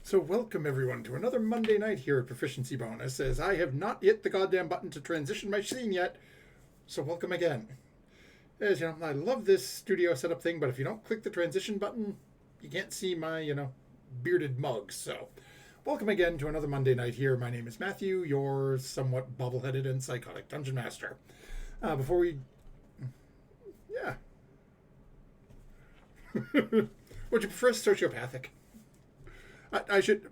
So welcome everyone to another Monday night here at Proficiency Bonus, as I have not hit the goddamn button to transition my scene yet, so welcome again. As you know, I love this studio setup thing, but if you don't click the transition button, you can't see my, bearded mug, so welcome again to another Monday night here. My name is Matthew, your somewhat bobble-headed and psychotic Dungeon Master. Before we... Yeah. Would you prefer sociopathic? I should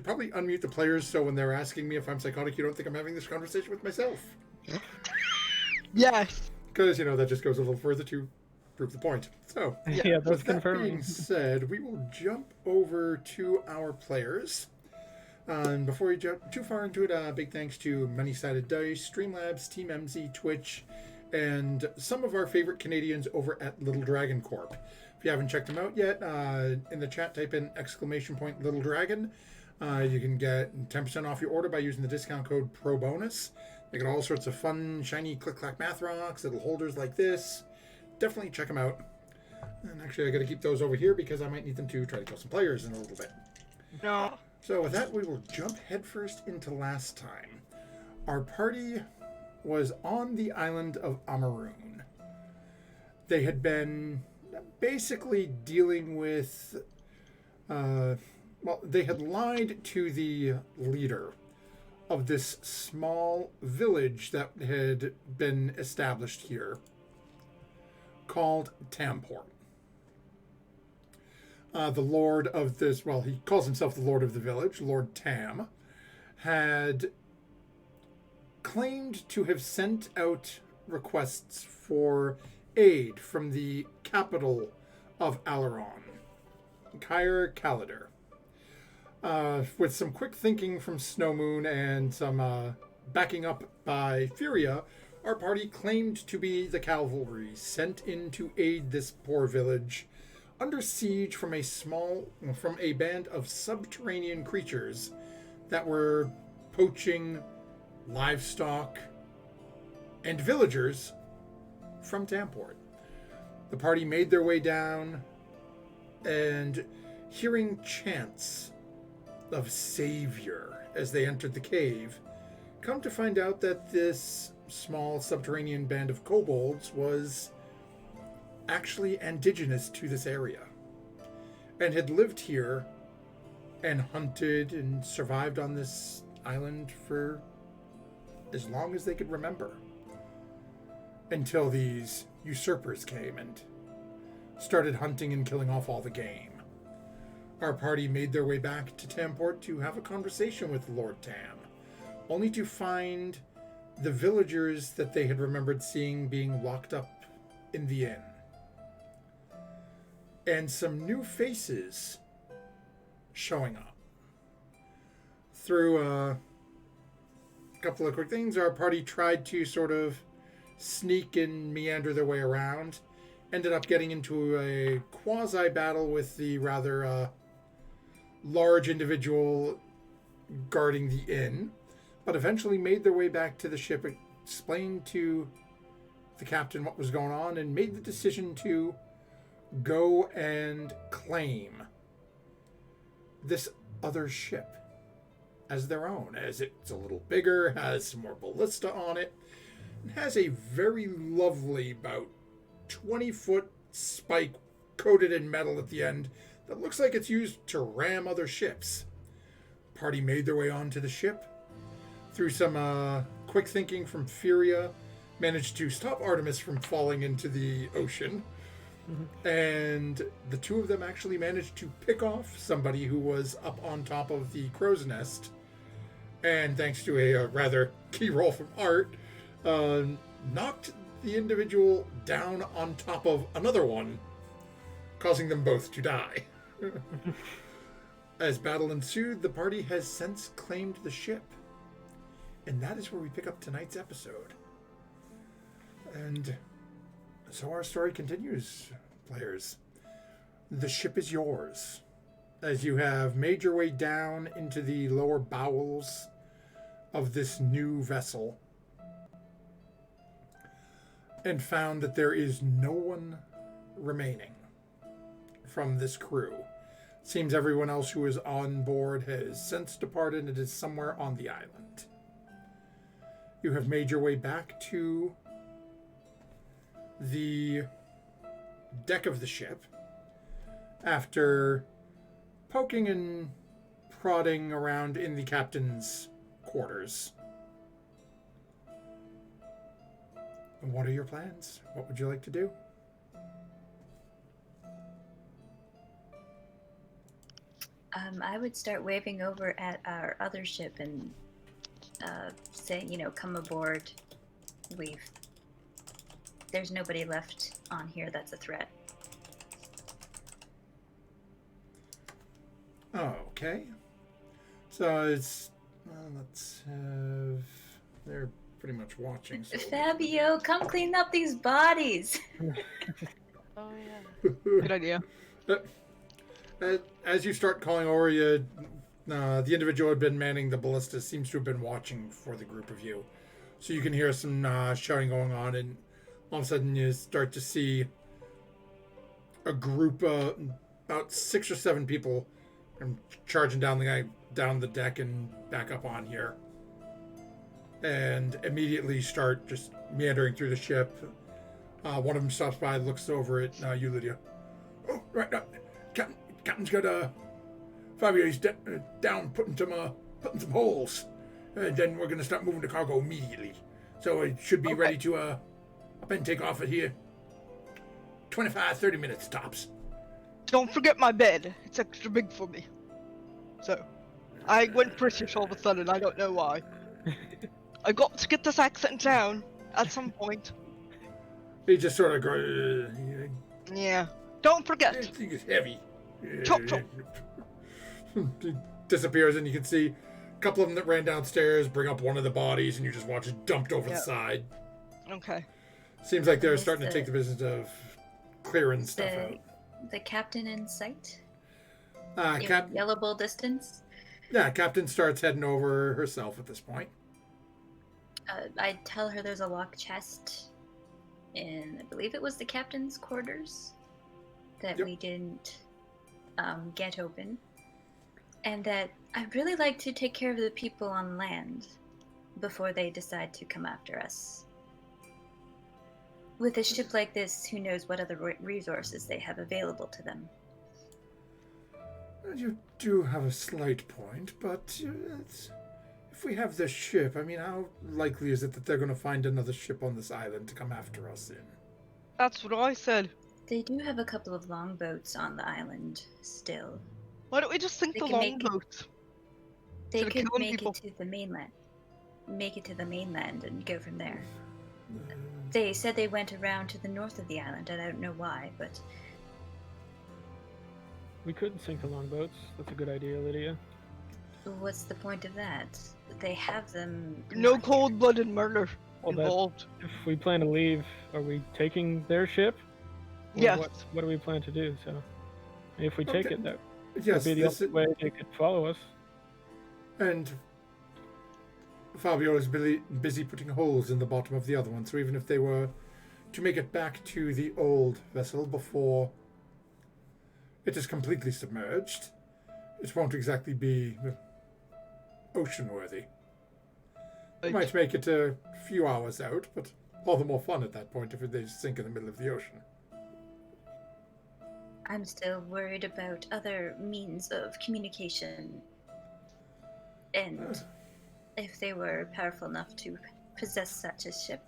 probably unmute the players so when they're asking me if I'm psychotic, you don't think I'm having this conversation with myself. Yes. Because, that just goes a little further to prove the point. So, Yeah, that's with that confirming. being said, we will jump over to our players. And before we jump too far into it, big thanks to Many Sided Dice, Streamlabs, Team MZ, Twitch, and some of our favorite Canadians over at Little Dragon Corp. If you haven't checked them out yet, in the chat type in ! Little Dragon. You can get 10% off your order by using the discount code PROBONUS. They got all sorts of fun, shiny click-clack math rocks, little holders like this. Definitely check them out. And actually, I got to keep those over here because I might need them to try to kill some players in a little bit. No. So with that, we will jump headfirst into last time. Our party was on the island of Amaroon. They had been basically dealing with... they had lied to the leader of this small village that had been established here called Tamport. The lord of this, he calls himself the lord of the village, Lord Tam, had claimed to have sent out requests for aid from the capital of Alaron, Cair Caladar. With some quick thinking from Snowmoon and some backing up by Furia, our party claimed to be the cavalry sent in to aid this poor village under siege from a band of subterranean creatures that were poaching livestock and villagers from Tamport. The party made their way down, and hearing chants of savior as they entered the cave, come to find out that this small subterranean band of kobolds was actually indigenous to this area and had lived here and hunted and survived on this island for as long as they could remember, until these usurpers came and started hunting and killing off all the game. Our party made their way back to Tamport to have a conversation with Lord Tam, only to find the villagers that they had remembered seeing being locked up in the inn. And some new faces showing up. Through a couple of quick things, our party tried to sort of sneak and meander their way around. Ended up getting into a quasi-battle with the rather large individual guarding the inn, but eventually made their way back to the ship, explained to the captain what was going on, and made the decision to go and claim this other ship as their own, as it's a little bigger, has some more ballista on it, and has a very lovely, about 20-foot spike coated in metal at the end that looks like it's used to ram other ships. Party made their way onto the ship. Through some quick thinking from Furia, managed to stop Artemis from falling into the ocean. Mm-hmm. And the two of them actually managed to pick off somebody who was up on top of the crow's nest. And thanks to a rather key roll from Art, knocked the individual down on top of another one, causing them both to die. As battle ensued, the party has since claimed the ship. And that is where we pick up tonight's episode. And so our story continues, players. The ship is yours, as you have made your way down into the lower bowels of this new vessel and found that there is no one remaining from this crew. Seems everyone else who is on board has since departed and is somewhere on the island. You have made your way back to the deck of the ship after poking and prodding around in the captain's quarters. What are your plans? What would you like to do? I would start waving over at our other ship and saying, come aboard. There's nobody left on here that's a threat. Okay. So it's let's have. They're pretty much watching. So Fabio, come clean up these bodies. Oh yeah. Good idea. As you start calling over, the individual who had been manning the ballista seems to have been watching for the group of you. So you can hear some shouting going on, and all of a sudden you start to see a group, about 6 or 7 people, charging down the deck and back up on here, and immediately start just meandering through the ship. One of them stops by, looks over at you, Lydia. Oh, right now, Captain's got Fabio's down, putting some holes, and then we're gonna start moving the cargo immediately. So it should be ready to up and take off at here. 25-30 minutes tops. Don't forget my bed. It's extra big for me. So, I went British all of a sudden. I don't know why. I got to get this accent down at some point. He just sort of goes. Yeah. Don't forget. This thing is heavy. Chop, chop. He disappears, and you can see a couple of them that ran downstairs bring up one of the bodies, and you just watch it dumped over the side. Okay. Seems like they're starting to take the business of clearing stuff out. The captain in sight? Yellowable distance? Yeah, Captain starts heading over herself at this point. I tell her there's a locked chest in, I believe it was the captain's quarters, that we didn't get open. And that I'd really like to take care of the people on land before they decide to come after us. With a ship like this, who knows what other resources they have available to them. You do have a slight point, but if we have this ship, I mean, how likely is it that they're going to find another ship on this island to come after us in? That's what I said. They do have a couple of longboats on the island still. Why don't we just sink the longboat? They could make it to the mainland. Make it to the mainland and go from there. They said they went around to the north of the island, and I don't know why, but... We could sink the longboats. That's a good idea, Lydia. What's the point of that? They have them... No cold-blooded murder involved. If we plan to leave, are we taking their ship? Or Yes. What do we plan to do? So, if we take it, that would be the only way they could follow us. And Fabio is busy putting holes in the bottom of the other one, so even if they were to make it back to the old vessel before it is completely submerged, it won't exactly be ocean-worthy. It might make it a few hours out, but all the more fun at that point if they sink in the middle of the ocean. I'm still worried about other means of communication. And if they were powerful enough to possess such a ship.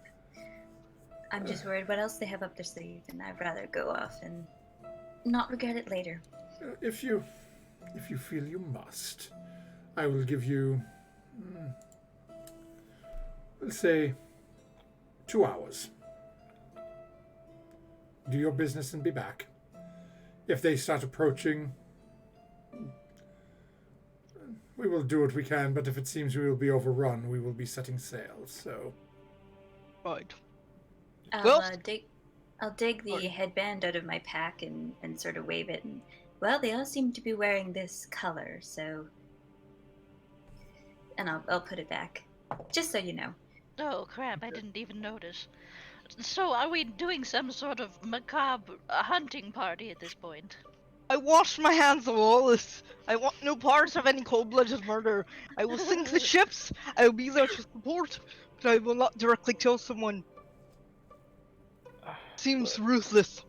I'm just worried what else they have up their sleeve, and I'd rather go off and not regret it later. If you feel you must, I will give you, let's say, 2 hours. Do your business and be back. If they start approaching, we will do what we can, but if it seems we will be overrun, we will be setting sail, so... Right. I'll dig the headband out of my pack and sort of wave it, and, well, they all seem to be wearing this color, so... And I'll put it back, just so you know. Oh crap, I didn't even notice. So are we doing some sort of macabre hunting party at this point? I wash my hands of all this. I want no parts of any cold-blooded murder. I will sink the ships. I will be there to support, but I will not directly kill someone. Seems ruthless.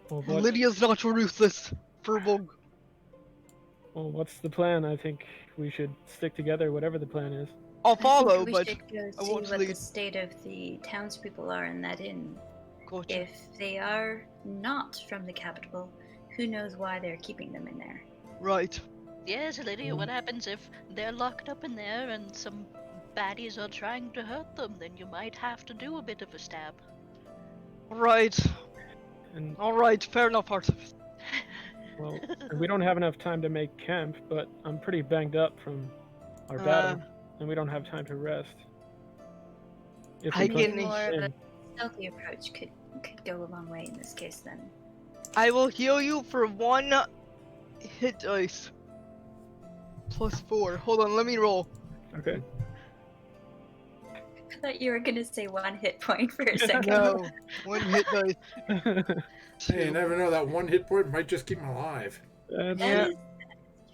Well, And Lydia's not ruthless. Furbog. Well, what's the plan? I think we should stick together, whatever the plan is. I'll I think follow, we but should go I see want to what the lead. state of the townspeople are in that inn. Gotcha. If they are not from the capital, who knows why they're keeping them in there? Right. Yes, Lydia, what happens if they're locked up in there and some baddies are trying to hurt them? Then you might have to do a bit of a stab. Right. And Alright, fair enough, Artemis. well, we don't have enough time to make camp, but I'm pretty banged up from our battle, and we don't have time to rest. If I we can- Maybe more of a in, stealthy approach could go a long way in this case then. I will heal you for 1 hit dice. +4. Hold on, let me roll. okay. I thought you were gonna say 1 hit point for a second. No, 1 hit dice. Hey, you never know. That 1 hit point might just keep him alive. That's Yeah. That is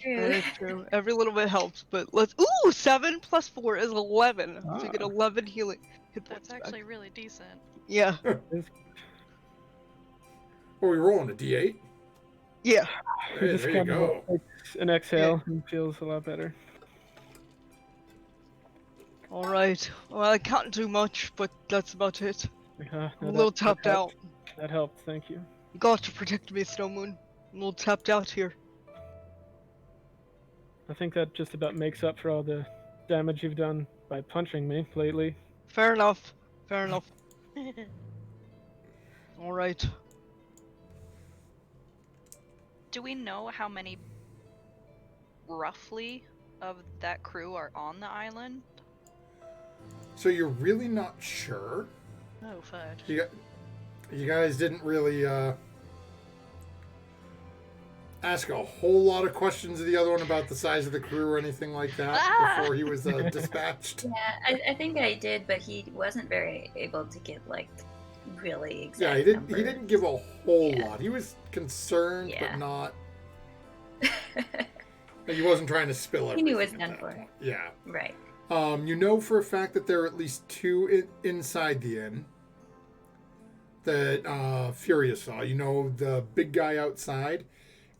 true. That is true. Every little bit helps, but let's. Ooh, 7 + 4 is 11. So you get Ah. 11 healing hit points. That's back. actually really decent. Yeah. Are we rolling a d8? Yeah. Hey, just there you kind of go. takes an exhale and feels a lot better. Alright. Well, I can't do much, but that's about it. No, I'm a little that tapped out. helped. That helped, thank you. You got to protect me, Snowmoon. I'm a little tapped out here. I think that just about makes up for all the damage you've done by punching me lately. Fair enough. Fair enough. Alright. Do we know how many, roughly, of that crew are on the island? So you're really not sure? Oh, fudge. You guys didn't really ask a whole lot of questions of the other one about the size of the crew or anything like that before he was dispatched. Yeah, I think I did, but he wasn't very able to give like really exact Yeah, he didn't. numbers. He didn't give a whole Yeah. lot. He was concerned, Yeah. but not. He wasn't trying to spill everything. He knew it was at done that for. point. Yeah. Right. You know for a fact that there are at least 2 inside the inn that Furia saw. You know the big guy outside,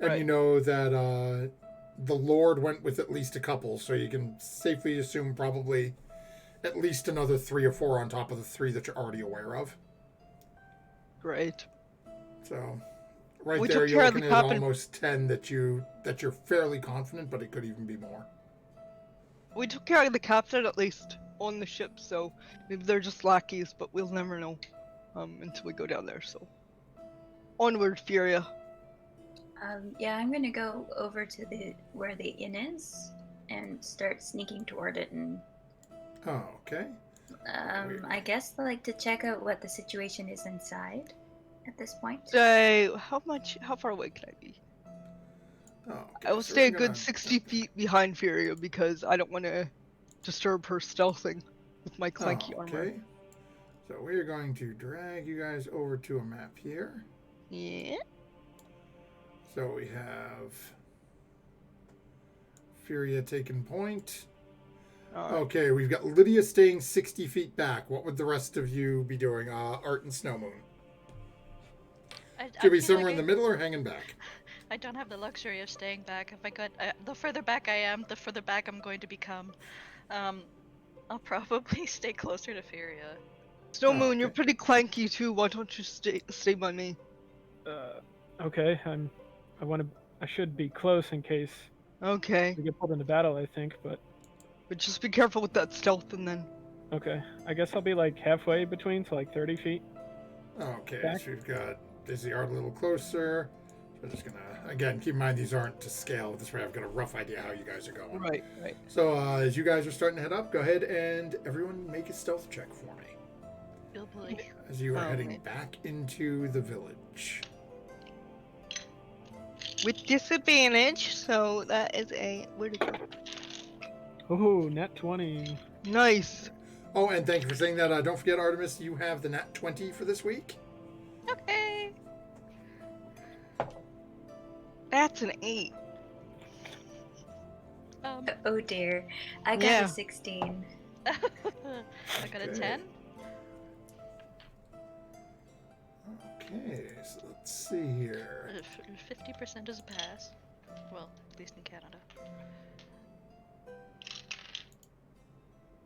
and Right. you know that the Lord went with at least a couple, so you can safely assume probably at least another 3 or 4 on top of the 3 that you're already aware of. Great. So, right We there, took you're care of looking the at captain. almost 10 that you're fairly confident, but it could even be more. We took care of the captain at least on the ship, so maybe they're just lackeys, but we'll never know until we go down there. So onward, Furia. Yeah, I'm gonna go over to where the inn is and start sneaking toward it, and Oh, okay. I guess I like to check out what the situation is inside at this point. Say, how far away can I be? Oh, okay. I will so stay a we're good gonna- 60 feet behind Furia because I don't want to disturb her stealthing with my clanky Oh, armor. okay. So we're going to drag you guys over to a map here. Yeah. So we have Furia taking point. Okay, we've got Lydia staying 60 feet back. What would the rest of you be doing? Art and Snowmoon. Should be somewhere in the middle or hanging back? I don't have the luxury of staying back. If I got the further back I am, the further back I'm going to become. I'll probably stay closer to Furia. Snowmoon, Oh, you're okay. pretty clanky too. Why don't you stay by me? Okay, I should be close in case Okay, we get pulled into battle, I think, but but just be careful with that stealth and then. okay. I guess I'll be like halfway between, so like 30 feet. Okay, Back. so we've got Dizzy Art a little closer. So we're just gonna, again, keep in mind these aren't to scale. This way I've got a rough idea how you guys are going. Right, right. So as you guys are starting to head up, go ahead and everyone make a stealth check for me. Oh boy. As you are Oh, heading man. back into the village. With disadvantage, so that is a. Where'd it go? Ooh, net 20. Nice. Oh, and thank you for saying that. Don't forget, Artemis, you have the nat 20 for this week. Okay. That's an 8. Oh dear. I got Yeah. a 16. I got a Okay. 10. Okay, so let's see here. 50% is a pass. Well, at least in Canada.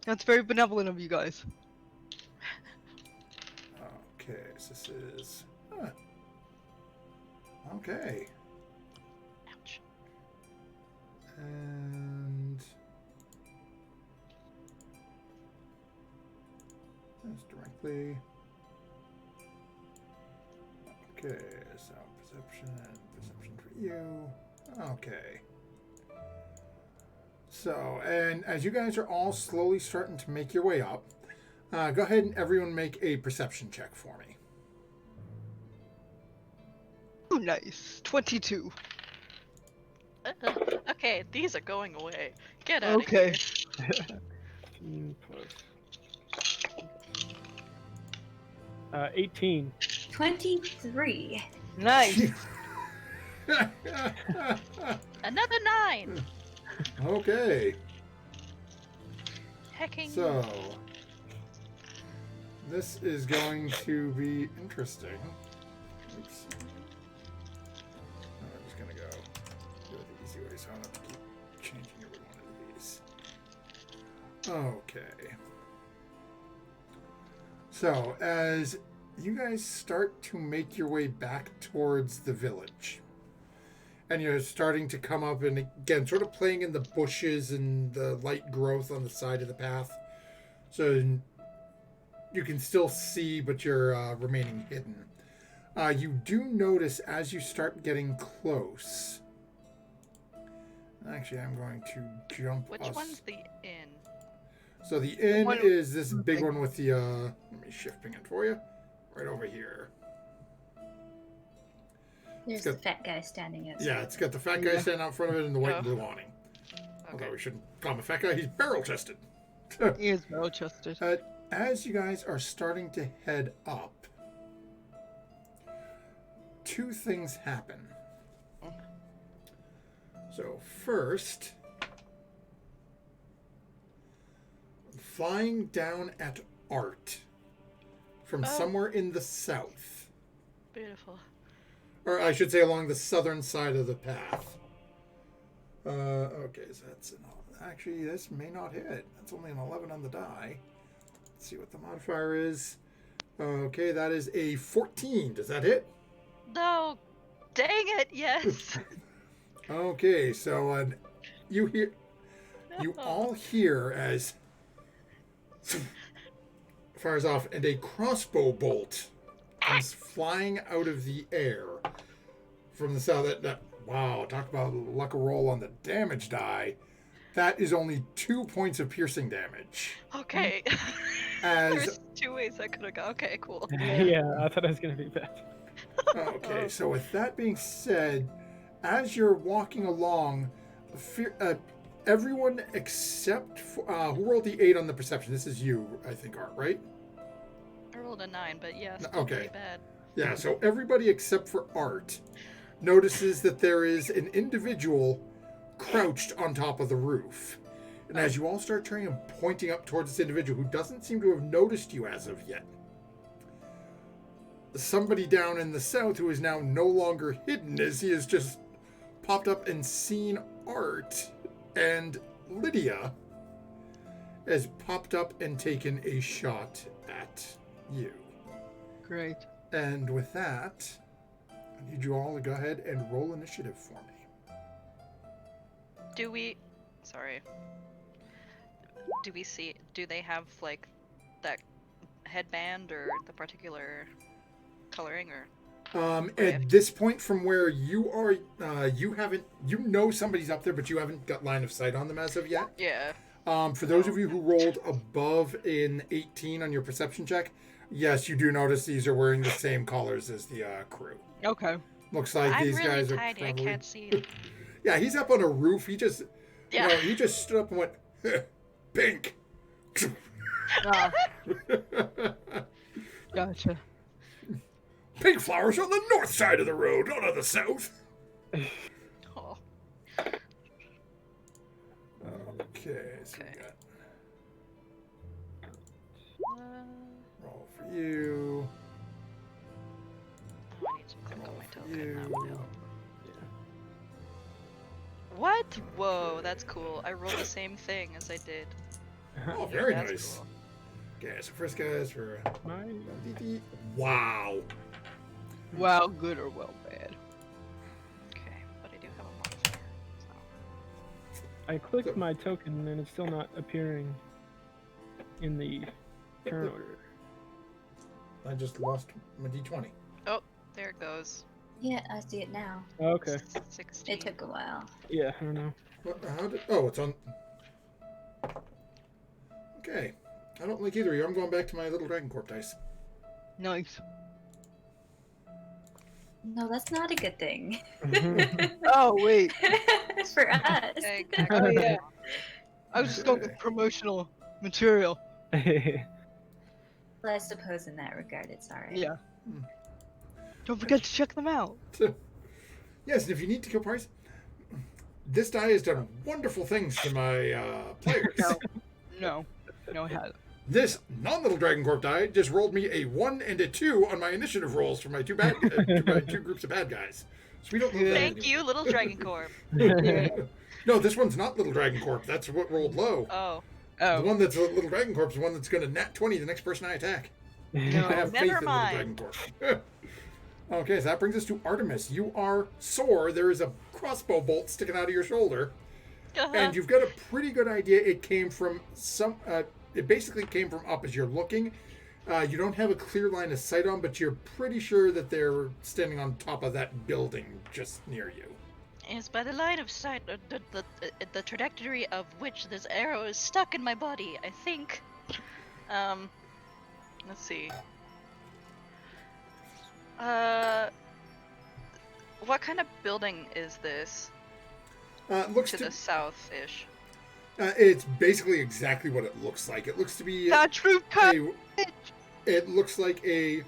That's very benevolent of you guys. Okay, so this is. Huh. Okay. Ouch. And. That's directly. Okay, so perception for you. Okay. So, and as you guys are all slowly starting to make your way up, go ahead and everyone make a perception check for me. Oh, nice. 22. Okay, these are going away. Get out Okay. of here. 15 plus 18. 23. Nice. Another 9! Okay, Hecking. so this is going to be interesting. Oops. I'm just gonna go do it the easy way, so I don't have to keep changing every one of these. Okay. So as you guys start to make your way back towards the village, and you're starting to come up and again sort of playing in the bushes and the light growth on the side of the path, so you can still see but you're remaining hidden. You do notice as you start getting close, actually I'm going to jump Which us. one's the inn? So the inn One- is this big one with the let me shifting it for you right over here. There's got- the fat guy standing outside. Yeah, it's got the fat guy Yeah. standing out in front of it and the white Oh. and blue awning. Okay. Although we shouldn't call him a fat guy, he's barrel chested. He is well chested. As you guys are starting to head up, two things happen. So first, flying down at Art from Oh. somewhere in the south, Beautiful. or I should say along the southern side of the path. Okay, so that's actually this may not hit. That's only an 11 on the die. Let's see what the modifier is. Okay, that is a 14. Does that hit? No! Dang it, yes! Okay, so you No. all hear as fires off, and a crossbow bolt comes flying out of the air from the south. Wow, talk about luck roll on the damage die. That is only 2 points of piercing damage. Okay. As There's 2 ways I could have gone. Okay, cool. Yeah, I thought it was gonna be bad. okay, so with that being said, as you're walking along, everyone except who rolled the 8 on the perception. This is you, I think, Art, right? I rolled a 9, but yeah, No, still okay. pretty bad. Yeah, so everybody except for Art notices that there is an individual crouched on top of the roof. And as you all start turning and pointing up towards this individual who doesn't seem to have noticed you as of yet, somebody down in the south who is now no longer hidden, as he has just popped up and seen Art, and Lydia has popped up and taken a shot at you. Great. And with that, I need you all to go ahead and roll initiative for me. Do we... Sorry. Do we see... Do they have, like, that headband or the particular coloring or... At this point, from where you are, you know somebody's up there, but you haven't got line of sight on them as of yet. Yeah. For those of you who rolled above in 18 on your perception check, yes, you do notice these are wearing the same colors as the crew. Okay. Looks like I'm these really guys tiny, are I probably... can't see. Yeah, he's up on a roof. He just, Yeah. he just stood up and went, pink. Ah, gotcha. Pink flowers on the north side of the road, not on the south. Oh. Okay, so we Okay. got Uh, roll for you. I need to click on Roll my for token. you. That will help. What? Whoa, that's cool. I rolled the same thing as I did. Oh, very That's nice. cool. Okay, so first guys for Mine. wow. Wow, good or well bad. Okay, but I do have a modifier. So. I clicked my token and it's still not appearing in the turn order. I just lost my d20. Oh, there it goes. Yeah, I see it now. Okay. 16. It took a while. Yeah, I don't know. What? How did? Oh, it's on. Okay, I don't like either of you. I'm going back to my little Dragon Corp dice. Nice. No, that's not a good thing. Oh wait. For us. Exactly. Oh yeah. I was just going with Okay. promotional material. Well, I suppose in that regard, it's alright. Yeah. Hmm. Don't forget to check them out. Yes, and if you need to kill price, this die has done wonderful things to my players. No, it hasn't. This non-little Dragon Corp die just rolled me a 1 and a 2 on my initiative rolls for my two groups of bad guys. So we don't lose that Thank anymore. you, Little Dragon Corp. No, this one's not Little Dragon Corp. That's what rolled low. Oh, The Oh, one that's a Little Dragon Corp is the one that's going to nat 20 the next person I attack. I have faith Never in mind. Little Dragon Corp. Okay, so that brings us to Artemis. You are sore. There is a crossbow bolt sticking out of your shoulder. And you've got a pretty good idea it came from some... it basically came from up as you're looking. You don't have a clear line of sight on, but you're pretty sure that they're standing on top of that building just near you. It's by the line of sight, the trajectory of which this arrow is stuck in my body, I think. Let's see. What kind of building is this? Looks To to the south-ish. it's basically exactly what it looks like. It looks to be that's roof cut. it looks like a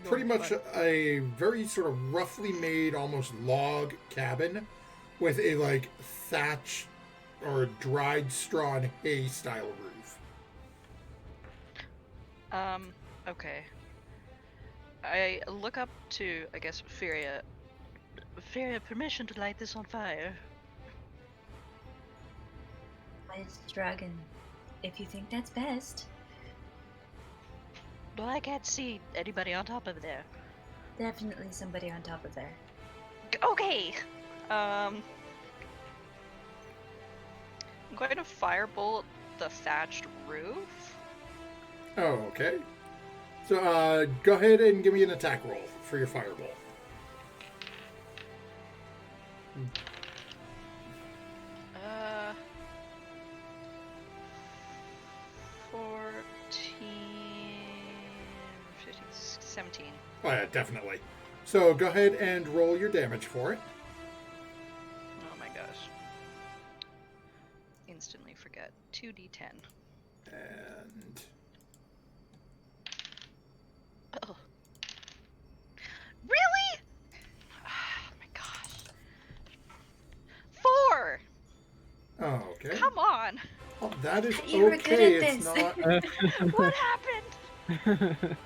pretty much a very sort of roughly made, almost log cabin with a like thatch or dried straw and hay style roof. Okay. I look up to, I guess, Furia. Furia, permission to light this on fire. It's dragon. If you think that's best, Well, I can't see anybody on top of there. definitely somebody on top of there. Okay. I'm going to firebolt the thatched roof. Oh, okay. So go ahead and give me an attack roll for your fireball. Uh, 14, 15, 17. Oh yeah, definitely. So go ahead and roll your damage for it. Oh my gosh. Instantly forget. 2d10. And Oh. Really? Oh my gosh. 4! oh, okay. Come on! Oh, that is You were good okay. at It's this. not. What happened?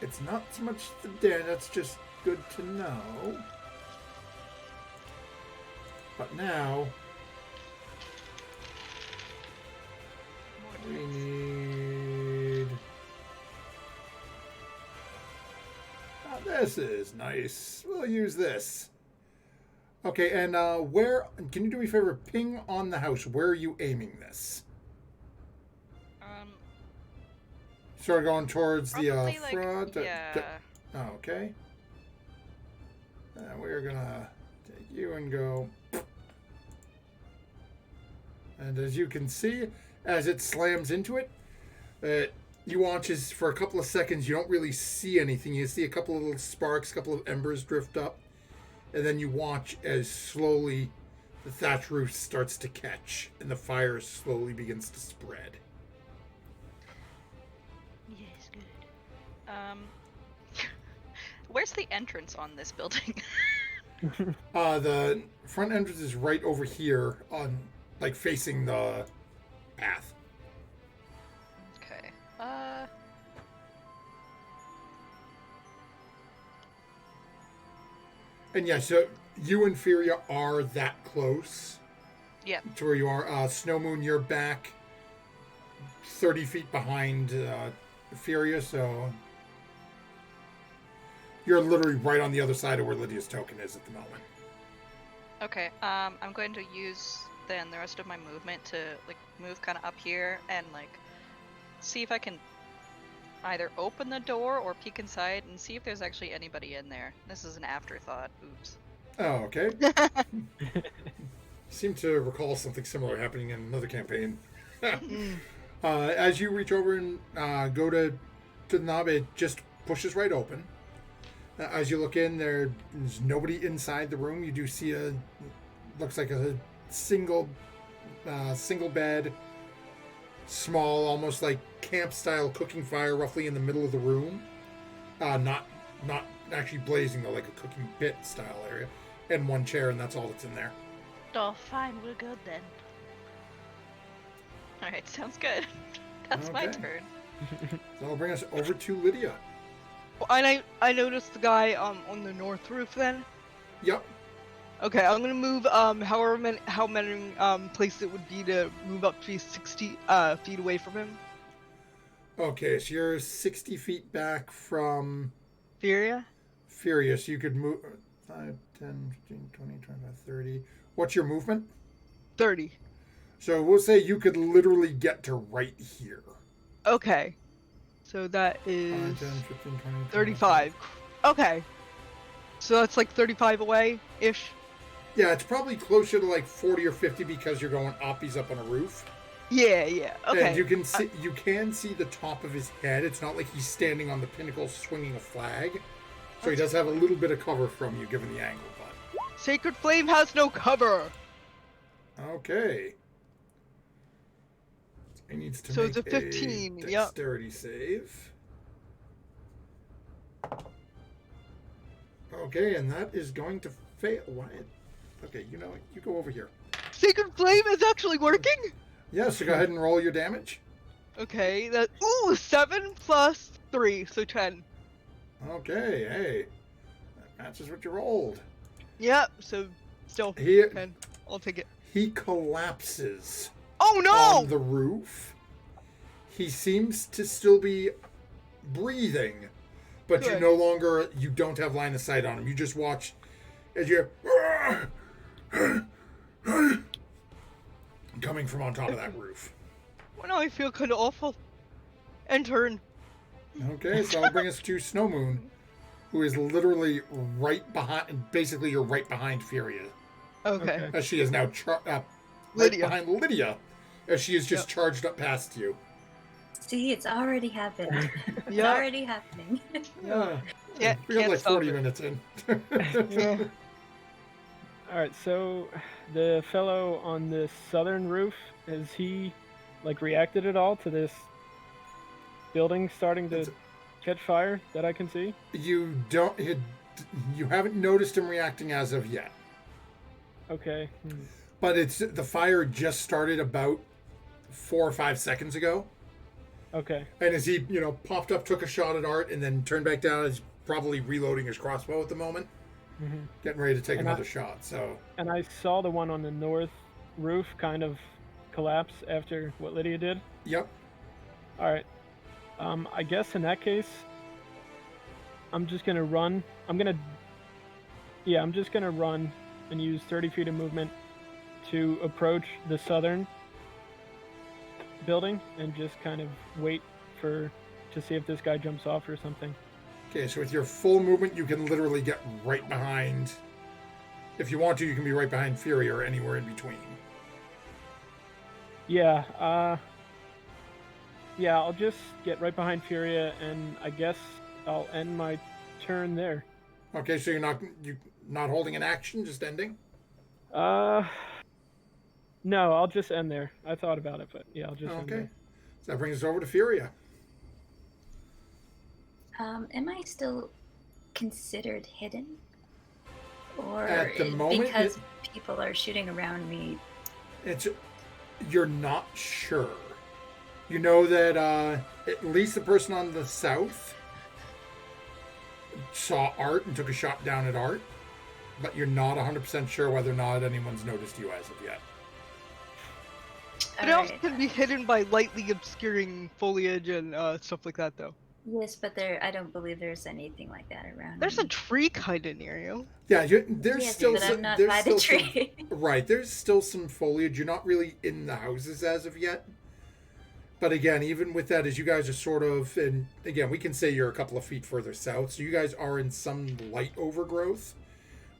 It's not so much the damage. That's just good to know. But now we need. Oh, this is nice. We'll use this. Okay, and where? Can you do me a favor? Ping on the house. Where are you aiming this? Sort of going towards the Probably, like, front. yeah. Oh, okay. We're gonna take you and go. And as you can see, as it slams into it, you watch as for a couple of seconds you don't really see anything. You see a couple of little sparks, a couple of embers drift up, and then you watch as slowly the thatch roof starts to catch and the fire slowly begins to spread. Yes, good. Where's the entrance on this building? The front entrance is right over here, on like facing the path. Okay. And yeah, so you and Furia are that close Yep. to where you are. Snow Moon, you're back 30 feet behind Furia, so you're literally right on the other side of where Lydia's token is at the moment. Okay. I'm going to use then the rest of my movement to like move kind of up here and like see if I can either open the door or peek inside and see if there's actually anybody in there. This is an afterthought. Oops. Oh, okay. Seem to recall something similar happening in another campaign. As you reach over and go to the knob, it just pushes right open. As you look in, there's nobody inside the room. You do see looks like a single bed, small, almost like camp-style cooking fire, roughly in the middle of the room. Not actually blazing though, like a cooking pit style area, and one chair, and that's all that's in there. Oh, fine, we're good then. Alright, sounds good. That's my Okay. turn. So that'll bring us over to Lydia. And I noticed the guy on the north roof then. Yep. Okay, I'm gonna move how many place it would be to move up to be 60 feet away from him. Okay, so you're 60 feet back from Furia? Furious. You could move 5, 10, 15, 20, 25, 30. What's your movement? 30. So we'll say you could literally get to right here. Okay. So that 5, is 10, 15, 20, 25. 35. Okay. So that's like 35 away-ish? Yeah, it's probably closer to like 40 or 50 because you're going up. He's up on a roof. Yeah. Okay. And you can see the top of his head. It's not like he's standing on the pinnacle swinging a flag. So he does have a little bit of cover from you given the angle. But Sacred Flame has no cover! okay. He needs to So make it's a 15, yep. dexterity save. Okay, and that is going to fail. Why? Okay, you know what? You go over here. Sacred Flame is actually working? Yeah, so go ahead and roll your damage. Okay, that. Ooh, 7 plus 3, so 10. Okay, hey. That matches what you rolled. Yep, so still He 10. I'll take it. he collapses Oh no! on the roof. He seems to still be breathing, but Good. you don't have line of sight on him. You just watch as you're coming from on top of that roof. Well, now I feel kind of awful. And turn. Okay, so I'll bring us to Snow Moon, who is literally right behind. Basically, you're right behind Furia, Okay. as she is now right Lydia. behind Lydia, as she is just charged up past you. See, it's already happened. It's Yeah. already happening. Yeah, Yeah, we got can't like stop 40 it. minutes in. Yeah. Alright, so the fellow on this southern roof, has he like reacted at all to this building starting to It's- catch fire that I can see? You haven't noticed him reacting as of yet. Okay. But the fire just started about 4 or 5 seconds ago. Okay. And as he, popped up, took a shot at Art, and then turned back down, is probably reloading his crossbow at the moment, getting ready to take And another shot. So And I saw the one on the north roof kind of collapse after what Lydia did. yep. Alright. I guess in that case, I'm just gonna run. I'm just gonna run and use 30 feet of movement to approach the southern building and just kind of wait to see if this guy jumps off or something. Okay, so with your full movement, you can literally get right behind. If you want to, you can be right behind Fury or anywhere in between. Yeah, I'll just get right behind Furia, and I guess I'll end my turn there. Okay, so you're not holding an action, just ending? No, I'll just end there. I thought about it, but yeah, I'll just end Okay. there. So that brings us over to Furia. Am I still considered hidden? Or At the moment, because people are shooting around me. you're not sure. You know that at least the person on the south saw Art and took a shot down at Art, but you're not 100% sure whether or not anyone's noticed you as of yet. It also Alright. can be hidden by lightly obscuring foliage and stuff like that, though. Yes, but I don't believe there's anything like that around There's me. a tree kind of near you. Yeah, there's Yes, still but some, I'm not there's by the still tree. some, right. There's still some foliage. You're not really in the houses as of yet. But again, even with that, as you guys are sort of, and again, we can say you're a couple of feet further south, so you guys are in some light overgrowth.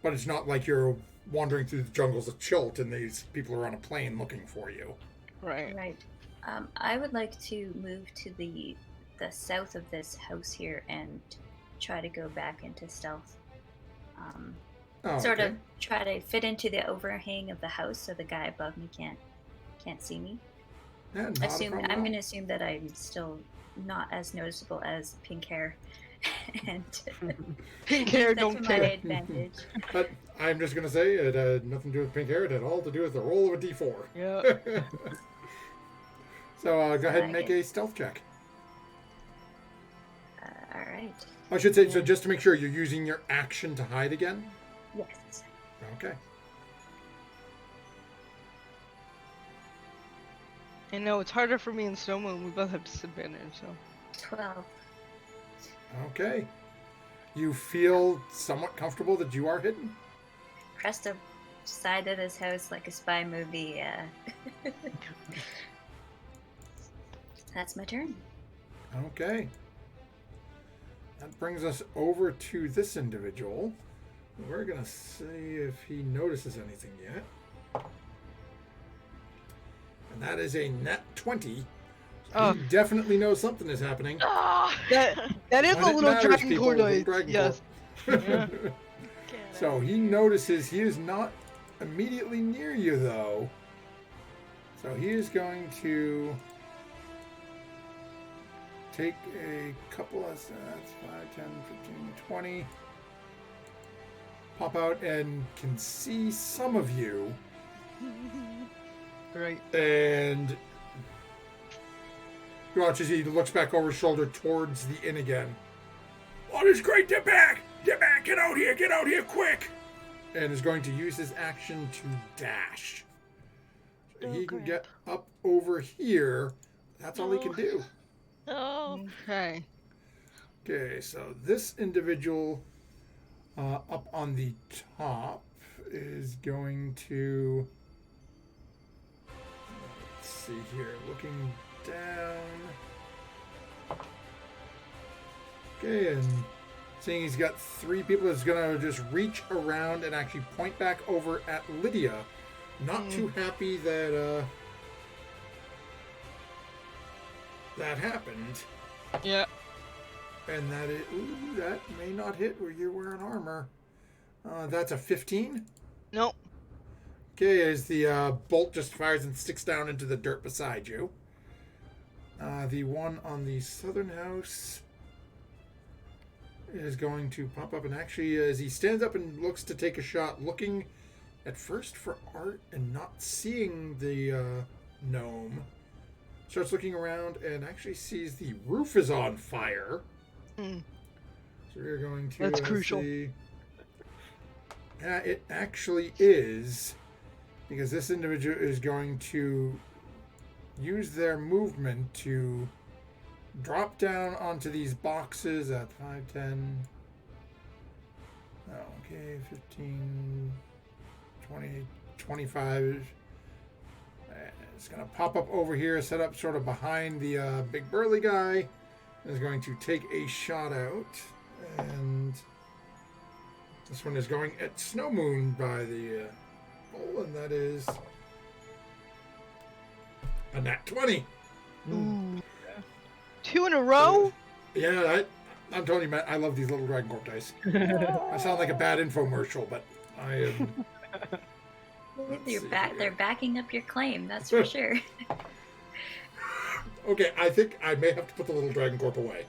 But it's not like you're wandering through the jungles of Chilt and these people are on a plane looking for you. Right. Right. I would like to move to the south of this house here and try to go back into stealth. Sort of try to fit into the overhang of the house so the guy above me can't see me. Yeah, not a problem at I'm all. going to assume that I'm still not as noticeable as pink hair, and Pink hair, that's don't to my care. advantage. But I'm just going to say it had nothing to do with pink hair. It had all to do with the roll of a d4. Yeah. So go ahead and I make a stealth check. All right. I should say, so just to make sure you're using your action to hide again. Yes. Okay. I know it's harder for me and Snowmoon. We both have disadvantage, so. 12. Okay. You feel somewhat comfortable that you are hidden? Pressed the side of this house like a spy movie. That's my turn. Okay. That brings us over to this individual. We're going to see if he notices anything yet. And that is a nat 20. Oh. He definitely knows something is happening. That is When a it little matters, dragon people, little cordoid. dragon Yes. core. Yeah. So he notices he is not immediately near you, though. So he is going to take a couple of, that's 5, 10, 15, 20. Pop out and can see some of you. Right. And you watch as he looks back over his shoulder towards the inn again. Oh, it's great! Get back! Get back! Get out here quick! And is going to use his action to dash. So he can get up over here. That's all he can do. No. Okay. Okay, so this individual up on the top is going to... Let's see here. Looking down. Okay, and seeing he's got 3 people, is going to just reach around and actually point back over at Lydia. Not too happy that that happened. Yeah. And that that may not hit where you're wearing armor. That's a 15. Nope. Okay, as the bolt just fires and sticks down into the dirt beside you. The one on the southern house is going to pop up, and actually, as he stands up and looks to take a shot, looking at first for Art and not seeing the gnome, starts looking around and actually sees the roof is on fire. Mm. So we're going to... That's crucial. It actually is, because this individual is going to use their movement to drop down onto these boxes at 5, 10... Okay, 15, 20, 25... It's going to pop up over here, set up sort of behind the big burly guy. Is going to take a shot out. And this one is going at Snowmoon by the hole, and that is a nat 20. Ooh. 2 in a row? Yeah, I'm telling you, Matt, I love these little Dragon Corp dice. I sound like a bad infomercial, but I am... They're backing up your claim, that's for sure. Okay, I think I may have to put the little Dragon Corp away.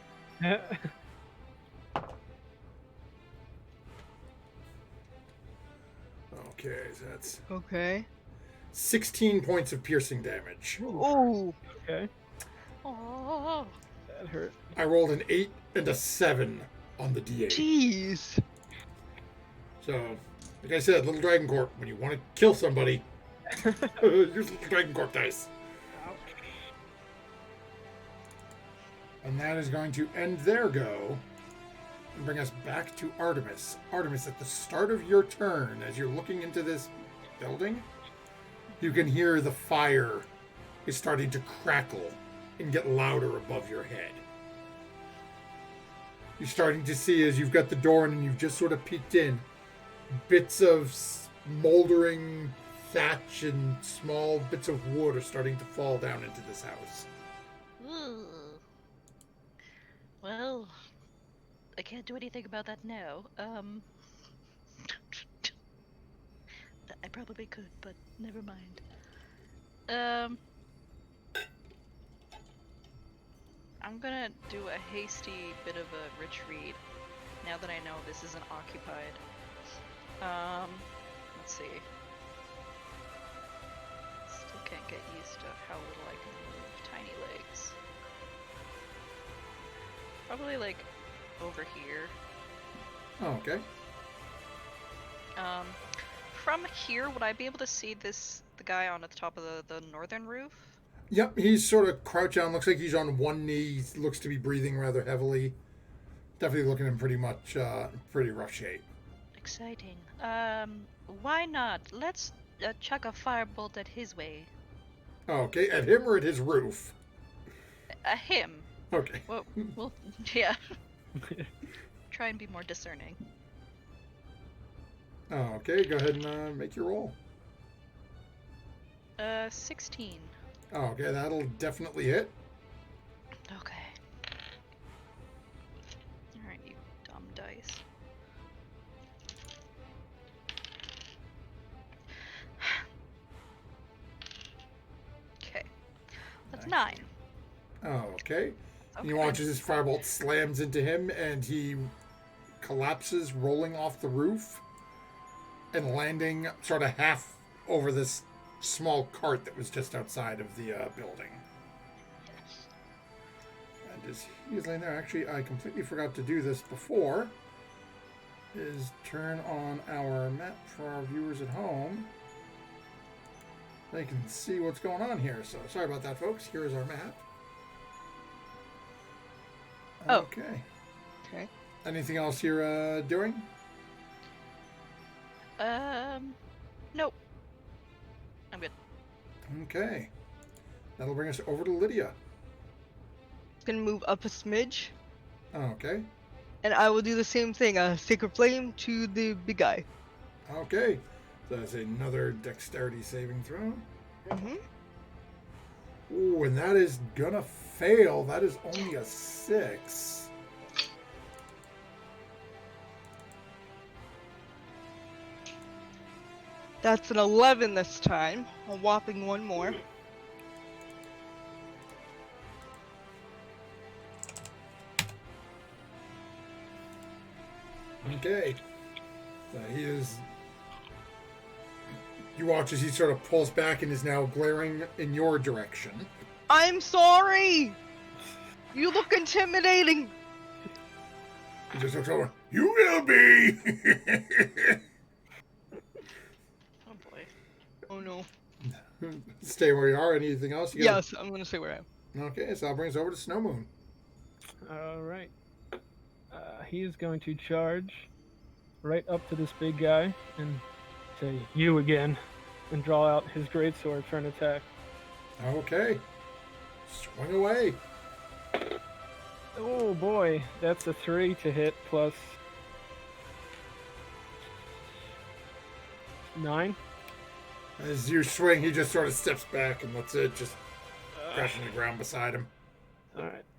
Okay, so that's Okay. 16 points of piercing damage. Oh. Okay, Oh. that hurt. I rolled an 8 and a 7 on the D8. Jeez. So, like I said, Little Dragon Corp, when you want to kill somebody, use Little Dragon Corp dice. And that is going to end their go and bring us back to Artemis. Artemis, at the start of your turn, as you're looking into this building, you can hear the fire is starting to crackle and get louder above your head. You're starting to see, as you've got the door in and you've just sort of peeked in, bits of smoldering thatch and small bits of wood are starting to fall down into this house. Ooh. Well, I can't do anything about that now. I probably could, but never mind. I'm gonna do a hasty bit of a retreat now that I know this isn't occupied. Let's see. Still can't get used to how little I can move. Tiny legs. Probably like over here. Oh, okay. From here, would I be able to see the guy on at the top of the northern roof? Yep, he's sort of crouched down. Looks like he's on one knee. He looks to be breathing rather heavily. Definitely looking in pretty rough shape. Exciting. Why not? Let's chuck a firebolt at his way. Oh, okay, at him or at his roof? Him. Okay. Well, yeah. Try and be more discerning. Oh, okay, go ahead and make your roll. 16. Oh, okay, that'll definitely hit. Okay. Alright, you dumb dice. Okay. That's 9. Oh, okay. Okay. You watch as this firebolt slams into him and he collapses, rolling off the roof and landing sort of half over this small cart that was just outside of the building. And as he is laying there, actually, I completely forgot to do this before, is turn on our map for our viewers at home. They can see what's going on here. So sorry about that, folks. Here is our map. Oh. Okay. Okay. Anything else you're doing? Nope. I'm good. Okay. That'll bring us over to Lydia. Gonna move up a smidge, Okay. and I will do the same thing. Sacred Flame to the big guy. Okay. So that's another dexterity saving throw. Mm-hmm. Ooh, and that is gonna fail. That is only a 6. That's an 11 this time. A whopping one more. Okay. So he is. You watch as he sort of pulls back and is now glaring in your direction. I'm sorry! You look intimidating! He just looks over. You will be! Oh boy. Oh no. Stay where you are. Anything else? You got- Yes, I'm gonna say where I am. Okay, so that brings us over to Snow Moon. All right. He is going to charge right up to this big guy and say, "You again," and draw out his greatsword for an attack. Okay. Swing away. Oh boy, that's a 3 to hit plus 9. As you swing, he just sort of steps back and lets it just crash on the ground beside him.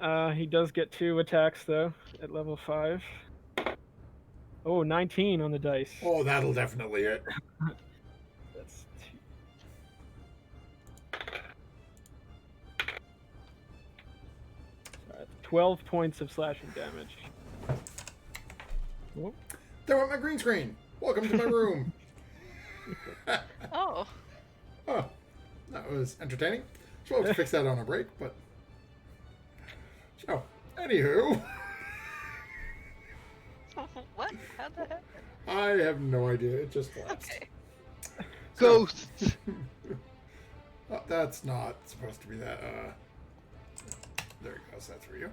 Alright, he does get 2 attacks though at level 5. Oh, 19 on the dice. Oh, that'll definitely hit. That's 12 points of slashing damage. Oh, There went my green screen. Welcome to my room. Oh. Oh, that was entertaining. So we'll have to fix that on a break, but... So, anywho... What? How'd that happen? I have no idea. It just collapsed. Okay. So- Ghosts. Oh, that's not supposed to be that. There he goes. That's for you.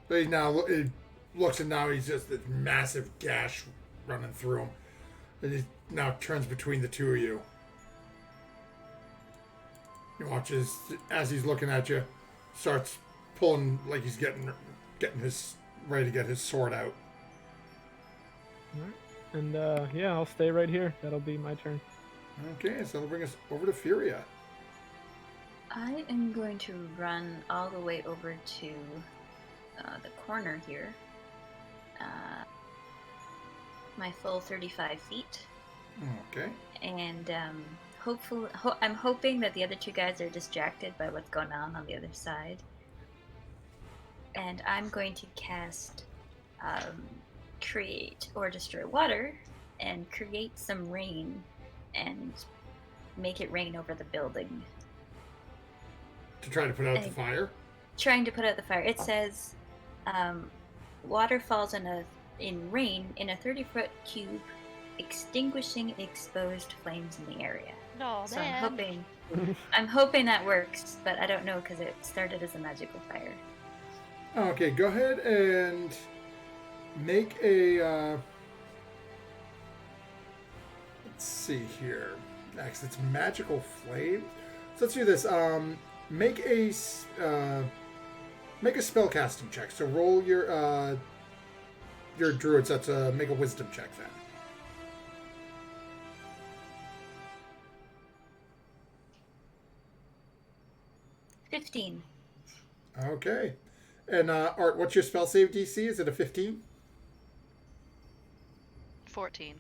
But he now he looks, and now he's just this massive gash running through him. And he now turns between the two of you. He watches as he's looking at you, starts pulling like he's getting his ready to get his sword out. Alright. And yeah, I'll stay right here. That'll be my turn. Okay, so that'll bring us over to Furia. I am going to run all the way over to the corner here. My full 35 feet. Okay. And hopefully, I'm hoping that the other two guys are distracted by what's going on the other side. And I'm going to cast Create or Destroy Water and create some rain and make it rain over the building. To try to put out the fire. Trying to put out the fire. It says, water falls in rain in a 30-foot cube, extinguishing exposed flames in the area. No, So man. I'm hoping that works, but I don't know because it started as a magical fire. Okay, go ahead and make a. Let's see here. Next, it's magical flame. So let's do this. Make a spell casting check. So roll your druid. So that's make a wisdom check then. $15. Okay. And Art, what's your spell save DC? Is it a 15? 14.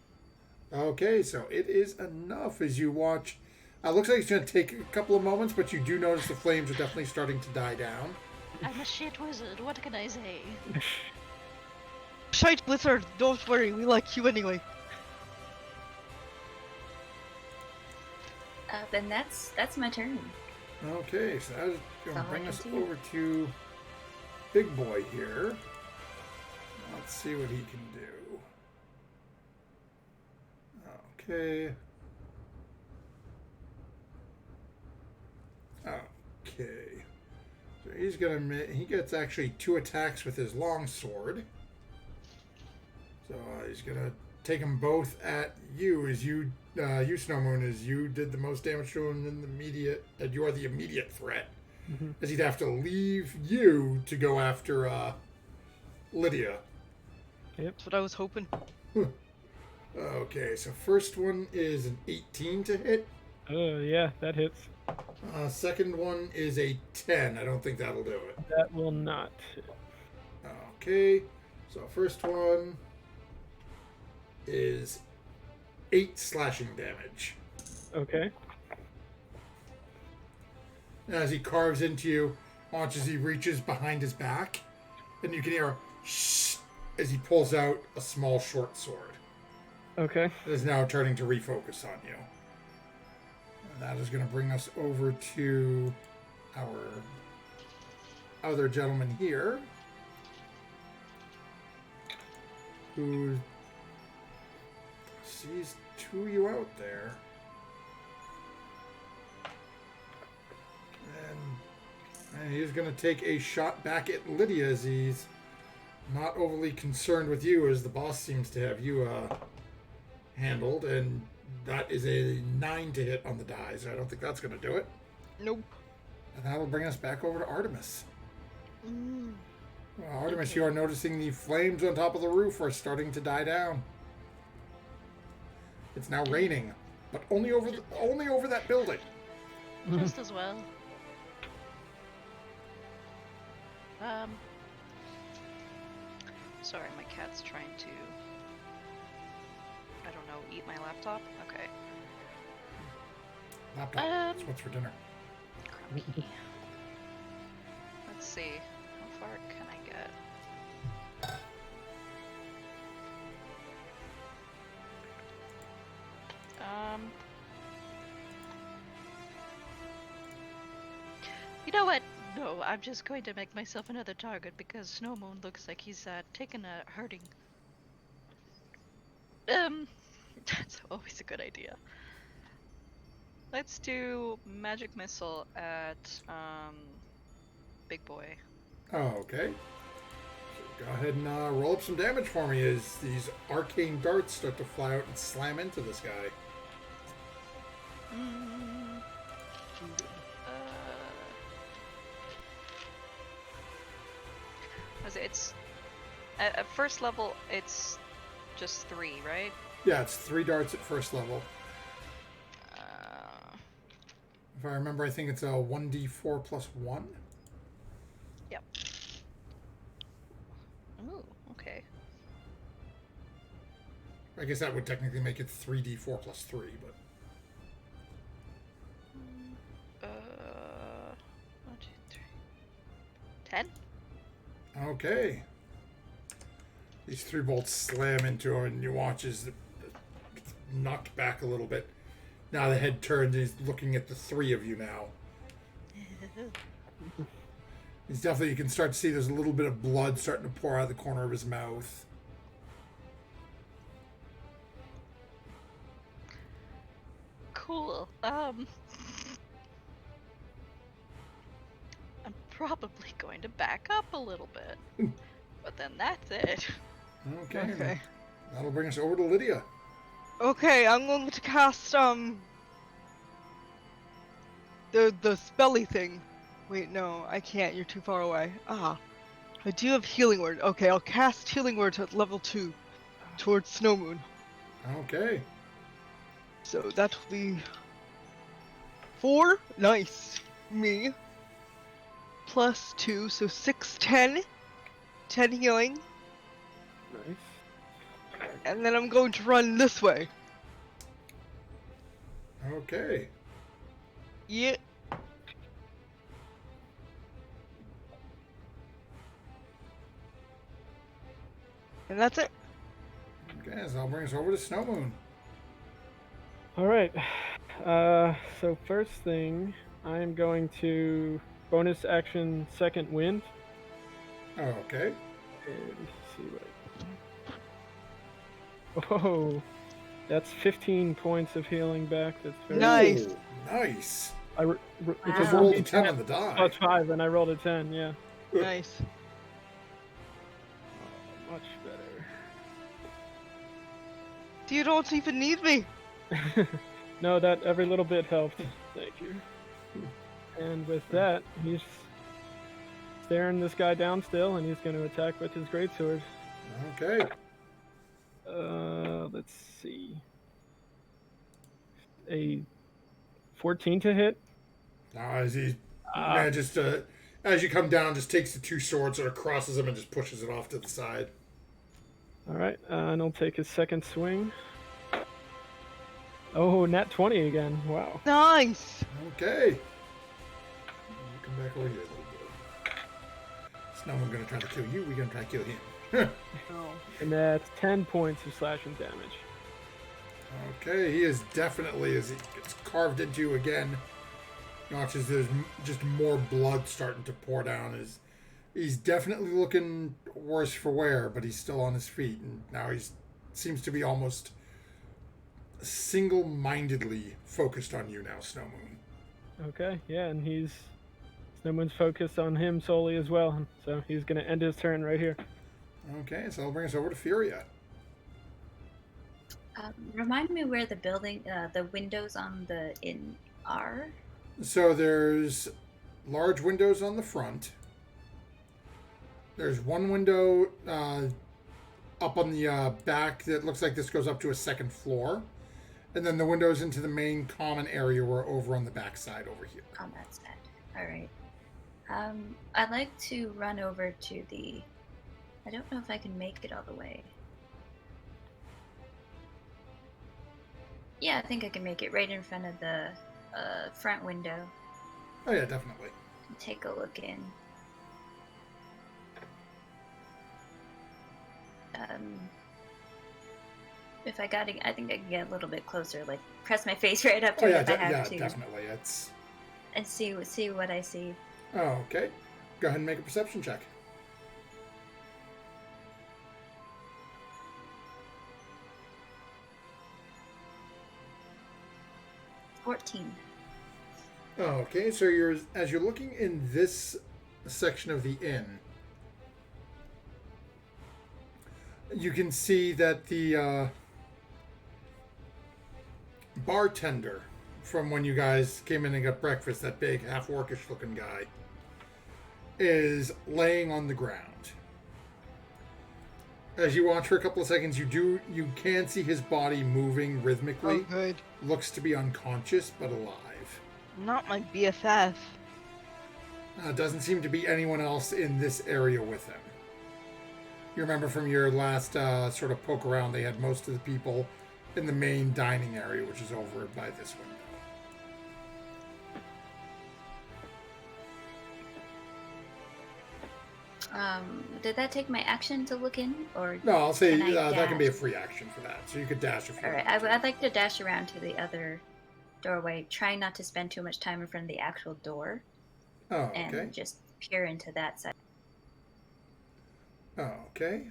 Okay, so it is enough as you watch. Looks like it's going to take a couple of moments, but you do notice the flames are definitely starting to die down. I'm a shit wizard, what can I say? Shite Blizzard, don't worry, we like you anyway. Then that's my turn. Okay, so that is going to Sound bring like us it to you? over to Big Boy here. Let's see what he can do. Okay. Okay. So he's gonna. He gets actually 2 attacks with his long sword. So he's gonna take them both at you, as you Snow Moon, as you did the most damage to him in the immediate. And you are the immediate threat, as he'd have to leave you to go after Lydia. That's what I was hoping. Okay, so first one is an 18 to hit. Yeah, that hits. Second one is a 10. I don't think that'll do it. That will not hit. Okay, so first one is 8 slashing damage. Okay. And as he carves into you, watch as he reaches behind his back, and you can hear a shh as he pulls out a small short sword. Okay. It is now turning to refocus on you. And that is going to bring us over to our other gentleman here, who sees 2 of you out there. And he's going to take a shot back at Lydia, as he's not overly concerned with you, as the boss seems to have you handled, and that is a 9 to hit on the die, so I don't think that's going to do it. Nope. And that'll bring us back over to Artemis. Mm. Well, Artemis, you are noticing the flames on top of the roof are starting to die down. It's now raining, but only over that building. Just as well. Sorry, my cat's trying to, I don't know, eat my laptop? Okay. Laptop. That's what's for dinner. Crumbly. Let's see. How far can I get? You know what? No, I'm just going to make myself another target because Snow Moon looks like he's taking a hurting. That's always a good idea. Let's do magic missile at big boy. Oh, okay. So go ahead and roll up some damage for me as these arcane darts start to fly out and slam into this guy. It's at first level. It's just 3, right? Yeah, it's 3 darts at first level. If I remember, I think it's a 1d4 plus 1. Yep. Ooh, okay. I guess that would technically make it 3d4 plus 3, but... 1, 2, 3. 10? Okay. These 3 bolts slam into him, and you watch as it's knocked back a little bit. Now the head turns, and he's looking at the 3 of you now. He's definitely, you can start to see there's a little bit of blood starting to pour out of the corner of his mouth. Cool. I'm probably going to back up a little bit. But then that's it. Okay. That'll bring us over to Lydia. Okay, I'm going to cast the spelly thing. Wait, no, I can't. You're too far away. Ah, I do have healing word. Okay, I'll cast healing word at level 2 towards Snow Moon. Okay. So that will be 4. Nice. Me. Plus 2, so 6, 10. 10 healing. Nice. And then I'm going to run this way. Okay. Yeah. And that's it. Okay, so that'll bring us over to Snow Moon. All right. So first thing, I'm going to bonus action second wind. Okay. And see what. Oh, that's 15 points of healing back. That's very Nice. Ooh, nice. It's You a just Wow. rolled a 1d10 10 on the die. plus 5, and I rolled a 10. Yeah. Nice. Much better. You don't even need me. No, that every little bit helped. Thank you. And with that, he's staring this guy down still, and he's going to attack with his greatsword. Okay. Let's see. A 14 to hit. Now, as he just as you come down, just takes the 2 swords, sort of crosses them, and just pushes it off to the side. All right, and he'll take his second swing. Oh, nat 20 again. Wow. Nice. Okay. Come back over here a little bit. Snow Moon's gonna try to kill you. We're gonna try to kill him. Oh. And that's 10 points of slashing damage. Okay, he is definitely, as he gets carved into again, you watch as there's just more blood starting to pour down. He's definitely looking worse for wear, but he's still on his feet, and now seems to be almost single-mindedly focused on you now, Snow Moon. Okay, yeah, and Snowman's focused on him solely as well, so he's going to end his turn right here. Okay, so that'll bring us over to Furia. Remind me where the building, the windows on the inn are. So there's large windows on the front. There's one window up on the back that looks like this goes up to a second floor. And then the windows into the main common area were over on the back side over here. On that side. All right. I'd like to run over to the... I don't know if I can make it all the way. Yeah, I think I can make it right in front of the front window. Oh yeah, definitely. Take a look in. If I got to, I think I can get a little bit closer, like press my face right up to Oh it yeah, if I have yeah, to, definitely. It's and see what I see. Okay. Go ahead and make a perception check. 14. Okay, so as you're looking in this section of the inn, you can see that the bartender from when you guys came in and got breakfast, that big half-orcish looking guy, is laying on the ground. As you watch for a couple of seconds, you can see his body moving rhythmically. Oh, good. Looks to be unconscious but alive. Not my BFF. Doesn't seem to be anyone else in this area with him. You remember from your last sort of poke around, they had most of the people in the main dining area, which is over by this window. Did that take my action to look in, or No, I'll say can I that can be a dash? free action for that. So you could dash if you All right, want to. I'd like to dash around to the other doorway, trying not to spend too much time in front of the actual door, Oh, okay. and just peer into that side. Oh, okay.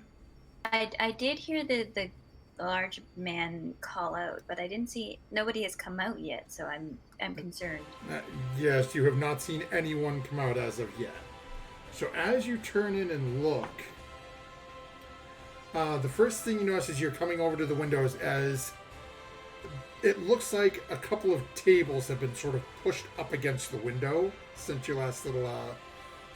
I did hear the large man call out, but I didn't see nobody has come out yet, so I'm concerned. Yes, you have not seen anyone come out as of yet. So as you turn in and look, the first thing you notice as you're coming over to the windows, as it looks like a couple of tables have been sort of pushed up against the window since your last little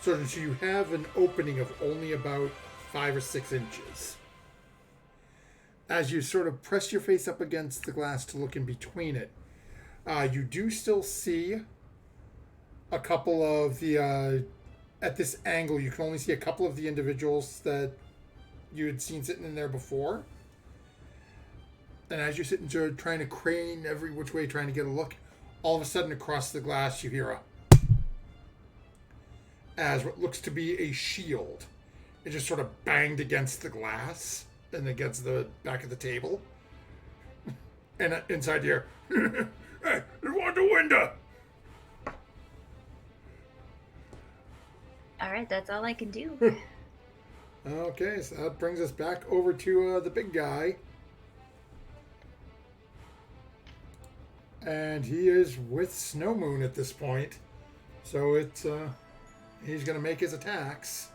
so you have an opening of only about 5 or 6 inches. As you sort of press your face up against the glass to look in between it, you do still see a couple of the at this angle, you can only see a couple of the individuals that you had seen sitting in there before. And as you're sitting there trying to crane every which way, trying to get a look, all of a sudden across the glass you hear as what looks to be a shield. It just sort of banged against the glass and against the back of the table. And inside here, hey, you want the window? All right, that's all I can do. Okay, so that brings us back over to the big guy. And he is with Snow Moon at this point. So it's he's going to make his attacks.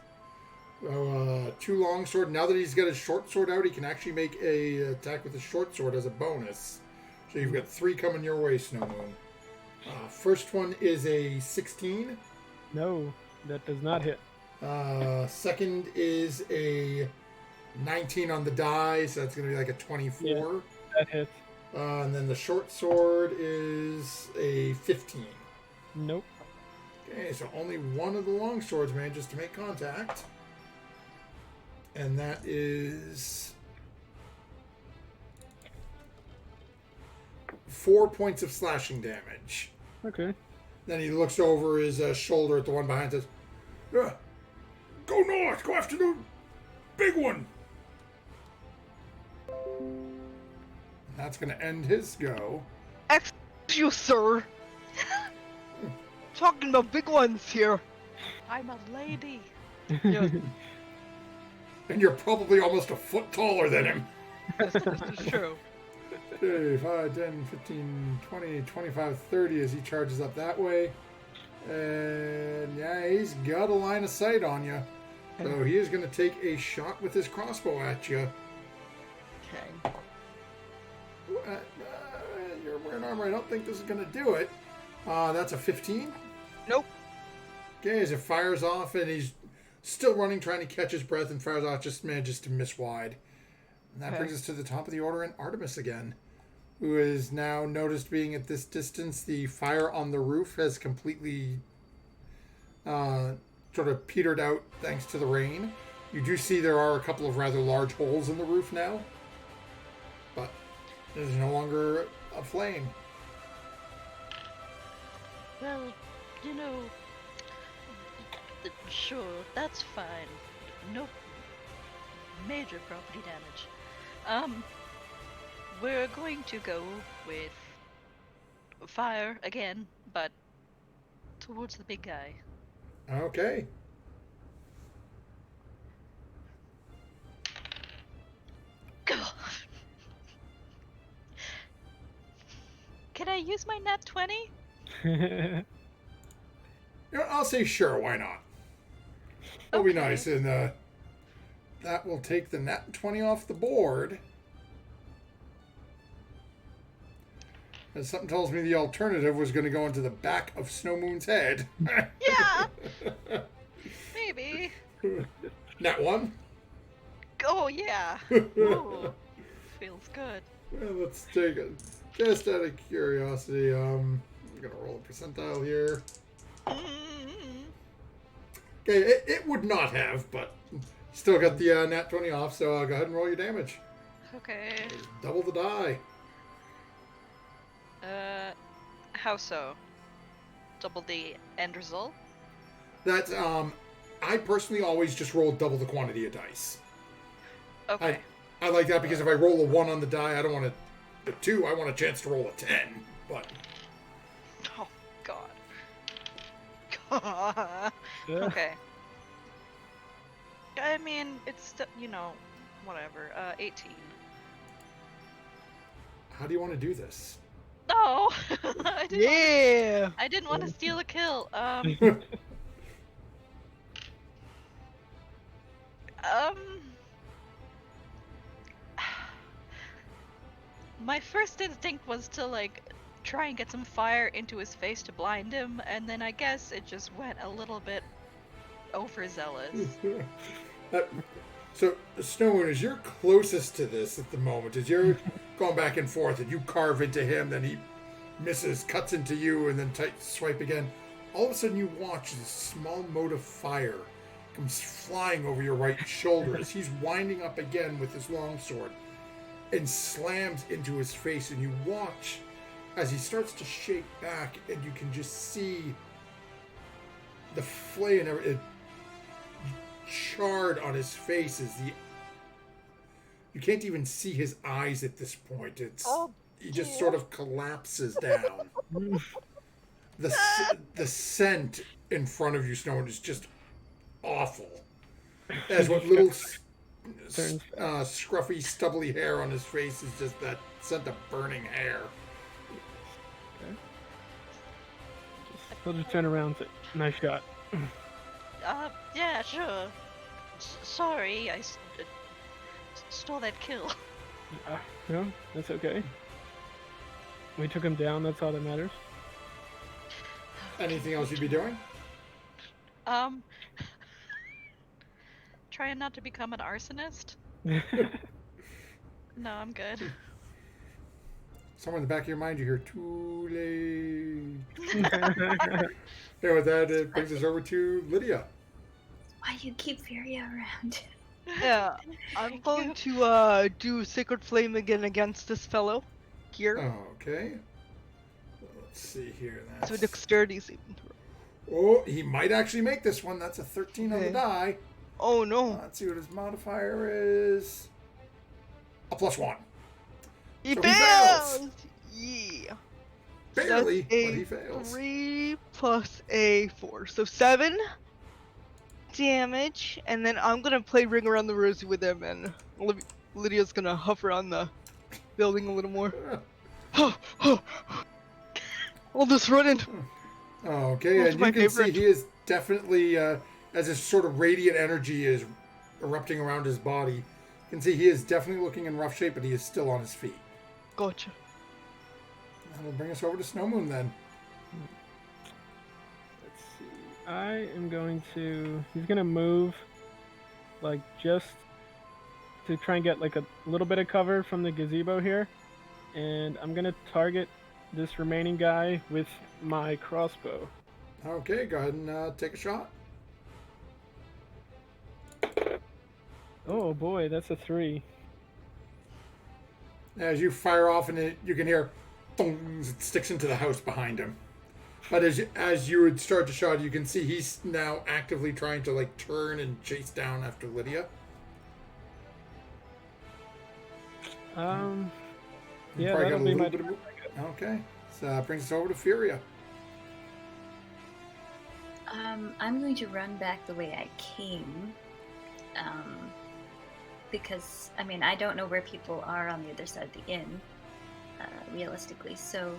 2 long sword. Now that he's got his short sword out, he can actually make a attack with his short sword as a bonus. So you've got 3 coming your way, Snow Moon. First one is a 16. No, that does not hit. Second is a 19 on the die, so that's going to be like a 24. Yeah, that hits. And then the short sword is a 15. Nope. Okay, so only one of the long swords manages to make contact. And that is 4 points of slashing damage. Okay. Then he looks over his shoulder at the one behind and says, go north, go after the big one. That's going to end his go. Excuse you, sir. Talking about big ones here. I'm a lady. Yeah, And you're probably almost a foot taller than him. this is true. Okay, 5, 10, 15, 20, 25, 30 as he charges up that way. And yeah, he's got a line of sight on you. So he is going to take a shot with his crossbow at you. Okay. You're wearing armor. I don't think this is going to do it. That's a 15. Nope. Okay, as it fires off and he's still running, trying to catch his breath, and fires off, just manages to miss wide. And that Okay. brings us to the top of the order and Artemis again, who is now noticed being at this distance. The fire on the roof has completely sort of petered out thanks to the rain. You do see there are a couple of rather large holes in the roof now, but there's no longer a flame. Well, you know, sure, that's fine. No major property damage. We're going to go with fire again, but towards the big guy. Okay. God. Can I use my nat 20? You know, I'll say sure, why not? That'll be Okay. nice, and that will take the nat 20 off the board. And something tells me the alternative was going to go into the back of Snow Moon's head. Yeah, maybe. Nat 1? Oh, yeah. Ooh, feels good. Well, let's take it. Just out of curiosity, I'm going to roll a percentile here. Mm. Okay, it would not have, but still got the nat 20 off, so go ahead and roll your damage. Okay. Double the die. How so? Double the end result? That's, I personally always just roll double the quantity of dice. Okay. I like that because if I roll a 1 on the die, I don't want a 2, I want a chance to roll a 10. But Oh, God. Okay. I mean, it's still, whatever. 18. how do you want to do this? No! Yeah. I didn't want to steal a kill. My first instinct was to, try and get some fire into his face to blind him, and then I guess it just went a little bit overzealous. So, Snowmoon, as you're closest to this at the moment, as you're going back and forth and you carve into him, then he misses, cuts into you, and then swipe again, all of a sudden you watch this small mote of fire comes flying over your right shoulder as he's winding up again with his longsword and slams into his face, and you watch as he starts to shake back, and you can just see the flay and everything charred on his face as you can't even see his eyes at this point. He just sort of collapses down. The scent in front of you, Snow, is just awful. As what little scruffy, stubbly hair on his face is just that scent of burning hair. He'll just turn around and say, nice shot. Yeah, sure. Sorry, I stole that kill. No, that's okay. We took him down, that's all that matters. Anything else you'd be doing? Trying not to become an arsonist? No, I'm good. Somewhere in the back of your mind, you hear too late. Yeah, with that, it brings us over to Lydia. Why do you keep Furia around? Yeah, I'm going to do Sacred Flame again against this fellow here. Okay. Let's see here. So dexterity saving throw. Oh, he might actually make this one. That's a 13 on the Okay. die. Oh no. Let's see what his modifier is. A +1. He So fails! Yeah. Barely, That's but a he fails. 3 plus a 4. So 7 damage. And then I'm going to play Ring Around the Rosie with him. And Lydia's going to huff around the building a little more. I'll just run in. Okay, What's and my you can see favorite? he is definitely, as this sort of radiant energy is erupting around his body, you can see he is definitely looking in rough shape, but he is still on his feet. Gotcha. That'll bring us over to Snowmoon then. Let's see. I am going to... He's going to move, just to try and get, a little bit of cover from the gazebo here. And I'm going to target this remaining guy with my crossbow. Okay, go ahead and take a shot. Oh boy, that's a 3. As you fire off, and you can hear thongs, it sticks into the house behind him. But as you would start to shot, you can see he's now actively trying to turn and chase down after Lydia. Yeah, Probably got that'll a be little my... bit of Okay, so that brings us over to Furia. I'm going to run back the way I came. Because, I mean, I don't know where people are on the other side of the inn, realistically, so...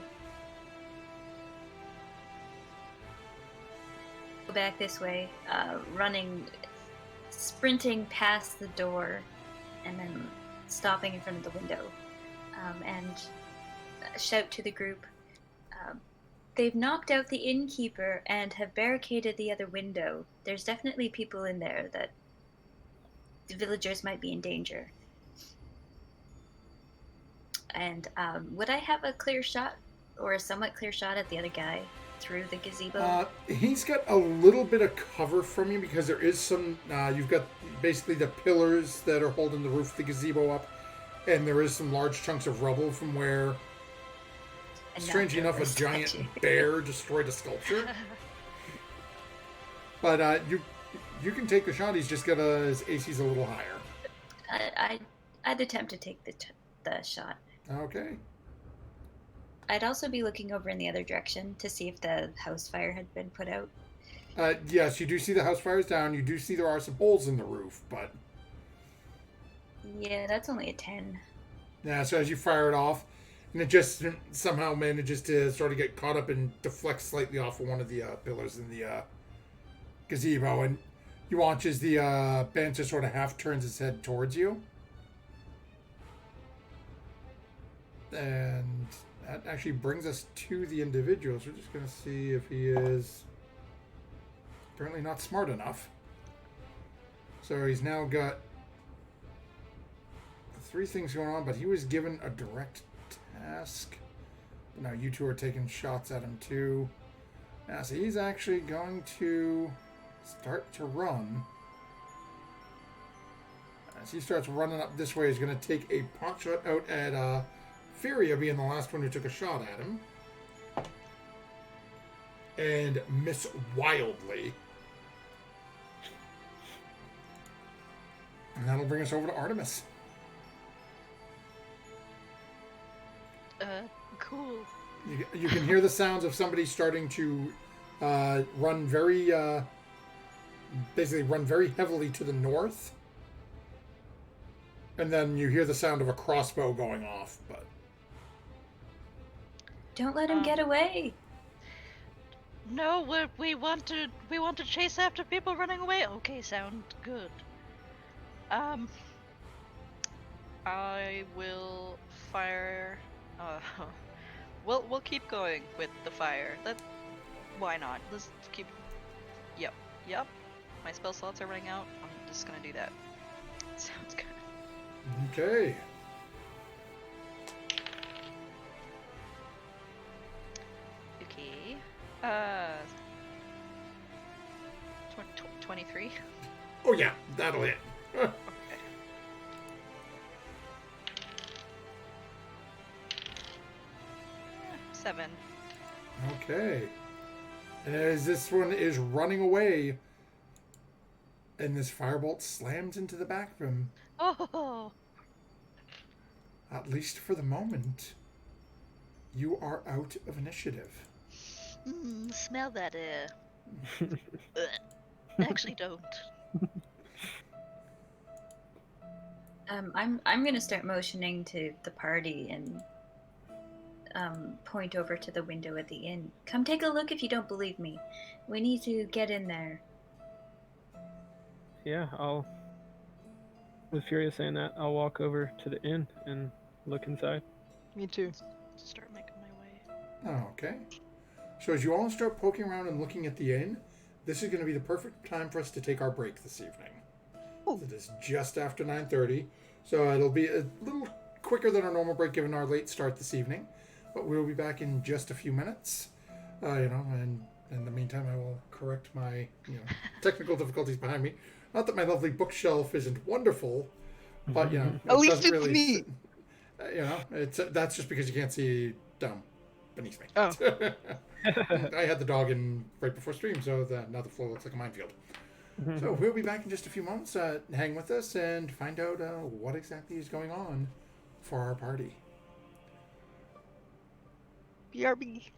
Go back this way, running, sprinting past the door, and then stopping in front of the window, and shout to the group, they've knocked out the innkeeper and have barricaded the other window. There's definitely people in there that the villagers might be in danger. And would I have a clear shot, or a somewhat clear shot at the other guy through the gazebo? He's got a little bit of cover from you because there is some. You've got basically the pillars that are holding the roof of the gazebo up, and there is some large chunks of rubble from where, strangely enough, a giant bear destroyed a sculpture. But you can take the shot. He's just got his AC's a little higher. I'd attempt to take the shot. Okay. I'd also be looking over in the other direction to see if the house fire had been put out. Yes, you do see the house fire's down. You do see there are some holes in the roof, but... Yeah, that's only a 10. Yeah, so as you fire it off, and it just somehow manages to sort of get caught up and deflect slightly off of one of the pillars in the gazebo, and you watch as the Banter sort of half turns his head towards you. And that actually brings us to the individuals. We're just going to see if he is apparently not smart enough. So he's now got 3 things going on, but he was given a direct task. Now you two are taking shots at him too. Yeah, so he's actually going to start to run. As he starts running up this way, he's going to take a pot shot out at Furia, being the last one who took a shot at him. And miss wildly. And that'll bring us over to Artemis. Cool. You can hear the sounds of somebody starting to run very, basically run very heavily to the north. And then you hear the sound of a crossbow going off, but... Don't let him get away! No, we want to chase after people running away. Okay, sound good. I will fire. We'll keep going with the fire. Why not? Let's keep. Yep. My spell slots are running out. I'm just gonna do that. Sounds good. Okay. Okay. 23. Oh yeah, that'll hit. Okay. 7. Okay. And as this one is running away, and this firebolt slams into the back of him, Oh. at least for the moment, you are out of initiative. Smell that air. Actually, don't. I'm gonna start motioning to the party and point over to the window at the inn. Come take a look if you don't believe me. We need to get in there. Yeah, with Furia saying that, I'll walk over to the inn and look inside. Me too. Start making my way. Okay. So as you all start poking around and looking at the inn, this is going to be the perfect time for us to take our break this evening. Oh. It is just after 9:30, so it'll be a little quicker than our normal break given our late start this evening. But we'll be back in just a few minutes. And in the meantime, I will correct my technical difficulties behind me. Not that my lovely bookshelf isn't wonderful, but at least it's me. That's just because you can't see down beneath me. Oh. I had the dog in right before stream, so now the floor looks like a minefield. So we'll be back in just a few moments. Hang with us and find out what exactly is going on for our party. BRB.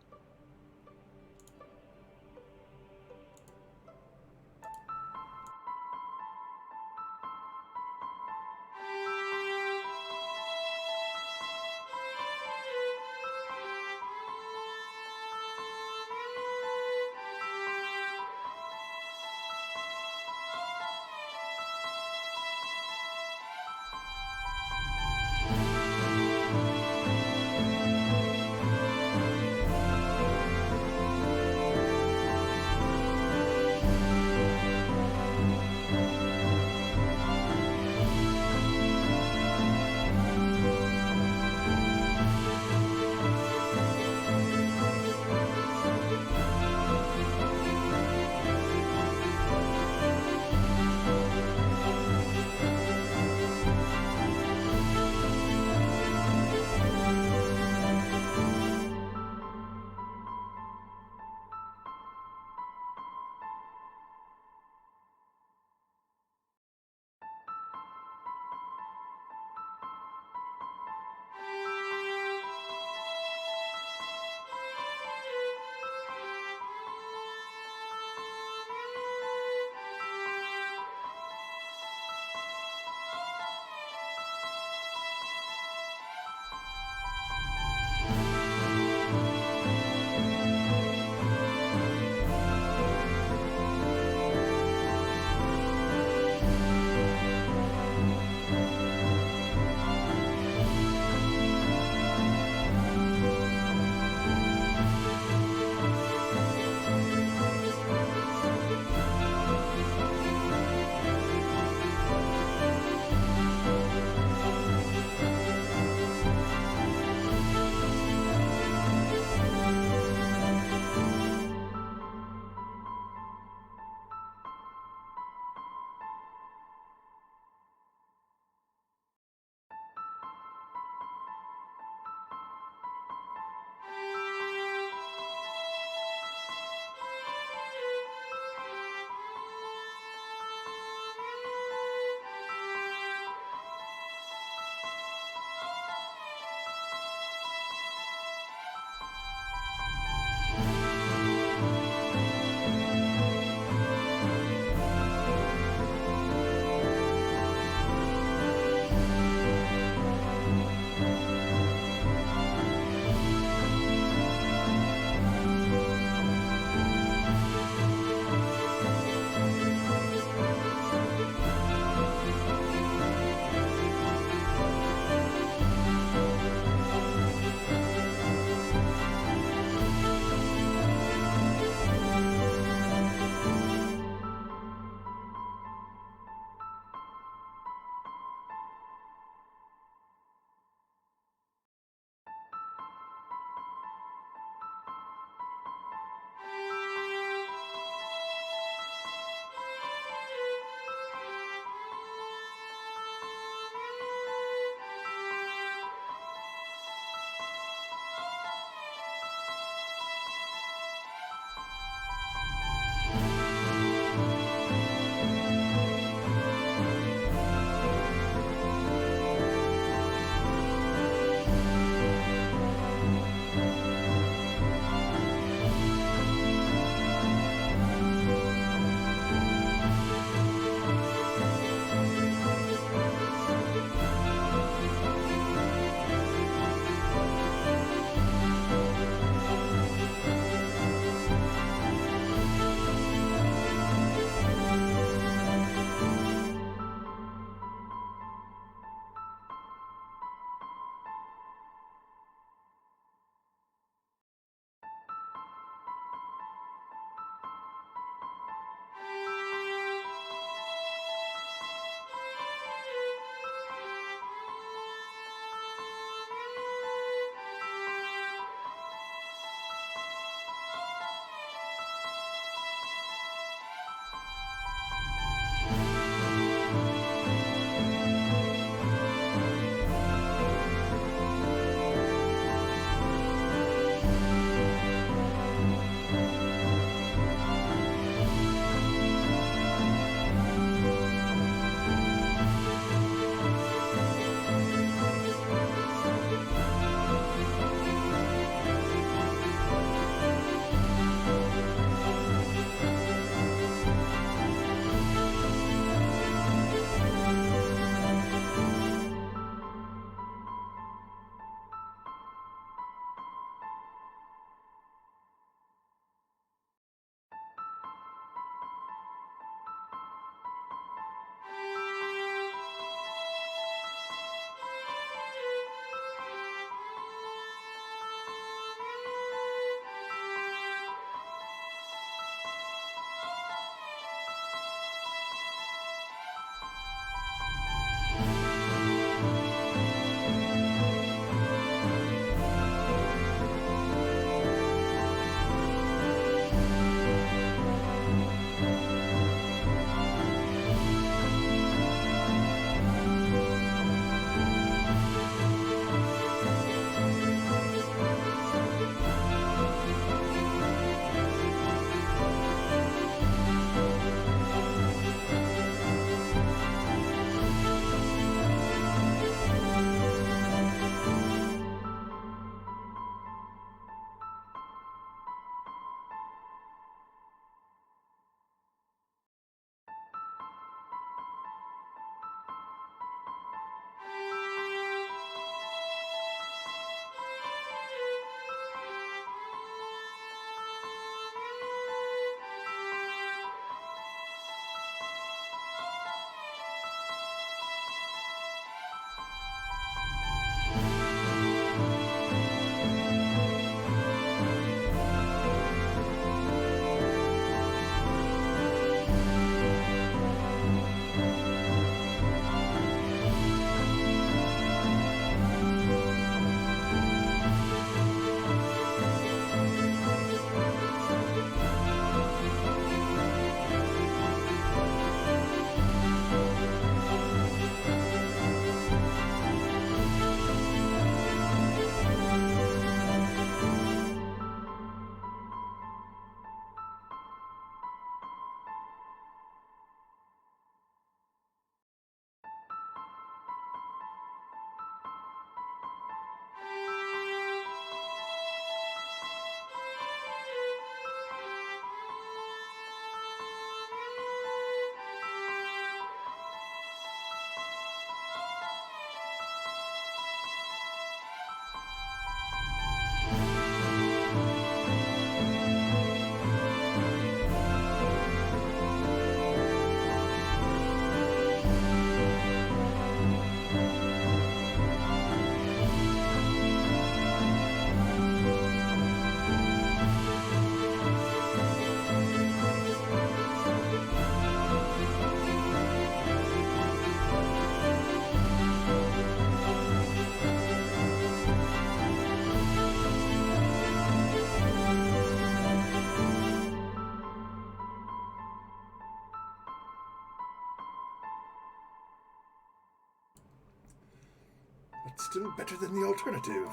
but still better than the alternative.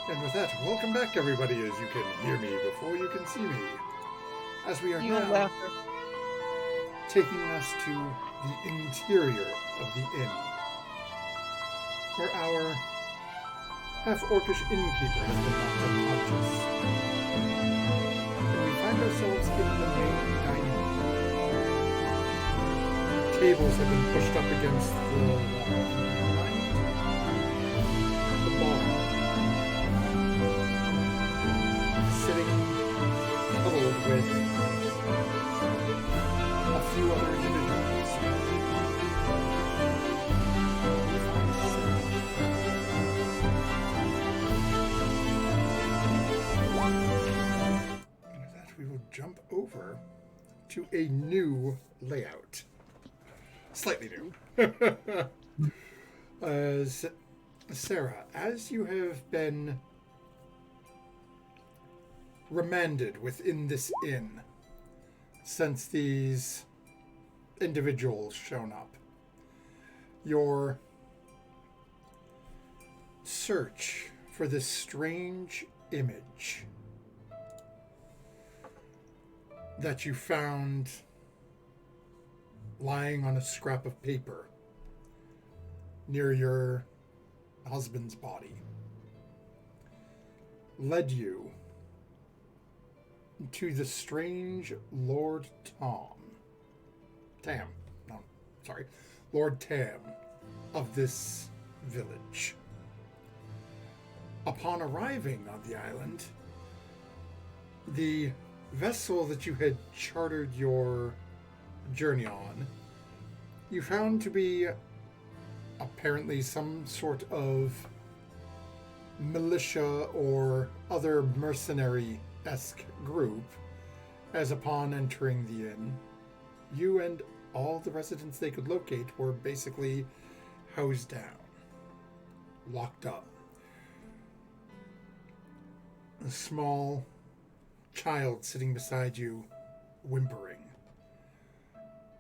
And with that, welcome back, everybody, as you can hear me before you can see me. As we are You now laughter. taking us to the interior of the inn, where our half-orcish innkeeper has been knocked unconscious. And we find ourselves in the main dining room. Tables have been pushed up against the wall. Behind the bar, sitting huddled with a few other individuals. And with that, we will jump over to a new layout. Slightly new. Sarah, as you have been remanded within this inn since these individuals shown up, your search for this strange image that you found lying on a scrap of paper near your husband's body led you to the strange Lord Lord Tam of this village. Upon arriving on the island, the vessel that you had chartered your journey on, you found to be apparently some sort of militia or other mercenary-esque group, as upon entering the inn, you and all the residents they could locate were basically housed down, locked up. A small child sitting beside you, whimpering.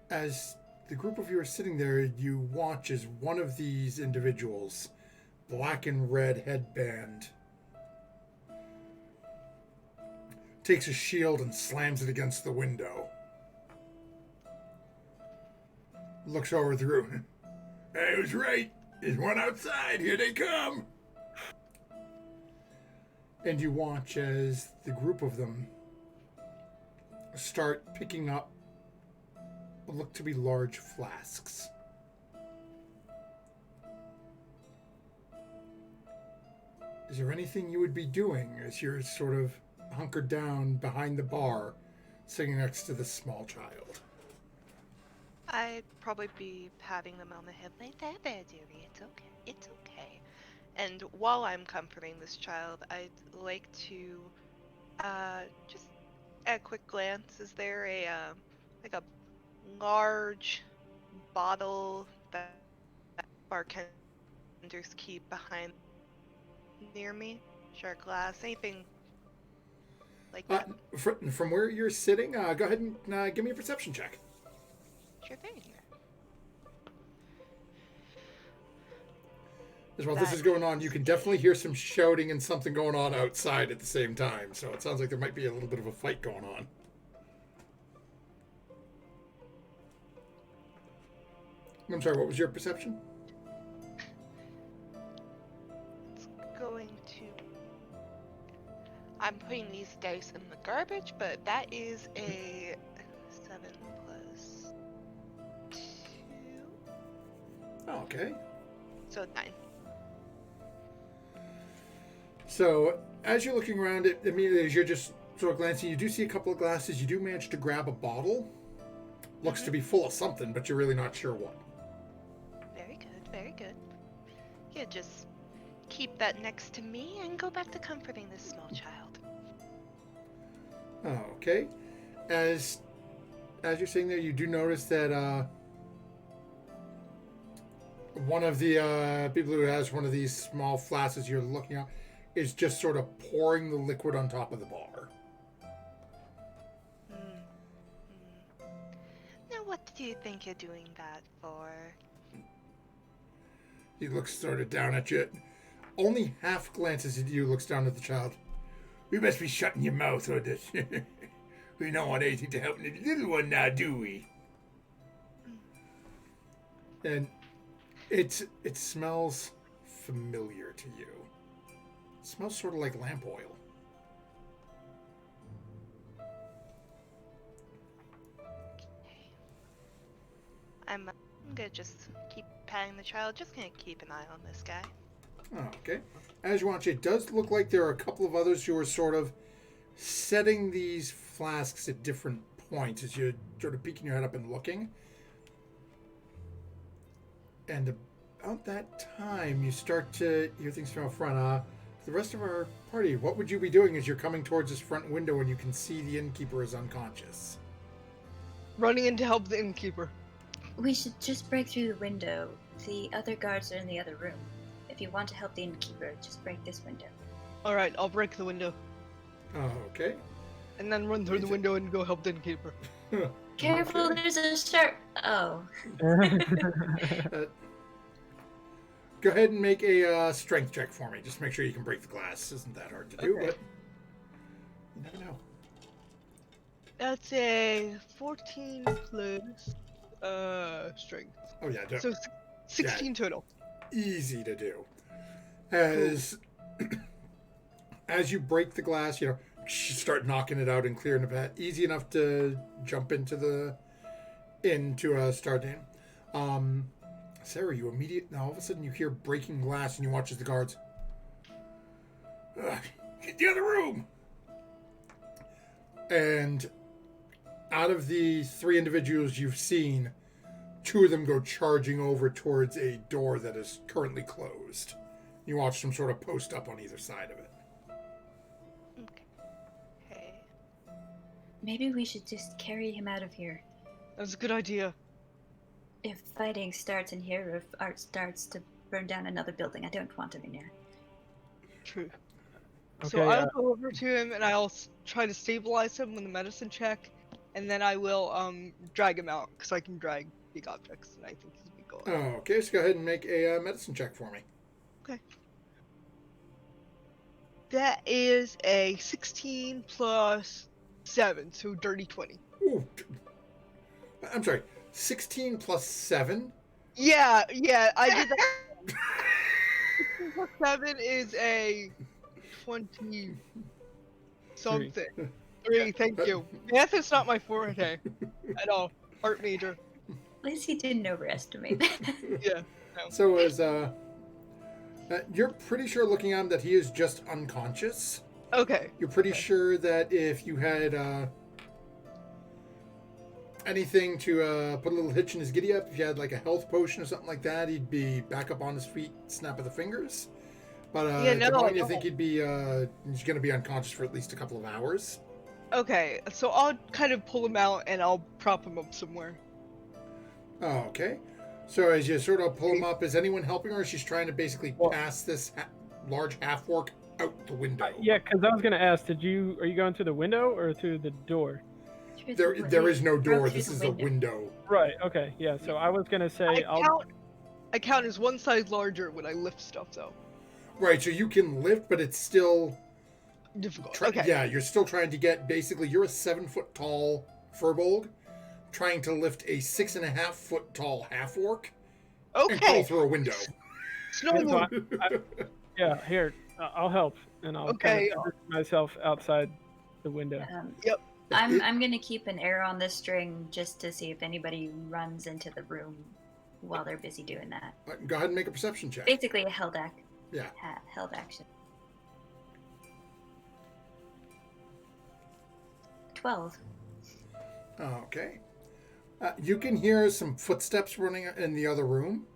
As the group of you are sitting there, you watch as one of these individuals, black and red headband, takes a shield and slams it against the window. Looks over the room. I was right. There's one outside. Here they come. And you watch as the group of them start picking up what look to be large flasks. Is there anything you would be doing as you're sort of hunkered down behind the bar, sitting next to this small child? I'd probably be patting them on the head like, there, dearie, it's okay, it's okay. And while I'm comforting this child, I'd like to just at a quick glance, is there a like a large bottle that bartenders keep behind near me? Shot glass, anything like that? From where you're sitting, go ahead and give me a perception check. Sure thing. As while this is going on, you can definitely hear some shouting and something going on outside at the same time. So it sounds like there might be a little bit of a fight going on. I'm sorry, what was your perception? It's going to... I'm putting these dice in the garbage, but that is a 7 plus 2. Oh, okay. So 9. So as you're looking around, immediately as you're just sort of glancing, you do see a couple of glasses. You do manage to grab a bottle. Looks to be full of something, but you're really not sure what. Very good, very good. Yeah, just keep that next to me and go back to comforting this small child. Okay. As you're sitting there, you do notice that one of the people who has one of these small flasks you're looking at is just sort of pouring the liquid on top of the bar. Now, what do you think you're doing that for? He looks sort of down at you. Only half glances at you, looks down at the child. We must be shutting your mouth or this. We don't want anything to happen to the little one now, do we? And it smells familiar to you. It smells sort of like lamp oil. I'm gonna just keep patting the child. Just gonna keep an eye on this guy. Oh, okay. As you watch, it does look like there are a couple of others who are sort of setting these flasks at different points as you're sort of peeking your head up and looking. And about that time, you start to hear things from out front. The rest of our party, what would you be doing as you're coming towards this front window and you can see the innkeeper is unconscious? Running in to help the innkeeper. We should just break through the window. The other guards are in the other room. If you want to help the innkeeper, just break this window. Alright, I'll break the window. Oh, okay. And then run through the window and go help the innkeeper. Careful, Okay. there's a shark. Oh. Go ahead and make a strength check for me. Just make sure you can break the glass. Isn't that hard to do, Okay. but you never know. That's a 14 plus strength. Oh yeah, So 16 total. easy to do. As as you break the glass, you start knocking it out and clearing the path. Easy enough to jump into start in. Sarah, you now all of a sudden you hear breaking glass and you watch as the guards. Get the other room. And out of the 3 individuals you've seen, 2 of them go charging over towards a door that is currently closed. You watch them sort of post up on either side of it. Okay. Maybe we should just carry him out of here. That's a good idea. If fighting starts in here, or if art starts to burn down another building, I don't want him in here. True. Okay, So I'll go over to him and I'll try to stabilize him with a medicine check, and then I will drag him out because I can drag big objects, and I think he'll be going. Oh, okay, so go ahead and make a medicine check for me. That is a 16 plus 7, so dirty 20. Ooh. I'm sorry, 16 plus 7? Yeah, I did that. 16 plus 7 is a 20 something. 3, thank you. Math is not my forte at all. Art major. At least he didn't overestimate. Yeah. So as you're pretty sure looking at him that he is just unconscious. Okay. You're pretty Okay. sure that if you had anything to put a little hitch in his giddy up, if you had like a health potion or something like that, he'd be back up on his feet, snap of the fingers. But Yeah, at the no, moment you no. think he's going to be unconscious for at least a couple of hours. Okay, so I'll kind of pull him out and I'll prop him up somewhere. Oh, okay. So as you sort of pull him up, is anyone helping her? Or she's trying to basically pass this large half-orc out the window. Yeah, because I was gonna ask, are you going through the window or through the door? There is no door. broke This through is the a window. window. Right. Okay. Yeah. So I was gonna say I count as one size larger when I lift stuff, though. Right, so you can lift, but it's still Difficult. Okay. Yeah, you're still trying to get basically. You're a 7-foot tall furbolg, trying to lift a 6.5-foot tall half orc and crawl Okay. through a window. Snow. yeah. Here, I'll help, and I'll Okay. kind of position myself outside the window. I'm gonna keep an arrow on this string just to see if anybody runs into the room while they're busy doing that. Go ahead and make a perception check. Basically a held Yeah. held action. 12. Okay. You can hear some footsteps running in the other room.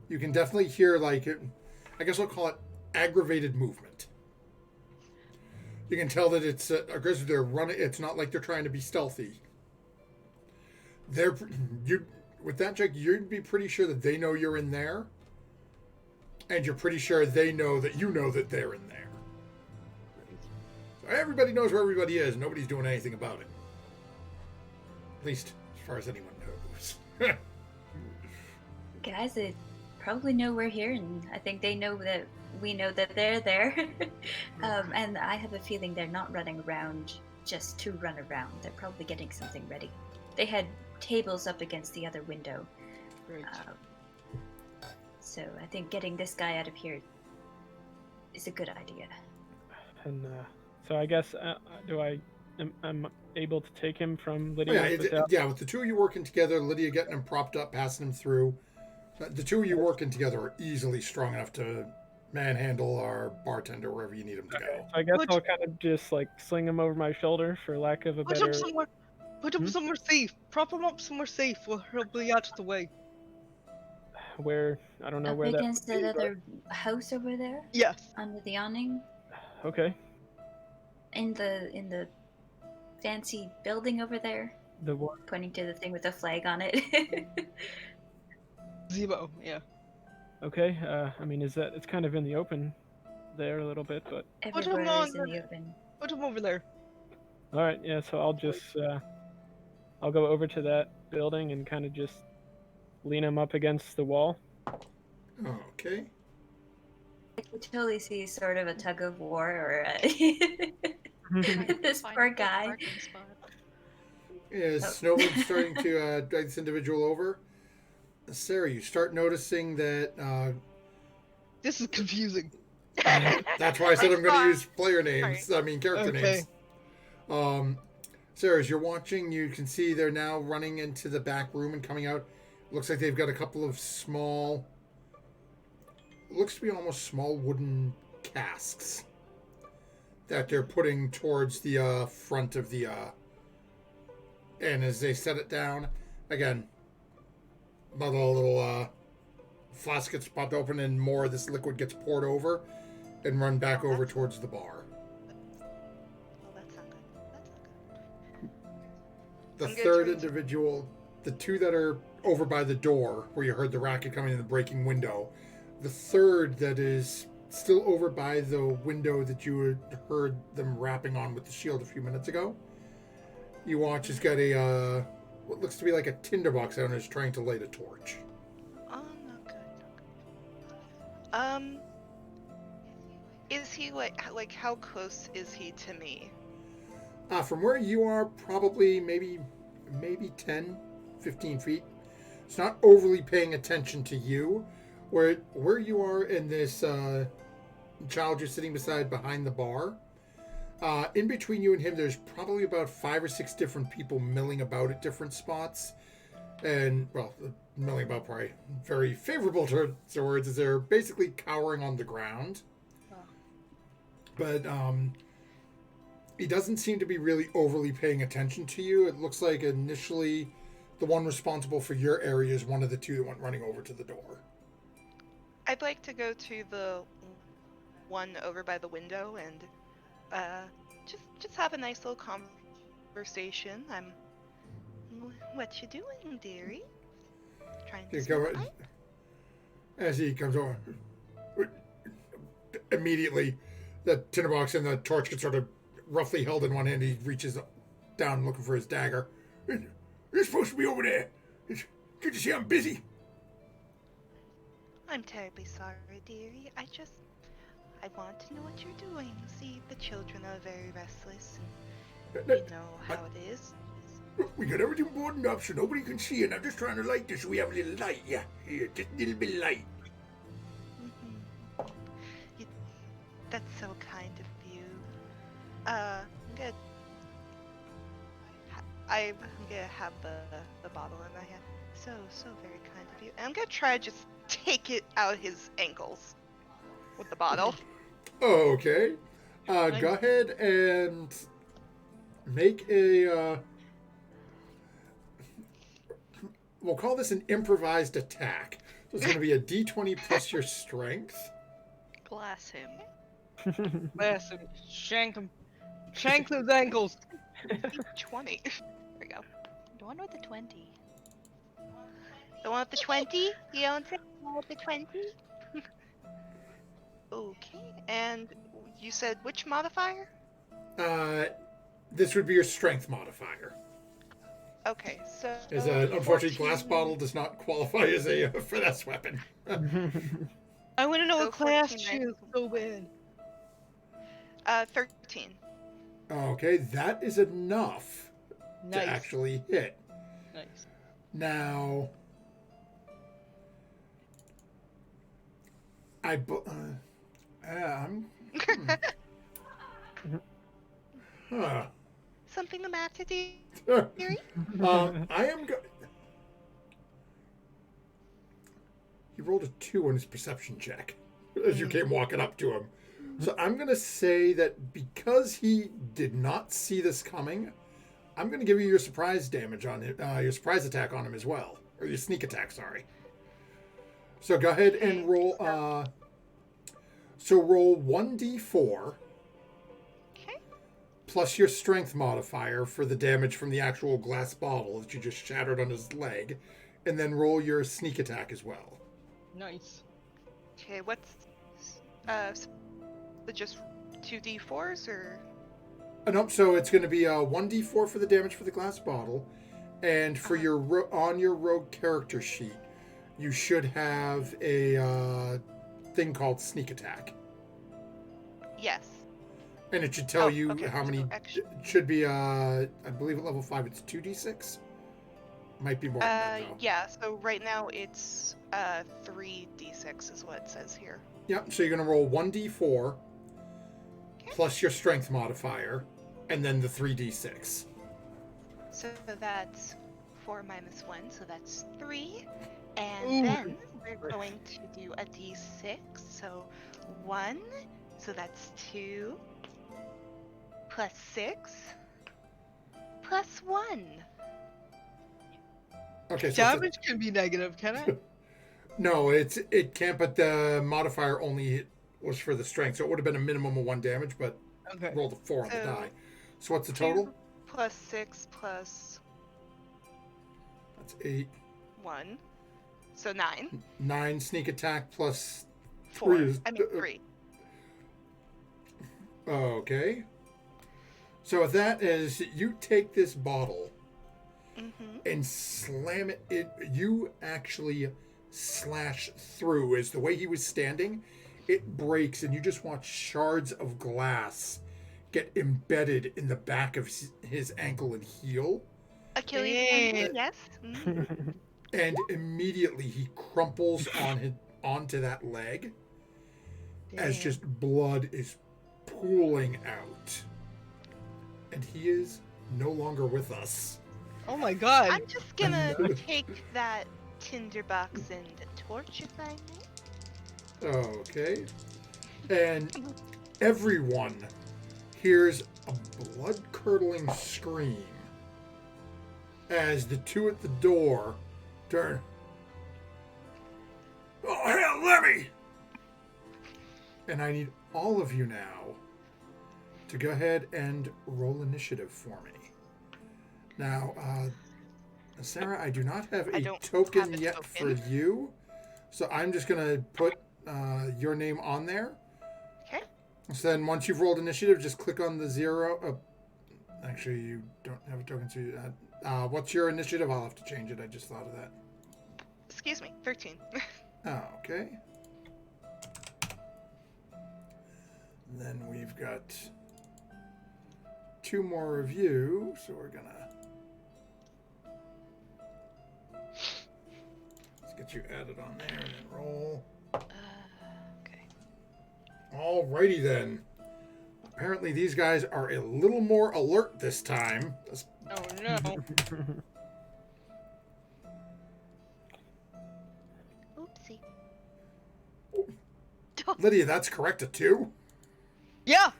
You can definitely hear, like, I guess I'll call it aggravated movement. You can tell that it's aggressive. They're running. It's not like they're trying to be stealthy. With that check, you'd be pretty sure that they know you're in there, and you're pretty sure they know that you know that they're in there. So everybody knows where everybody is. Nobody's doing anything about it. At least as far as anyone knows. Guys, it probably know we're here, and I think they know that we know that they're there. And I have a feeling they're not running around just to run around. They're probably getting something ready. They had tables up against the other window. Great. So I think getting this guy out of here is a good idea. And so I guess I'm able to take him from Oh, Lydia without. yeah, with the two of you working together, Lydia getting him propped up, passing him through. The two of you working together are easily strong enough to manhandle our bartender wherever you need him to go. So I guess I'll kind of just like sling him over my shoulder, for lack of a Put better. him somewhere. Put him somewhere safe. Prop him up somewhere safe where he'll be out of the way. Where I don't know Up where that. against that other house over there, Yes. under the awning, Okay. in the fancy building over there, The one. pointing to the thing with the flag on it. Zebo. Yeah. Okay. I mean, it's kind of in the open there a little bit, but. Put him Everywhere is on in the open. Put him over there. All right. Yeah. So I'll just I'll go over to that building and kind of just lean him up against the wall. Okay. I can totally see sort of a tug of war or this Find poor a good guy. parking spot. Is Oh. Snowman's starting to drag this individual over? Sarah, you start noticing that. This is confusing. That's why I said I'm going to use player names. Sorry. I mean, character Okay. names. Sarah, as you're watching, you can see they're now running into the back room and coming out. Looks like they've got a couple of small, looks to be almost small wooden casks that they're putting towards the front of the. And as they set it down, again, another little flask gets popped open and more of this liquid gets poured over and run back over towards the bar. Well, that's not good. That's not good. The I'm gonna third turn to- individual, the two that are over by the door where you heard the racket coming in the breaking window, the third that is still over by the window that you had heard them rapping on with the shield a few minutes ago. You watch has got a what looks to be like a tinderbox out and is trying to light a torch. Oh, not good. Not good. Is he like how close is he to me? From where you are, probably maybe 10, 15 feet. It's not overly paying attention to you. Where you are in this child you're sitting beside behind the bar, in between you and him, there's probably about 5 or 6 different people milling about at different spots. And, well, milling about probably very favorable towards as they're basically cowering on the ground. But he doesn't seem to be really overly paying attention to you. It looks like initially the one responsible for your area is one of the two that went running over to the door. I'd like to go to the one over by the window and just have a nice little conversation. What you doing, dearie? Trying to smoke pipe? As he comes over, immediately the tinderbox and the torch get sort of roughly held in one hand. He reaches down looking for his dagger. You're supposed to be over there. Can't you see I'm busy? I'm terribly sorry, dearie. I want to know what you're doing. See, the children are very restless. You know how it is. We got everything boarded up so nobody can see it. I'm just trying to light this so we have a little light. Yeah, here, just a little bit of light. That's so kind of you. I'm gonna have the bottle in my hand. So very kind of you. And I'm gonna try to just take it out of his ankles with the bottle. Okay. Go ahead and make a. We'll call this an improvised attack. So it's going to be a D20 plus your strength. Glass him. Blast him. Shank him. Shank those ankles. 20. There we go. The one with the 20. The one with the 20? You don't say the one with the 20? Okay, and you said which modifier? This would be your strength modifier. Okay, so As unfortunately, 14 glass bottle does not qualify as a finesse weapon. I want to know So what class 14 she is so bad. 13. Okay, that is enough Nice. to actually hit. Nice. Now, I'm. Huh. Something the matter, dearie? I am. He rolled a 2 on his perception check as you came walking up to him. So I'm going to say that because he did not see this coming, I'm going to give you your surprise damage on him, your surprise attack on him as well. Or your sneak attack, sorry. So go ahead and roll. So roll 1d4 Okay. plus your strength modifier for the damage from the actual glass bottle that you just shattered on his leg. And then roll your sneak attack as well. Nice. Okay, what's just 2d4s or? Nope, so it's going to be 1d4 for the damage for the glass bottle. And for your on your rogue character sheet, you should have a thing called sneak attack. Yes. And it should tell you okay, how many. so actually- It should be, I believe at level 5 it's 2d6. Might be more than that, though. Yeah, so right now it's 3d6 is what it says here. Yep, so you're going to roll 1d4 Okay. plus your strength modifier, and then the 3d6. So that's 4 minus 1, so that's 3. And Ooh. then we're going to do a d6, so 1, so that's 2, plus 6, plus 1. Okay, so Damage can be negative, can it? no, it can't, but the modifier only was for the strength, so it would have been a minimum of 1 damage, but Okay. rolled a 4 on the So, die. So what's the 2 total? plus 6 plus That's 8. 1, so 9. 9 sneak attack plus 4. 3 is... I mean 3. Okay. So with that is, you take this bottle Mm-hmm. and slam it. You actually slash through. As the way he was standing, it breaks, and you just watch shards of glass get embedded in the back of his ankle and heel. Achilles Yeah. tendon, yes. Mhm. And immediately he crumples onto that leg as Damn. just blood is pooling out. And he is no longer with us. Oh my god. I'm just gonna take that tinderbox and torch if I may. Okay. And everyone hears a blood-curdling scream as the two at the door turn. Oh, hell, Lemmy! And I need all of you now to go ahead and roll initiative for me. Now, Sarah, I do not have I a don't token have a yet token. for you, so I'm just going to put your name on there. Okay. So then once you've rolled initiative, just click on the 0. Actually, you don't have a token, so what's your initiative? I'll have to change it. I just thought of that. Excuse me, 13. Oh, okay. Then we've got 2 more of you, so we're gonna let's get you added on there and then roll. Okay. Alrighty then. Apparently these guys are a little more alert this time. Oh no. Oopsie. Lydia, that's correct, a 2? Yeah.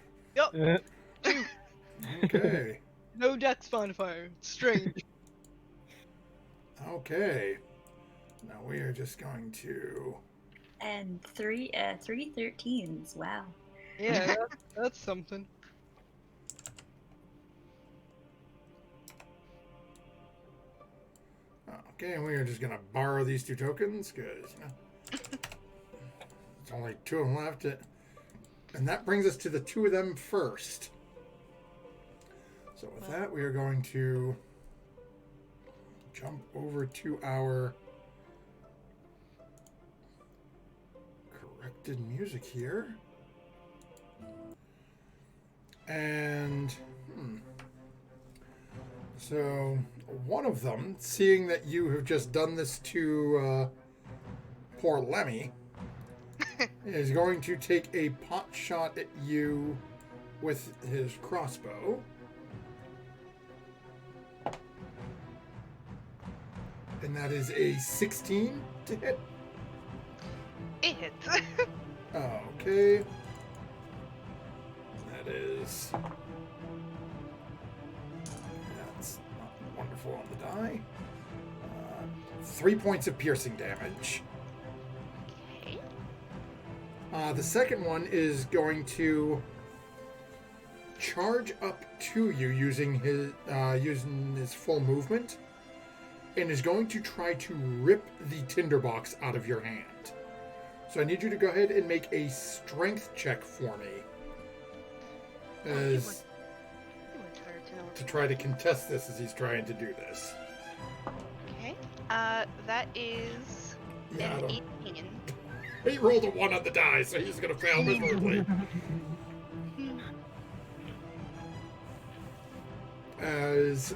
Okay. No dex modifier. It's strange. Okay. Now we are just going to... And three 13s. Wow. Yeah, that's something. Okay, and we are just going to borrow these 2 tokens, because, you know, there's only 2 of them left. And that brings us to the 2 of them first. So with that, we are going to jump over to our corrected music here. And so one of them, seeing that you have just done this to poor Lemmy, is going to take a pot shot at you with his crossbow. And that is a 16 to hit. It hits. Okay. That is... That's not wonderful on the die. 3 points of piercing damage. Okay. The second one is going to charge up to you using his full movement, and is going to try to rip the tinderbox out of your hand. So I need you to go ahead and make a strength check for me, as to try to contest this as he's trying to do this. Okay. That is an 18. He rolled a 1 on the die, so he's going to fail miserably. As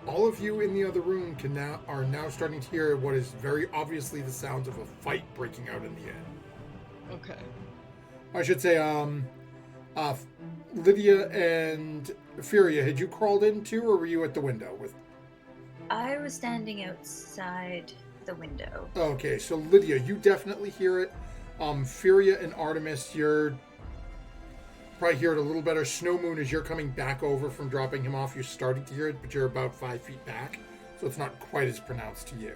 all of you in the other room are now starting to hear what is very obviously the sounds of a fight breaking out in the inn. Okay. I should say, Lydia and Furia, had you crawled in too, or were you at the window with? I was standing outside the window. Okay, so Lydia, you definitely hear it. Furia and Artemis, you're probably hear it a little better. Snow Moon, as you're coming back over from dropping him off, you're starting to hear it, but you're about 5 feet back, so it's not quite as pronounced to you.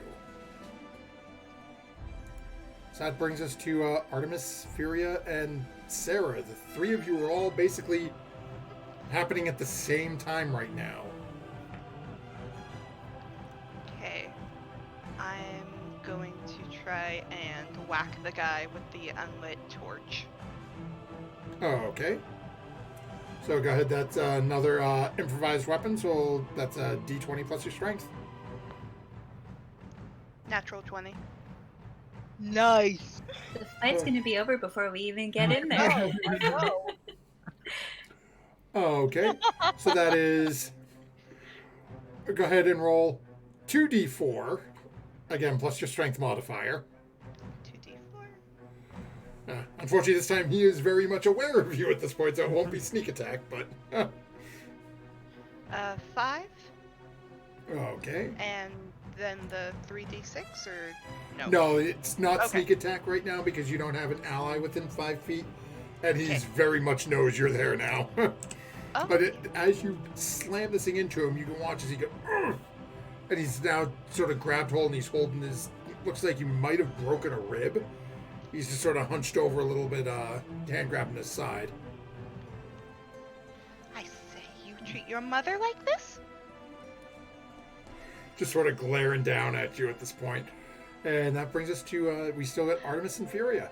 So that brings us to Artemis, Furia, and Sarah. The three of you are all basically happening at the same time right now. Okay. I'm going to try and whack the guy with the unlit torch. Oh, okay. So go ahead, that's another improvised weapon, so that's a d20 plus your strength. Natural 20. Nice. The fight's going to be over before we even get in there. Oh, okay. So that is... Go ahead and roll 2d4. Again, plus your strength modifier. 2d4. Unfortunately, this time he is very much aware of you at this point, so it won't be sneak attack, but... 5. Okay. And then the 3d6, or no? No, it's not Okay. sneak attack right now because you don't have an ally within 5 feet, and he's Okay. very much knows you're there now. Oh, But as you slam this thing into him, you can watch as he goes, "Ugh!" And he's now sort of grabbed hold, and he's holding his... Looks like he might have broken a rib. He's just sort of hunched over a little bit, hand grabbing his side. I say, you treat your mother like this? Just sort of glaring down at you at this point. And that brings us to, we still got Artemis and Furia.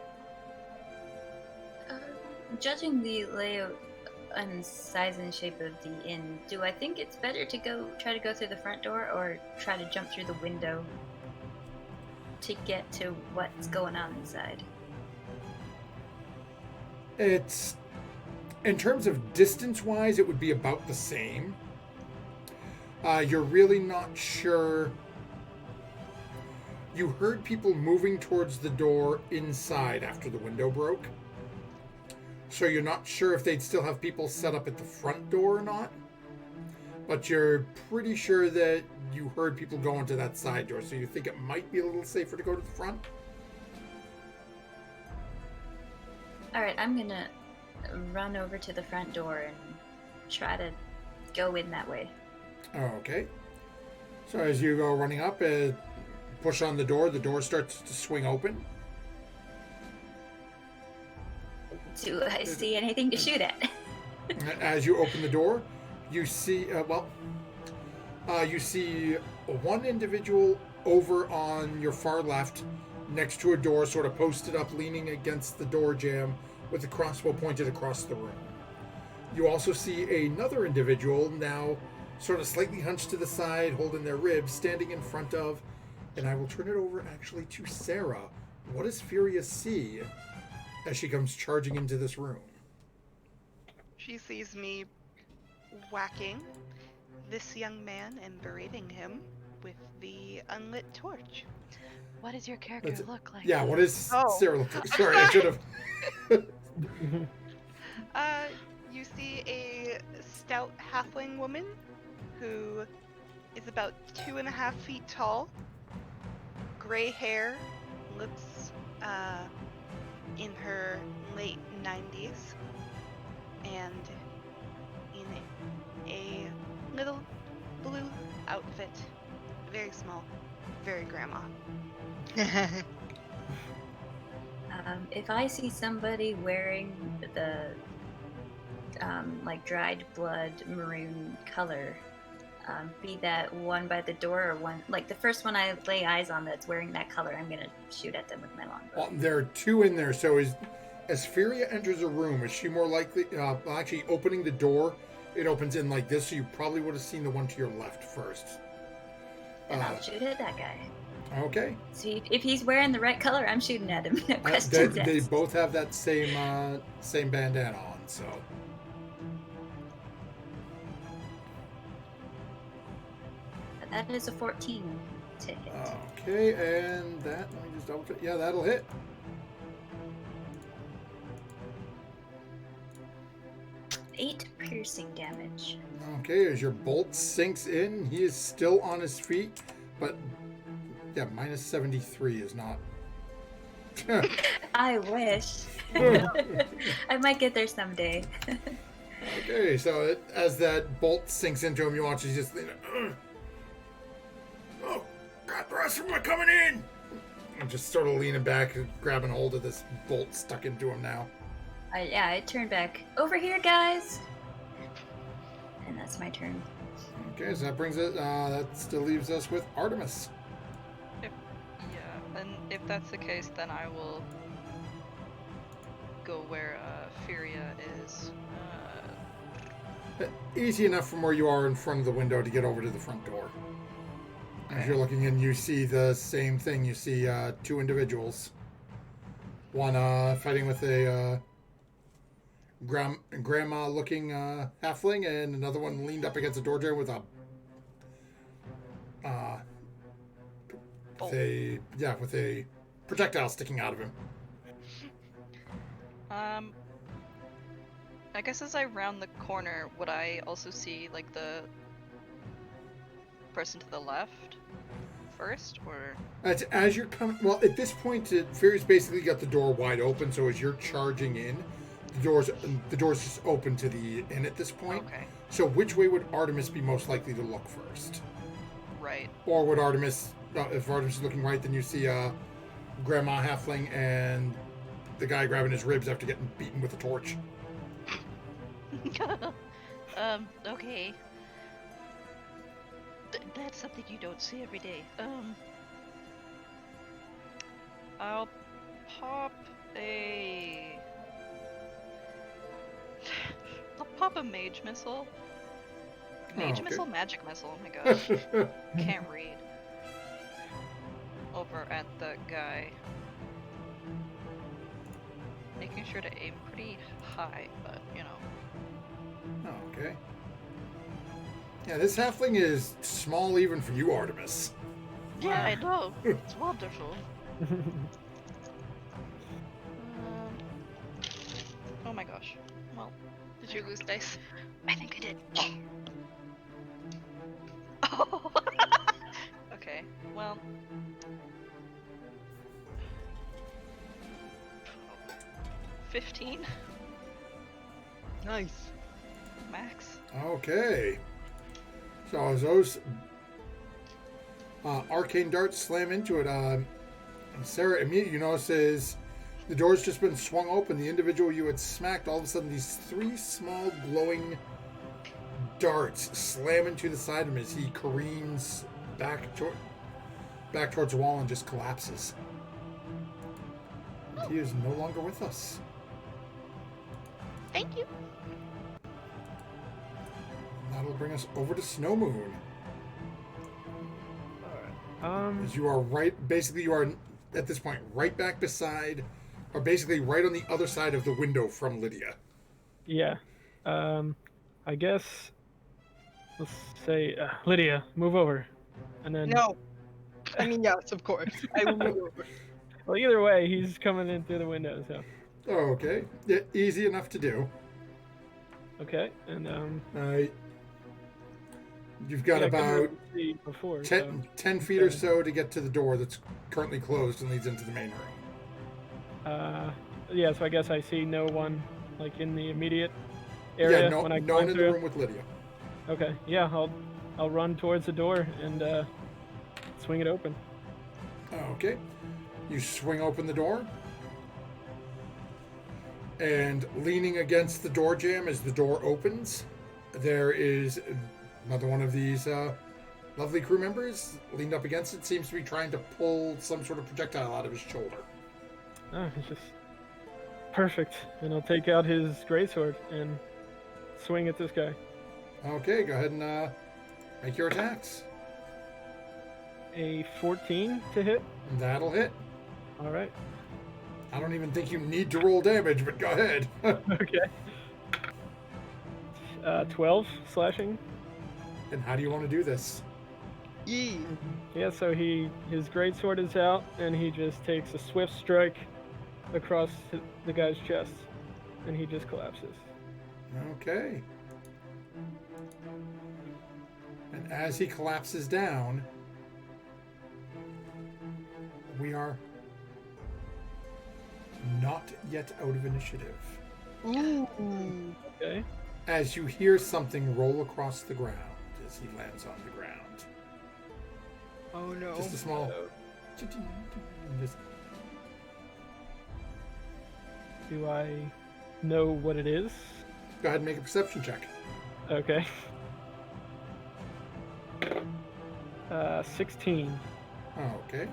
Judging the layout and size and shape of the inn, do I think it's better to try to go through the front door or try to jump through the window to get to what's going on inside? It's, in terms of distance-wise, it would be about the same. You're really not sure. You heard people moving towards the door inside after the window broke. So you're not sure if they'd still have people set up at the front door or not. But you're pretty sure that you heard people going to that side door, so you think it might be a little safer to go to the front? Alright, I'm gonna run over to the front door and try to go in that way. Okay. So as you go running up, push on the door starts to swing open. Do I see anything to shoot at? As you open the door, you see, you see one individual over on your far left, next to a door, sort of posted up, leaning against the door jamb, with the crossbow pointed across the room. You also see another individual now sort of slightly hunched to the side, holding their ribs, standing in front of, and I will turn it over actually to Sarah. What does Furia see as she comes charging into this room? She sees me whacking this young man and berating him with the unlit torch. What does your character look like? Yeah, what is Oh. Sarah look like? Sorry, I should have. You see a stout halfling woman who is about 2.5 feet tall, gray hair, looks in her late 90s, and in a little blue outfit, very small, very grandma. If I see somebody wearing the like dried blood maroon color, be that one by the door or one like the first one I lay eyes on that's wearing that color, I'm gonna shoot at them with my longbow. Well, there are two in there, so as Furia enters a room, is she more likely, actually opening the door, it opens in like this, so you probably would have seen the one to your left first. And I'll shoot at that guy. Okay. See, if he's wearing the right color, I'm shooting at him. No They questions asked. both have that same bandana on, so. That is a 14 to hit. Okay, and that, let me just double check. Yeah, that'll hit. Eight piercing damage. Okay, as your bolt sinks in, he is still on his feet, but yeah, minus 73 is not. I wish. I might get there someday. Okay, so as that bolt sinks into him, you watch he's just oh, God, the rest of them are coming in! I'm just sort of leaning back and grabbing hold of this bolt stuck into him now. I turn back. Over here, guys! And that's my turn. Okay, so that brings it, that still leaves us with Artemis. And if that's the case, then I will go where Furia is. Easy enough from where you are in front of the window to get over to the front door. As you're looking in, you see the same thing. You see two individuals. One fighting with a grandma-looking halfling, and another one leaned up against a door jamb with a with a projectile sticking out of him. I guess as I round the corner, would I also see like the person to the left first, or? As you're coming, well, at this point, Fury's basically got the door wide open. So as you're charging in, the door's just open to the inn at this point. Okay. So which way would Artemis be most likely to look first? Right. Or would Artemis, if Artemis is looking right, then you see Grandma Halfling and the guy grabbing his ribs after getting beaten with a torch. Okay. That's something you don't see every day. I'll pop a mage missile. Mage missile? Magic missile, oh my gosh. Can't read. Over at the guy. Making sure to aim pretty high, but you know. Okay. Yeah, this halfling is small even for you, Artemis. Yeah, I know. It's wonderful. Oh my gosh. Well, Did you lose dice? I think I did. Oh. Okay. Well. 15 Nice. max. Okay. So as those arcane darts slam into it, Sarah, immediately you notices the door's just been swung open. The individual you had smacked, all of a sudden these three small glowing darts slam into the side of him as he careens back towards the wall and just collapses. And he is no longer with us. Thank you. That'll bring us over to Snow Moon. As you are basically you are at this point right back beside, or basically right on the other side of the window from Lydia. Yeah. I guess let's say Lydia, move over, and then. No. I mean, yes, of course. I will move over. Well, either way, he's coming in through the window, so. Oh, okay. Yeah, easy enough to do. Okay, and you've got about before, 10 feet or so to get to the door that's currently closed and leads into the main room. Yeah, so I guess I see no one like in the immediate area when I no one in through. the room with Lydia. Okay, yeah, I'll run towards the door and swing it open. Okay. You swing open the door. And leaning against the door jamb as the door opens, there is another one of these lovely crew members leaned up against it. Seems to be trying to pull some sort of projectile out of his shoulder. Oh, it's just perfect. And I'll take out his greatsword and swing at this guy. Okay, go ahead and make your attacks. A 14 to hit. That'll hit. All right. I don't even think you need to roll damage, but go ahead. Okay. 12 slashing. And how do you want to do this? Yee. Yeah, so his greatsword is out, and he just takes a swift strike across the guy's chest, and he just collapses. Okay. And as he collapses down, we are not yet out of initiative. Ooh. Okay. As you hear something roll across the ground as he lands on the ground. Oh no. Just a small... Just... Do I know what it is? Go ahead and make a perception check. Okay. 16. Okay.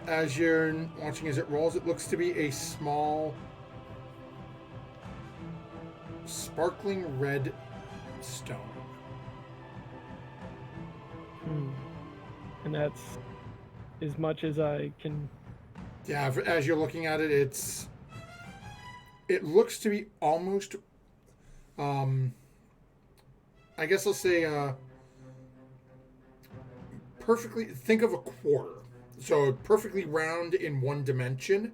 As you're watching as it rolls, it looks to be a small, sparkling red stone. And that's as much as I can... Yeah, as you're looking at it, it looks to be almost, I guess I'll say, perfectly, think of a quarter. So perfectly round in one dimension,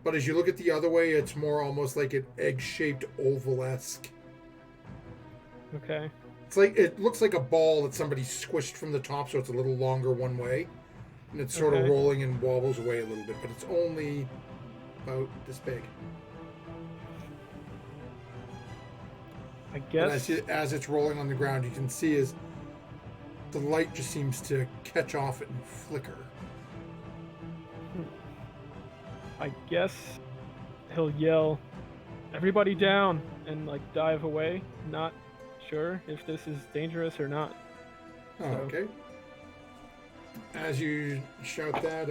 but as you look at the other way, it's more almost like an egg-shaped oval-esque. Okay. It's like, it looks like a ball that somebody squished from the top, so it's a little longer one way. And it's sort of rolling and wobbles away a little bit, but it's only about this big. I guess... As it's rolling on the ground, you can see as the light just seems to catch off it and flicker. I guess he'll yell, "Everybody down!" and like dive away. Not sure if this is dangerous or not. Oh, okay. As you shout that,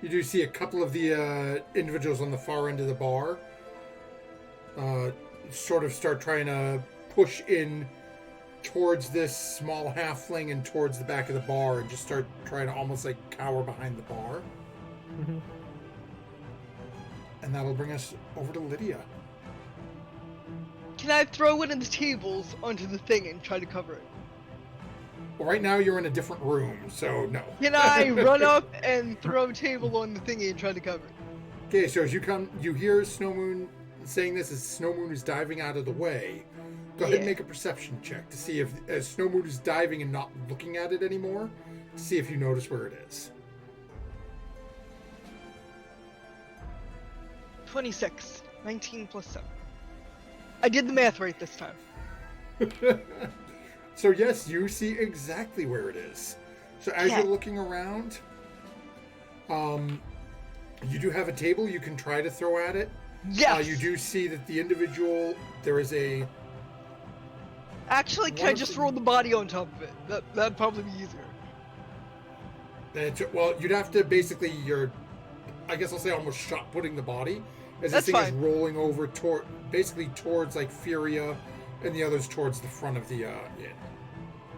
you do see a couple of the individuals on the far end of the bar sort of start trying to push in towards this small halfling and towards the back of the bar and just start trying to almost like cower behind the bar. Mm-hmm. And that'll bring us over to Lydia. Can I throw one of the tables onto the thing and try to cover it? Well, right now you're in a different room, so no. Can I run up and throw a table on the thingy and try to cover it? Okay, so as you hear Snow Moon saying this as Snow Moon is diving out of the way. Go ahead and make a perception check to see if, as Snow Moon is diving and not looking at it anymore, to see if you notice where it is. 26. 19 plus 7. I did the math right this time. So yes, you see exactly where it is. So as you're looking around, you do have a table you can try to throw at it. Yes! You do see that the individual, there is a... Actually, can I just roll the body on top of it? That'd probably be easier. Well, you'd have to basically, I guess I'll say almost shot putting the body. As That's this thing fine. is rolling over basically towards like Furia, and the others towards the front of the inn.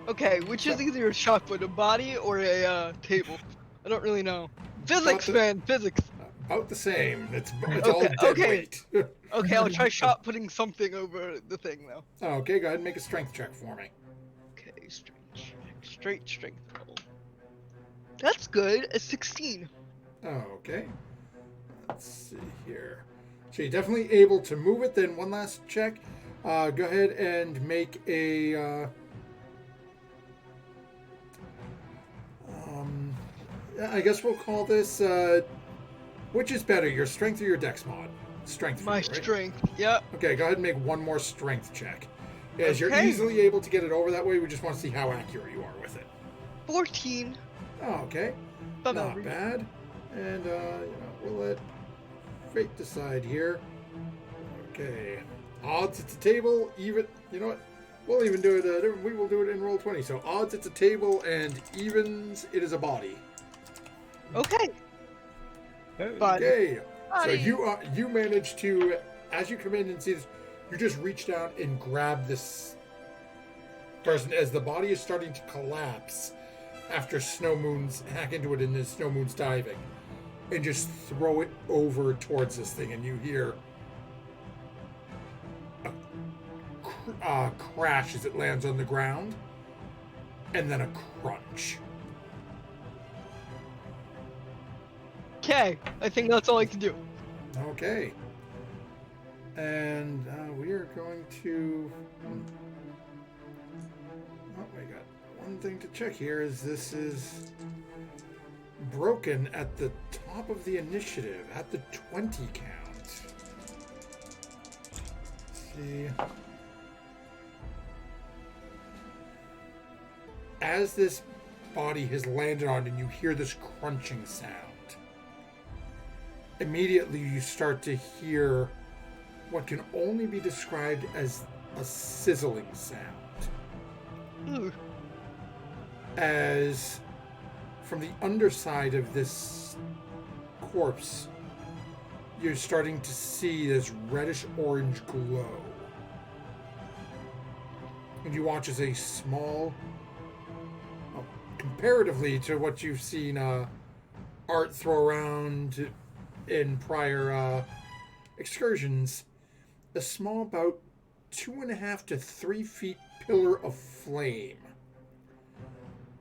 Okay, which is So- easier a shotgun, a body or a table? I don't really know. Physics, the- man, physics. About the same. It's all Okay, dead okay. weight. Okay, I'll try shot putting something over the thing though. Okay, go ahead and make a strength check for me. Okay, straight strength roll. That's good. A 16. Okay. Let's see here. So you're definitely able to move it. Then one last check. Go ahead and make a. I guess we'll call this. Which is better, your strength or your dex mod? Strength. My for you, right? strength. Yep. Okay, go ahead and make one more strength check. As you're Okay. easily able to get it over that way, we just want to see how accurate you are with it. 14. Oh, okay. Above Not average. bad. And, we'll let fate decide here. Okay. Odds at the table, even, you know what? We'll even do it, we will do it in roll 20. So odds it's a table, and evens it is a body. Okay. Oh, But Okay. So Body. you manage to, as you come in and see this, you just reach down and grab this person as the body is starting to collapse after Snow Moon's hack into it and the Snow Moon's diving, and just throw it over towards this thing, and you hear a crash as it lands on the ground, and then a crunch. okay, I think that's all I can do. Okay. And we are going to. Oh, I got one thing to check here. Is this is broken at the top of the initiative at the 20 count. Let's see. As this body has landed on, and you hear this crunching sound. Immediately you start to hear what can only be described as a sizzling sound. Ooh. As from the underside of this corpse, you're starting to see this reddish orange glow. And you watch as a small, comparatively to what you've seen Art throw around in prior excursions, a small, about 2.5 to 3 feet pillar of flame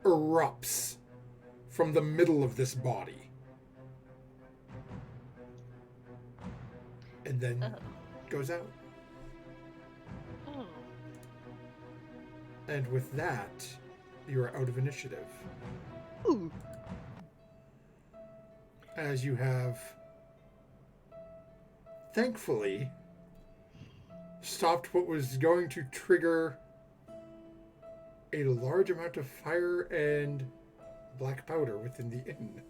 erupts from the middle of this body. And then goes out. Oh. And with that, you are out of initiative. Ooh. As you have, thankfully, stopped what was going to trigger a large amount of fire and black powder within the inn.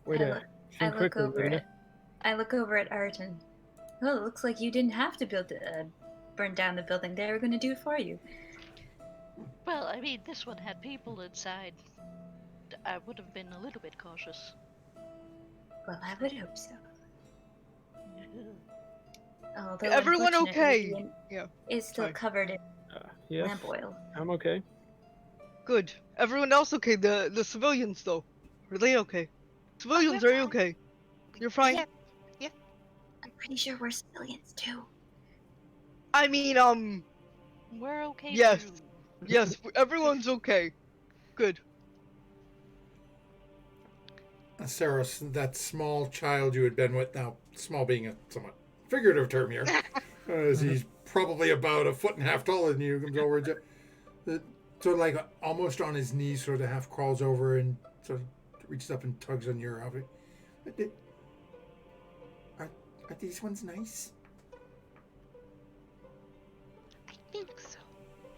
Wait I a look- I think look quickly, over Lena. it. I look over at Art and, well, it looks like you didn't have to burn down the building. They were going to do it for you. Well, I mean, this one had people inside. I would have been a little bit cautious. Well, I would hope so. Although Everyone unfortunately, okay? the inn Yeah. is still Fine. covered in Yes, lamp oil. I'm okay. Good. Everyone else okay? The civilians though, are they okay? Civilians, we're are you fine. okay? You're fine. Yeah. I'm pretty sure we're civilians too. I mean, We're okay. Yes. too. yes, everyone's okay. Good. Saros, that small child you had been with, now small being a somewhat figurative term here, as he's probably about 1.5 feet taller than you, comes over and sort of like almost on his knees, sort of half crawls over and sort of reaches up and tugs on your outfit. Are these ones nice? I think so.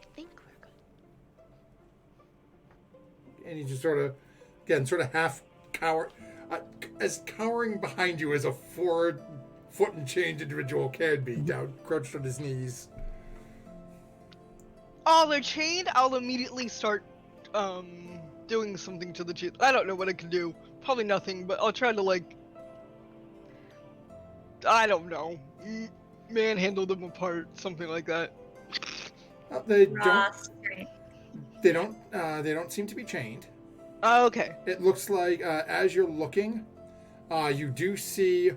I think we're good. And he just sort of, again, sort of half as cowering behind you as a 4-foot and change individual can be, down crouched on his knees. Oh, they're chained. I'll immediately start doing something to the chain. I don't know what I can do. Probably nothing, but I'll try to like I don't know. Manhandle them apart, something like that. They Raw don't. strength. They don't. They don't seem to be chained. Oh, okay. It looks like as you're looking, you do see,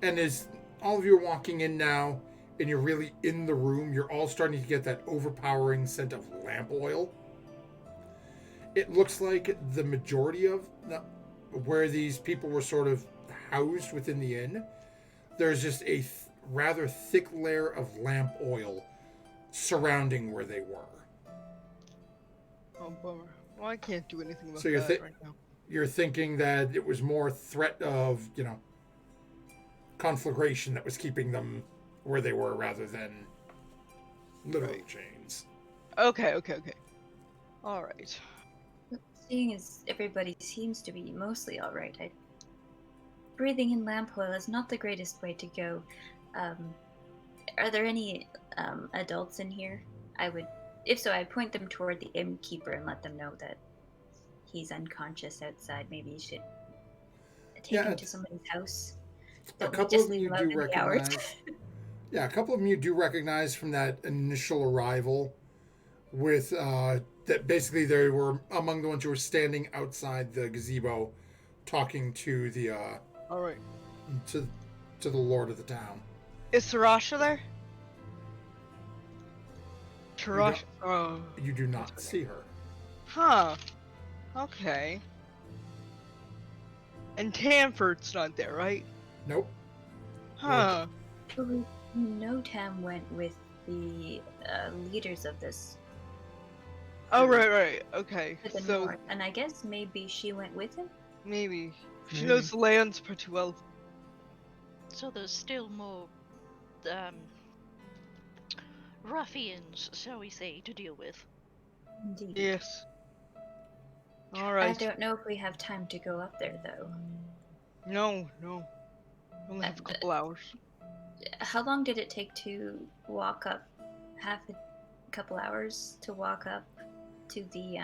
and as all of you are walking in now, and you're really in the room, you're all starting to get that overpowering scent of lamp oil. It looks like the majority of where these people were sort of housed within the inn, there's just a rather thick layer of lamp oil surrounding where they were. Oh, bummer. Well, I can't do anything about So you're that right now. You're thinking that it was more threat of, conflagration that was keeping them where they were rather than literal chains. Okay. All right. Seeing as everybody seems to be mostly alright, breathing in lamp oil is not the greatest way to go. Are there any adults in here? If so, I'd point them toward the innkeeper and let them know that he's unconscious outside. Maybe you should take him to somebody's house. A Don't we couple just of leave you him out do in the hours? recognize. Yeah, a couple of them you do recognize from that initial arrival with that basically they were among the ones who were standing outside the gazebo talking to the All right. to the lord of the town. Is Sarasha there? Sarasha. Oh. You do not see her. Huh. Okay. And Tamford's not there, right? Nope. Huh. We know Tam went with the leaders of this Oh, right. Okay. to the So north, and I guess maybe she went with him. maybe she Maybe. knows the lands pretty well. So there's still more ruffians, shall we say, to deal with. Indeed. Yes. All I right. don't know if we have time to go up there though. No. Only have a couple hours. How long did it take to walk up? Half a couple hours to walk up to the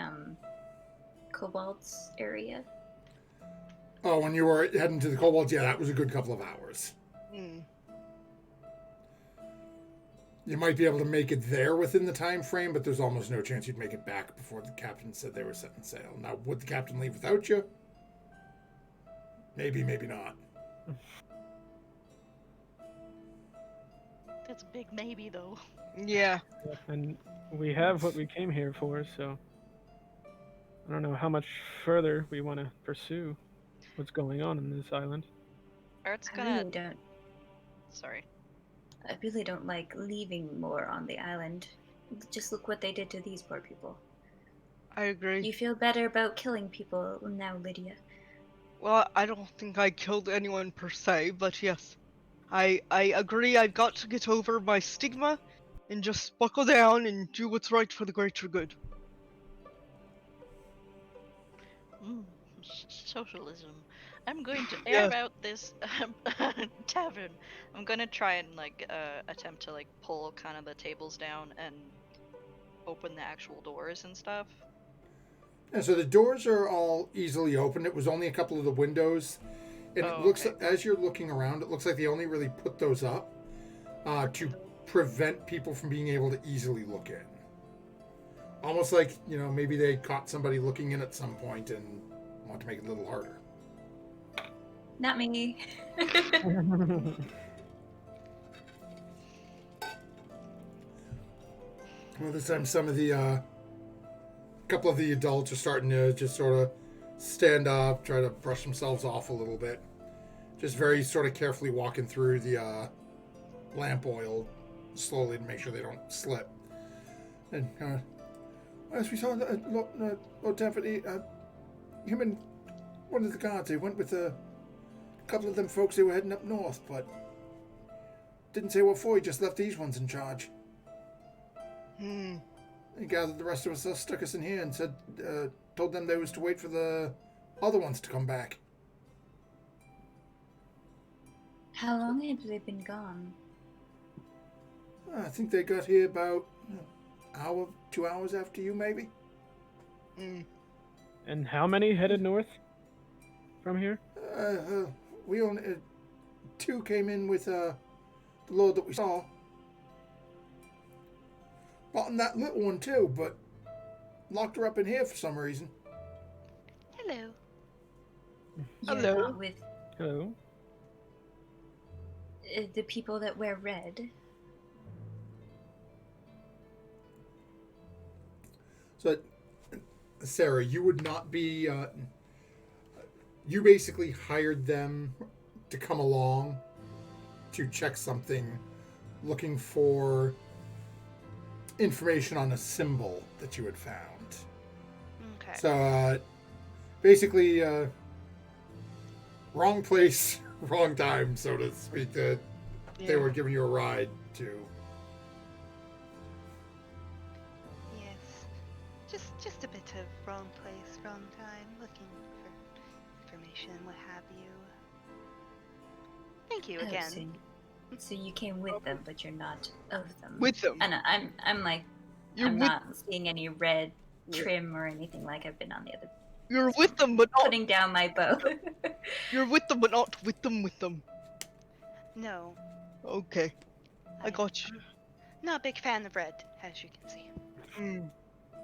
Cobalt's area. Oh, when you were heading to the kobolds, yeah, that was a good couple of hours. Hmm. You might be able to make it there within the time frame, but there's almost no chance you'd make it back before the captain said they were setting sail. Now, would the captain leave without you? Maybe, maybe not. That's a big maybe, though. Yeah. And we have what we came here for, so I don't know how much further we want to pursue what's going on in this island. Art's I gonna. really don't. Sorry. I really don't like leaving more on the island. Just look what they did to these poor people. I agree. You feel better about killing people now, Lydia? Well, I don't think I killed anyone per se, but yes. I agree I've got to get over my stigma and just buckle down and do what's right for the greater good. Socialism. I'm going to Yes. air out this tavern. I'm gonna try and attempt to pull kind of the tables down and open the actual doors and stuff. And so the doors are all easily open. It was only a couple of the windows. And it looks, okay. as you're looking around, it looks like they only really put those up to prevent people from being able to easily look in. Almost like, maybe they caught somebody looking in at some point and want to make it a little harder. Not me. Well, this time some of the couple of the adults are starting to just sort of stand up, try to brush themselves off a little bit. Just very sort of carefully walking through the lamp oil slowly to make sure they don't slip. And as we saw, Lord Tavern, him and one of the guards, they went with a couple of them folks. They were heading up north, but didn't say what for. He just left these ones in charge. Hmm. He gathered the rest of us, stuck us in here, and said, told them they was to wait for the other ones to come back. How long have they been gone? I think they got here about hour, 2 hours after you, maybe. Hmm. And how many headed north from here? We only two came in with the load that we saw. Bought in that little one too, but locked her up in here for some reason. Hello. You're Hello. not with Hello. the people that wear red. So, Sarah, you would not be. You basically hired them to come along to check something, looking for information on a symbol that you had found. Okay. So, basically, wrong place, wrong time, so to speak, that they were giving you a ride to. Yes. Just a bit of wrong place, wrong time, looking for information, what have you. Thank you Oh, again. so you came with them, but you're not of them. With them. And I'm like, You're I'm with not seeing any red trim or anything like I've been on the other. You're with them, but not. Putting down my bow. You're with them, but not with them. With them. No. Okay, I got you. Not a big fan of red, as you can see. Mm,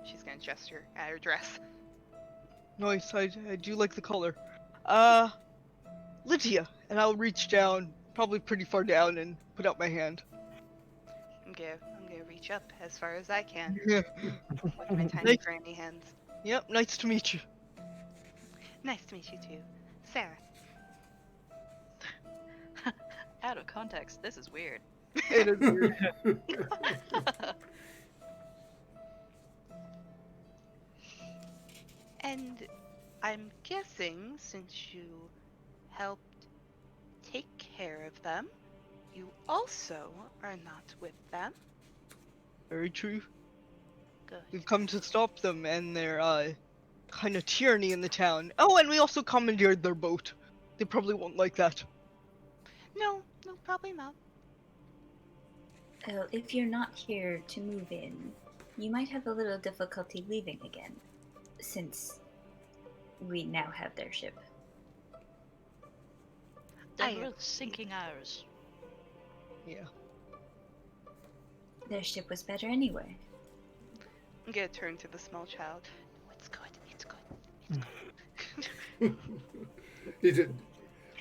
She's gonna gesture at her dress. nice. I do like the color. Lydia, and I'll reach down, probably pretty far down, and put out my hand. I'm gonna reach up as far as I can Yeah. with my tiny Nice. granny hands. Yep. Nice to meet you. Nice to meet you too, Sarah. Out of context, this is weird. It is weird. And I'm guessing since you helped take care of them, you also are not with them. Very true. Good. We've come to stop them and their kind of tyranny in the town. Oh, and we also commandeered their boat. They probably won't like that. No, probably not. Well, if you're not here to move in, you might have a little difficulty leaving again, since we now have their ship. Then I we're agree. sinking ours. Yeah. Their ship was better anyway. I'm gonna turn to the small child. It's good. It's good. It's good. He did.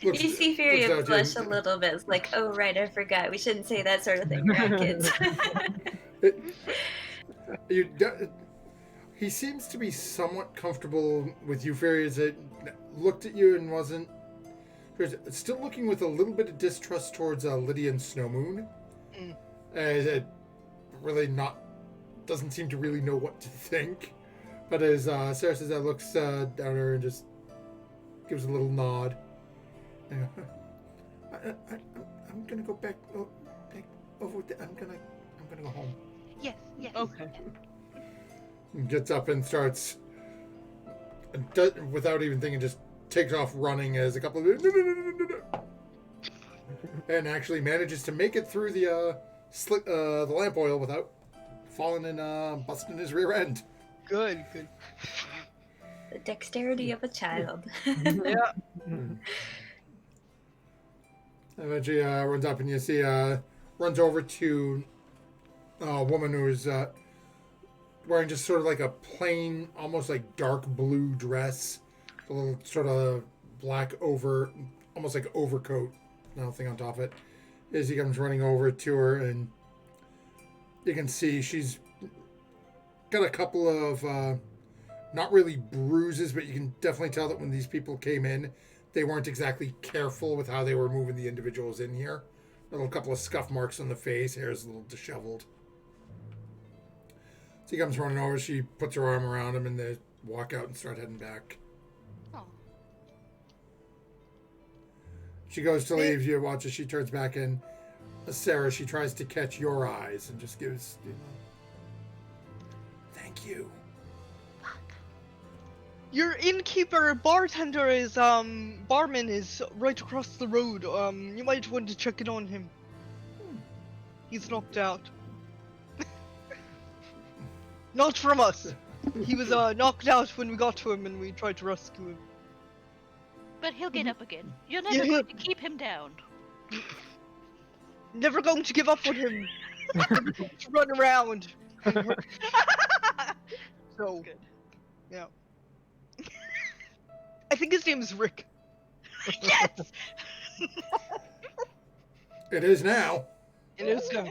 Looks, You see looks Furia down to blush a him. little bit. It's like, oh right, I forgot. We shouldn't say that sort of thing around kids. He seems to be somewhat comfortable with you, Fury, as it looked at you and wasn't. Still looking with a little bit of distrust towards Lydia and Snowmoon. Mm. As it really not. Doesn't seem to really know what to think. But as Sarah says that, looks down at her and just gives a little nod. I'm gonna go back over there. I'm gonna go home. Yes. Yes. Okay. And gets up and starts, without even thinking, just takes off running as a couple of and actually manages to make it through the lamp oil without falling and busting his rear end. Good. The dexterity of a child. Yeah. Eventually runs up and you see runs over to a woman who's wearing just sort of like a plain, almost like dark blue dress, a little sort of black almost like overcoat, nothing on top of it. As he comes running over to her, and you can see she's got a couple of not really bruises, but you can definitely tell that when these people came in, they weren't exactly careful with how they were moving the individuals in here. A little couple of scuff marks on the face, hair's a little disheveled. So he comes running over, she puts her arm around him, and they walk out and start heading back. Oh. She goes to leave, you watch as she turns back in. Sarah, she tries to catch your eyes and just gives, thank you. Your innkeeper, bartender barman is right across the road. You might want to check in on him. He's knocked out. Not from us. He was knocked out when we got to him and we tried to rescue him. But he'll get up again. You're Yeah, never he'll- going to keep him down. Never going to give up on him. Never going to run around. So, Good. yeah. I think his name is Rick. Yes! It is now. It is now.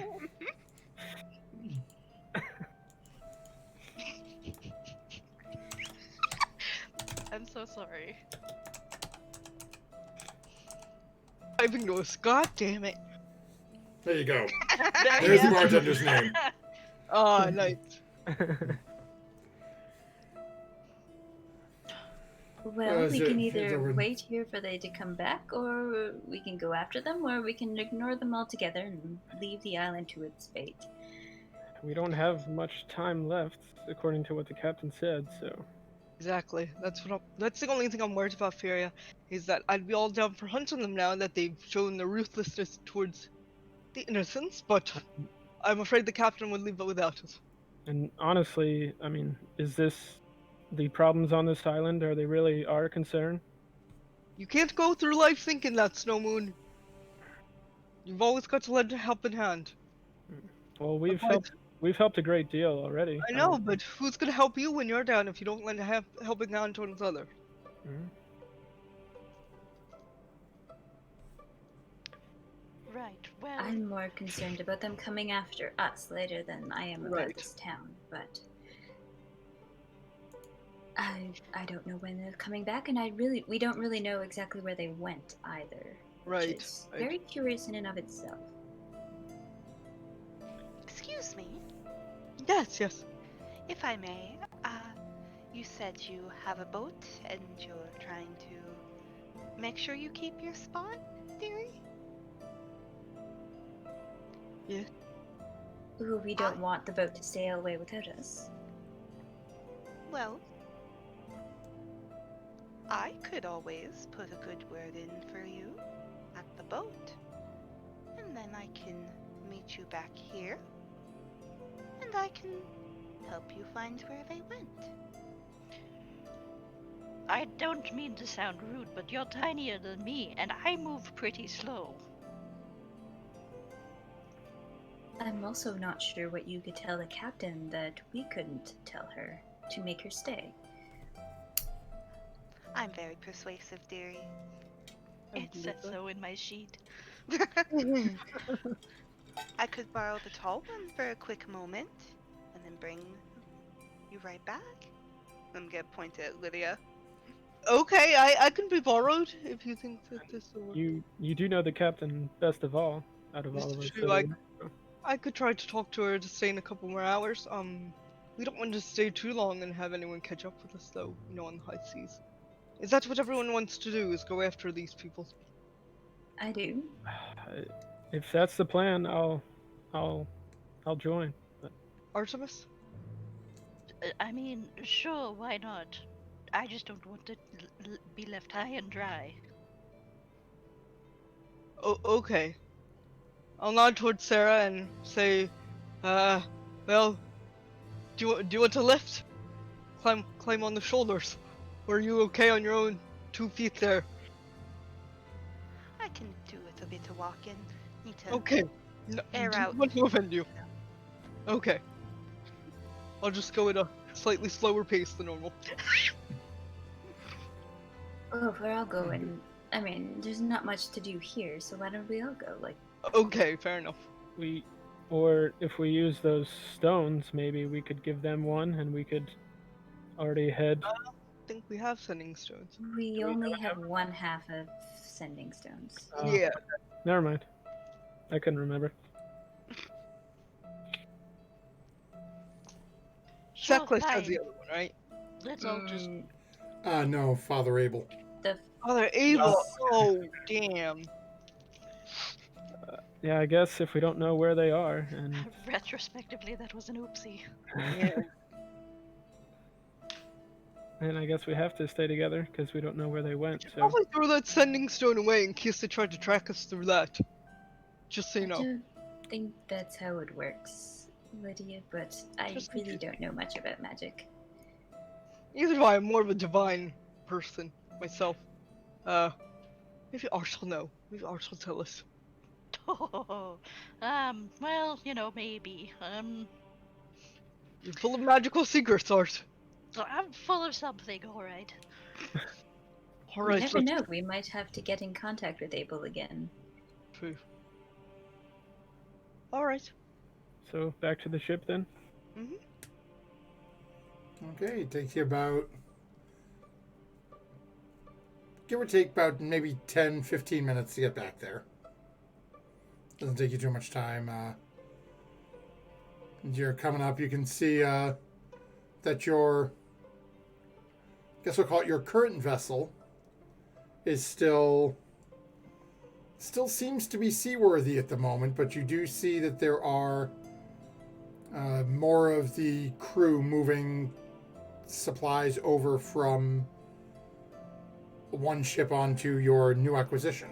I'm so sorry. Typing goes, God damn it. There you go. There There's you the go. bartender's name. Ah, nice. Well, is we it- can is either it- wait here for they to come back, or we can go after them, or we can ignore them altogether and leave the island to its fate. We don't have much time left, according to what the captain said, so. Exactly. That's the only thing I'm worried about, Furia, is that I'd be all down for hunting them now that they've shown their ruthlessness towards the innocents, but I'm afraid the captain would leave it without us. And honestly, I mean, is this the problems on this island? Are they really our concern? You can't go through life thinking that, Snow Moon. You've always got to lend a helping hand. Well, we've Otherwise- helped a great deal already. I know, but who's gonna help you when you're down if you don't lend a helping hand towards others? Mhm. Right, well, I'm more concerned about them coming after us later than I am about Right. this town, but I don't know when they're coming back, and we don't really know exactly where they went either. Right, Which is right. very curious in and of itself. Excuse me, Yes, yes. if I may. You said you have a boat and you're trying to make sure you keep your spot, dearie? Ooh, we don't want the boat to sail away without us. Well, I could always put a good word in for you at the boat. And then I can meet you back here. And I can help you find where they went. I don't mean to sound rude, but you're tinier than me, and I move pretty slow. I'm also not sure what you could tell the captain that we couldn't tell her to make her stay. I'm very persuasive, dearie. It says so in my sheet. I could borrow the tall one for a quick moment, and then bring you right back. I'm gonna point at Lydia. Okay, I can be borrowed if you think that this will work. You do know the captain best of all, out of This all of is us. true, I could try to talk to her to stay in a couple more hours. We don't want to stay too long and have anyone catch up with us, though, on the high seas. Is that what everyone wants to do, is go after these people? I do. If that's the plan, I'll join. Artemis? I mean, sure, why not? I just don't want to be left high and dry. Oh, okay. I'll nod towards Sarah and say, well, do you want to lift? Climb on the shoulders. Or are you okay on your own 2 feet there? I can do with a bit of walking. Need to Okay. No, air do out. not want to offend you. Okay. I'll just go at a slightly slower pace than normal. Oh, if we're all going, I mean, there's not much to do here, so why don't we all go? Like, Okay, fair enough. Or if we use those stones, maybe we could give them one, and we could already head. I think we have sending stones. we we only not have one half of sending stones. Yeah. Never mind. I couldn't remember. Sure, Checklist has fine. the other one, right? Let's all just. No, Father Abel. The Oh, they're able. Oh, damn. Yeah, I guess if we don't know where they are, and Retrospectively, that was an oopsie. Yeah. and I guess we have to stay together because we don't know where they went. So Probably throw that sending stone away in case they try to track us through that. Just so you I know. don't think that's how it works, Lydia, but I Just in really case. don't know much about magic. Either do I. I'm more of a divine person myself. Maybe Arch will know. Maybe Arch will tell us. Well, maybe. You're full of magical secrets, Art. I'm full of something, alright. All You right, never let's know. We might have to get in contact with Abel again. True. All right. So back to the ship then. Mm-hmm. Okay, it takes you about, give or take, about maybe 10, 15 minutes to get back there. Doesn't take you too much time. You're coming up, you can see that your, I guess we'll call it your current vessel, is still seems to be seaworthy at the moment, but you do see that there are more of the crew moving supplies over from one ship onto your new acquisition.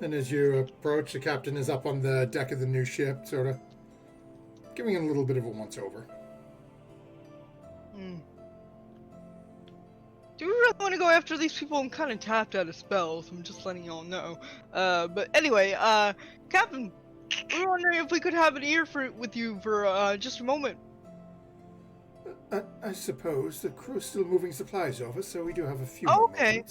And as you approach, the captain is up on the deck of the new ship, sort of giving him a little bit of a once-over. Do we really want to go after these people? I'm kind of tapped out of spells. I'm just letting y'all know. But anyway, Captain, we were wondering if we could have an ear with you for just a moment. I suppose the crew's still moving supplies over, so we do have a few Oh, more okay.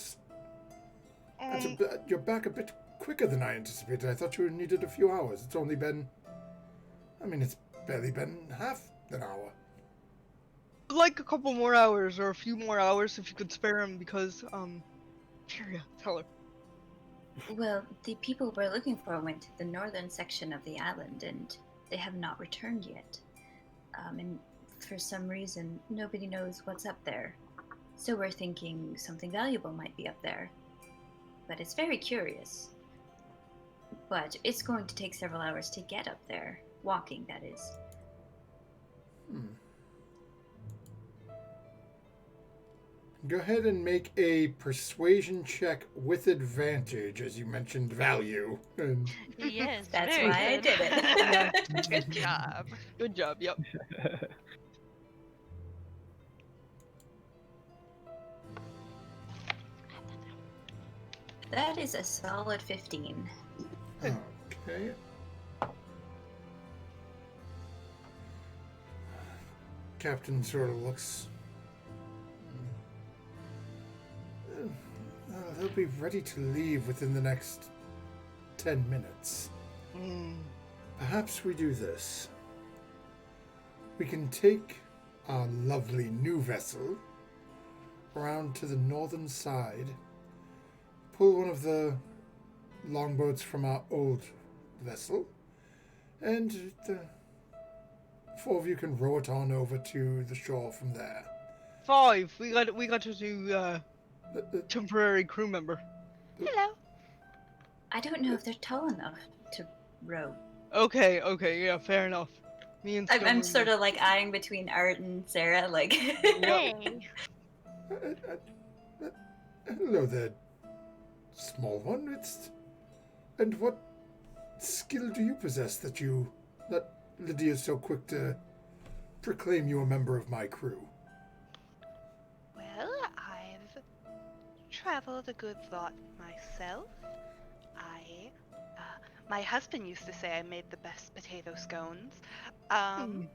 moments. You're back a bit quicker than I anticipated. I thought you needed a few hours. It's only been... it's barely been half an hour. Like a couple more hours or a few more hours if you could spare them because, Furia, tell her. Well, the people we're looking for went to the northern section of the island, and they have not returned yet. And for some reason, nobody knows what's up there. So we're thinking something valuable might be up there. But it's very curious. But it's going to take several hours to get up there. Walking, that is. Go ahead and make a persuasion check with advantage, as you mentioned value. And Yes, That's very why I good. did it. Good job. Good job, yep. That is a solid 15. okay. Captain sort of looks... they'll be ready to leave within the next 10 minutes. Perhaps we do this. We can take our lovely new vessel around to the northern side, pull one of the longboats from our old vessel, and the four of you can row it on over to the shore from there. 5. We got to do temporary crew member. Hello. I don't know if they're tall enough to row. Okay, yeah, fair enough. Me and I'm sort of like eyeing between Art and Sarah, like. Hey. Hello there, small one. And what skill do you possess that Lydia's so quick to proclaim you a member of my crew? Well, I've traveled a good lot myself. My husband used to say I made the best potato scones. I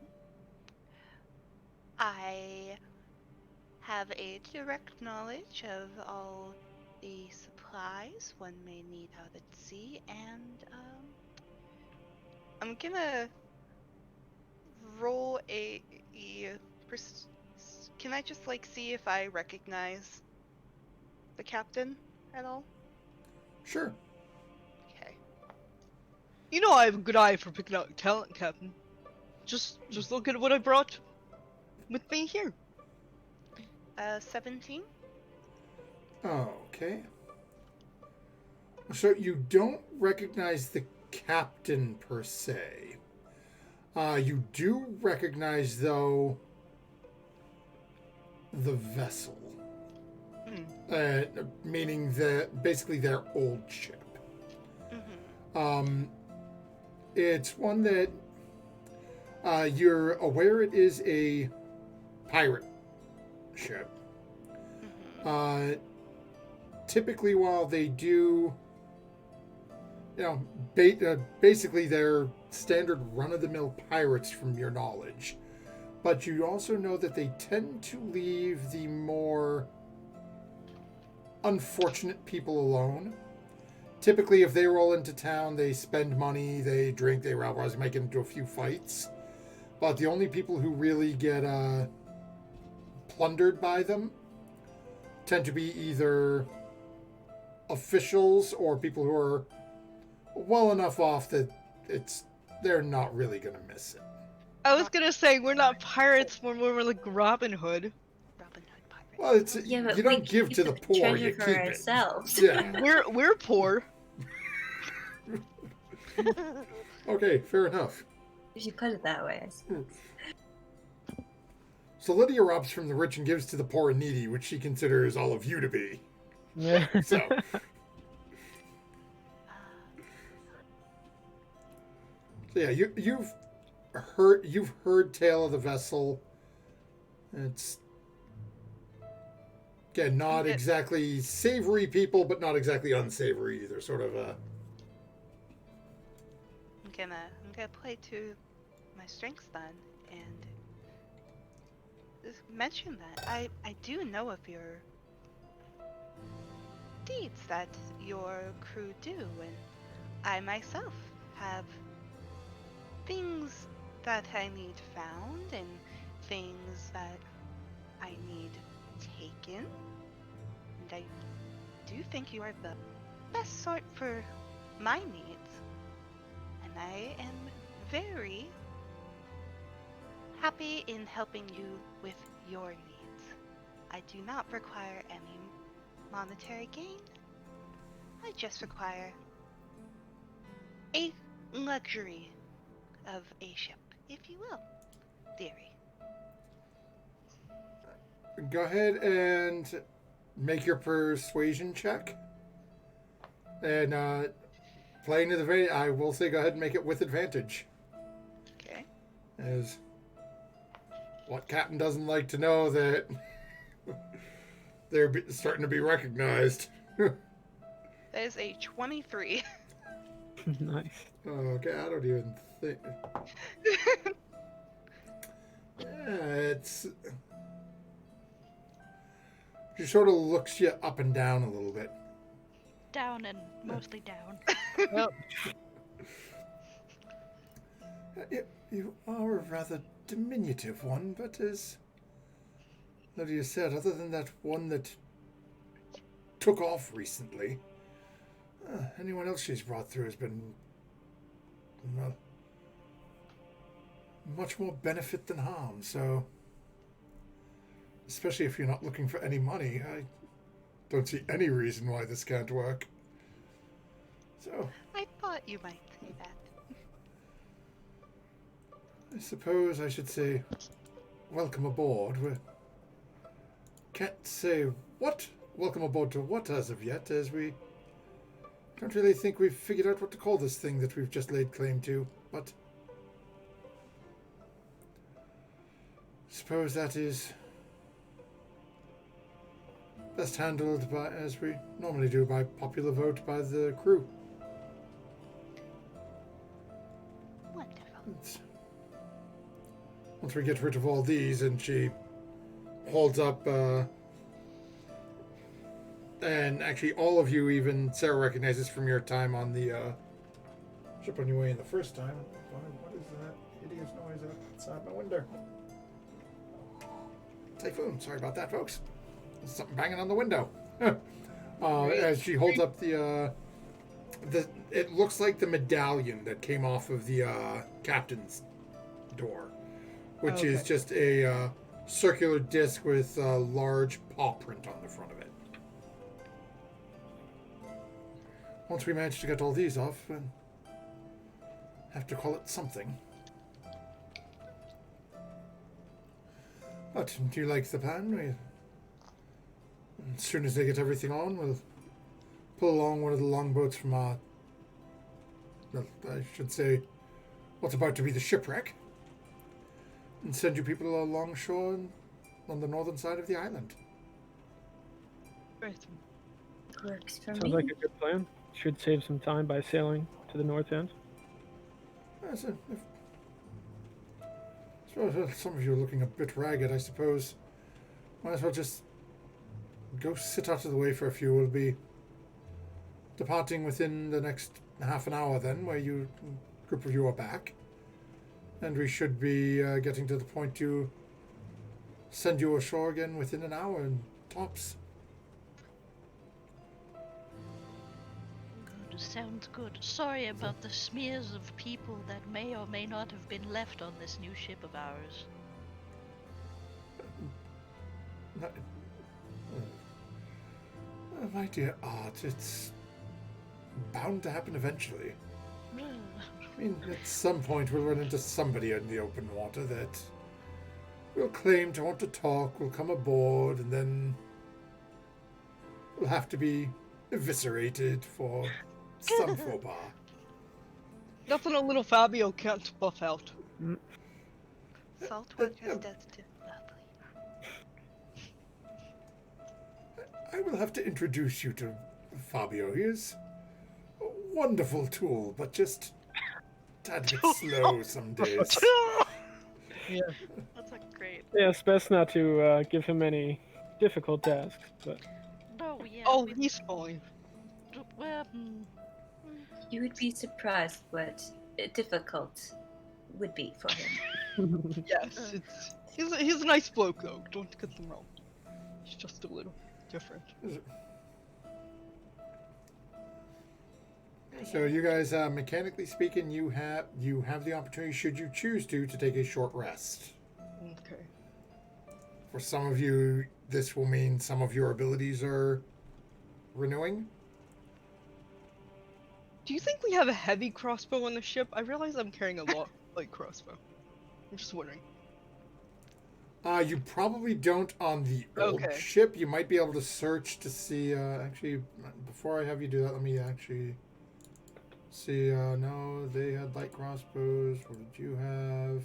have a direct knowledge of all the supplies one may need out at sea, and I'm gonna roll can I just see if I recognize the captain at all? Sure. Okay. You know I have a good eye for picking out talent, Captain. Just look at what I brought with me here. 17? Okay. So you don't recognize the captain per se. You do recognize, though, the vessel. Meaning basically their old ship. It's one that you're aware it is a pirate ship. Mhm. Typically, while they do, basically they're standard run-of-the-mill pirates from your knowledge, but you also know that they tend to leave the more unfortunate people alone. Typically, if they roll into town, they spend money, they drink, they rob, they might get into a few fights. But the only people who really get plundered by them tend to be either officials or people who are well enough off that they're not really going to miss it. I was gonna say we're not pirates when we're like Robin Hood. Robin Hood pirate. Well, it's Yeah, but you we don't give keep to the poor, treasure you for keep ourselves. it. Yeah. We're poor. Okay, fair enough. If you put it that way, I suppose. So Lydia robs from the rich and gives to the poor and needy, which she considers all of you to be. Yeah. So, yeah, you've heard tale of the vessel. It's again not exactly savory people, but not exactly unsavory either. Sort of a. I'm gonna play to my strengths then, and just mention that I do know of your deeds that your crew do, and I myself have things that I need found and things that I need taken, and I do think you are the best sort for my needs, and I am very happy in helping you with your needs. I do not require any monetary gain. I just require a luxury of a ship, if you will. Theory. Go ahead and make your persuasion check. And playing to the very, I will say go ahead and make it with advantage. Okay. As what captain doesn't like to know that they're starting to be recognized. That is a 23. Nice. Okay, I don't even think. Yeah, it's. She sort of looks you up and down a little bit. Down and mostly down. Well, You are a rather diminutive one, but as Lydia said, other than that one that took off recently, anyone else she's brought through has been well, much more benefit than harm. So, especially if you're not looking for any money, I don't see any reason why this can't work. So, I thought you might say that. I suppose I should say, welcome aboard. We can't say what welcome aboard to what as of yet, as we don't really think we've figured out what to call this thing that we've just laid claim to, but suppose that is best handled by, as we normally do, by popular vote by the crew. Wonderful. Once we get rid of all these, and she holds up, and actually all of you, even Sarah recognizes from your time on the ship on your way in the first time. What is that hideous noise outside my window? Typhoon. Sorry about that, folks. There's something banging on the window. As she holds up the it looks like the medallion that came off of the captain's door, which is just a circular disc with a large paw print on the front of it. Once we manage to get all these off, and have to call it something. But do you like the plan? As soon as they get everything on, we'll pull along one of the longboats from our, well, I should say, what's about to be the shipwreck, and send you people along shore and on the northern side of the island. Great. Works for Sounds me. like a good plan. Should save some time by sailing to the north end. So some of you are looking a bit ragged, I suppose. Might as well just go sit out of the way for a few. We'll be departing within the next half an hour then, where group of you are back. And we should be getting to the point to send you ashore again within an hour and tops. Good, sounds good. Sorry about the smears of people that may or may not have been left on this new ship of ours. My dear Art, it's bound to happen eventually. I mean, at some point we'll run into somebody in the open water that will claim to want to talk, will come aboard, and then will have to be eviscerated for some faux pas. Nothing a little Fabio can't buff out. Saltwater's death too lovely. I will have to introduce you to Fabio. He is a wonderful tool, but just a tad bit slow some days. Yeah. That's a great. Yeah, it's best not to give him any difficult tasks, but No, yeah. Oh, he's fine. Well, You would be surprised what difficult would be for him. Yes, he's a nice bloke though. Don't get him wrong. He's just a little different. So you guys, mechanically speaking, you have the opportunity, should you choose to take a short rest. Okay. For some of you, this will mean some of your abilities are renewing. Do you think we have a heavy crossbow on the ship? I realize I'm carrying a light crossbow. I'm just wondering. You probably don't on the old Okay. ship. You might be able to search to see. Actually, before I have you do that, let me actually see. No, they had light crossbows. What did you have?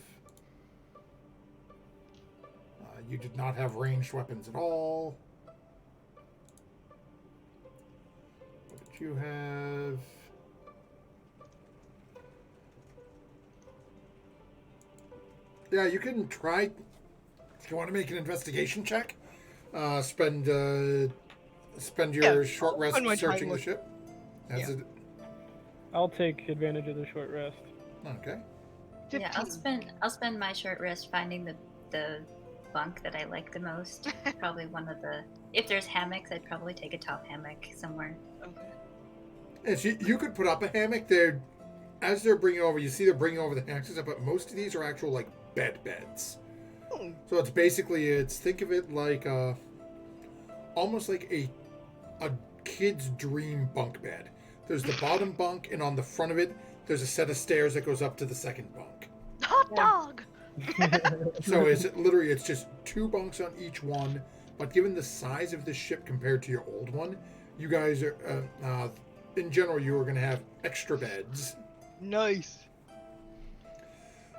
You did not have ranged weapons at all. What did you have? Yeah, you can try. If you want to make an investigation check, spend your short I'll rest spend my time searching the with- ship. That's Yeah. it. I'll take advantage of the short rest. Okay. Yeah, 15. I'll spend my short rest finding the bunk that I like the most. Probably one of the. If there's hammocks, I'd probably take a top hammock somewhere. Okay. And so you could put up a hammock there. As they're bringing over, you see they're bringing over the hammocks and stuff, but most of these are actual like beds. Hmm. So it's basically think of it like almost like a kid's dream bunk bed. There's the bottom bunk, and on the front of it, there's a set of stairs that goes up to the second bunk. hot dog! So it's just two bunks on each one. But given the size of this ship compared to your old one, you guys are in general you are going to have extra beds. Nice.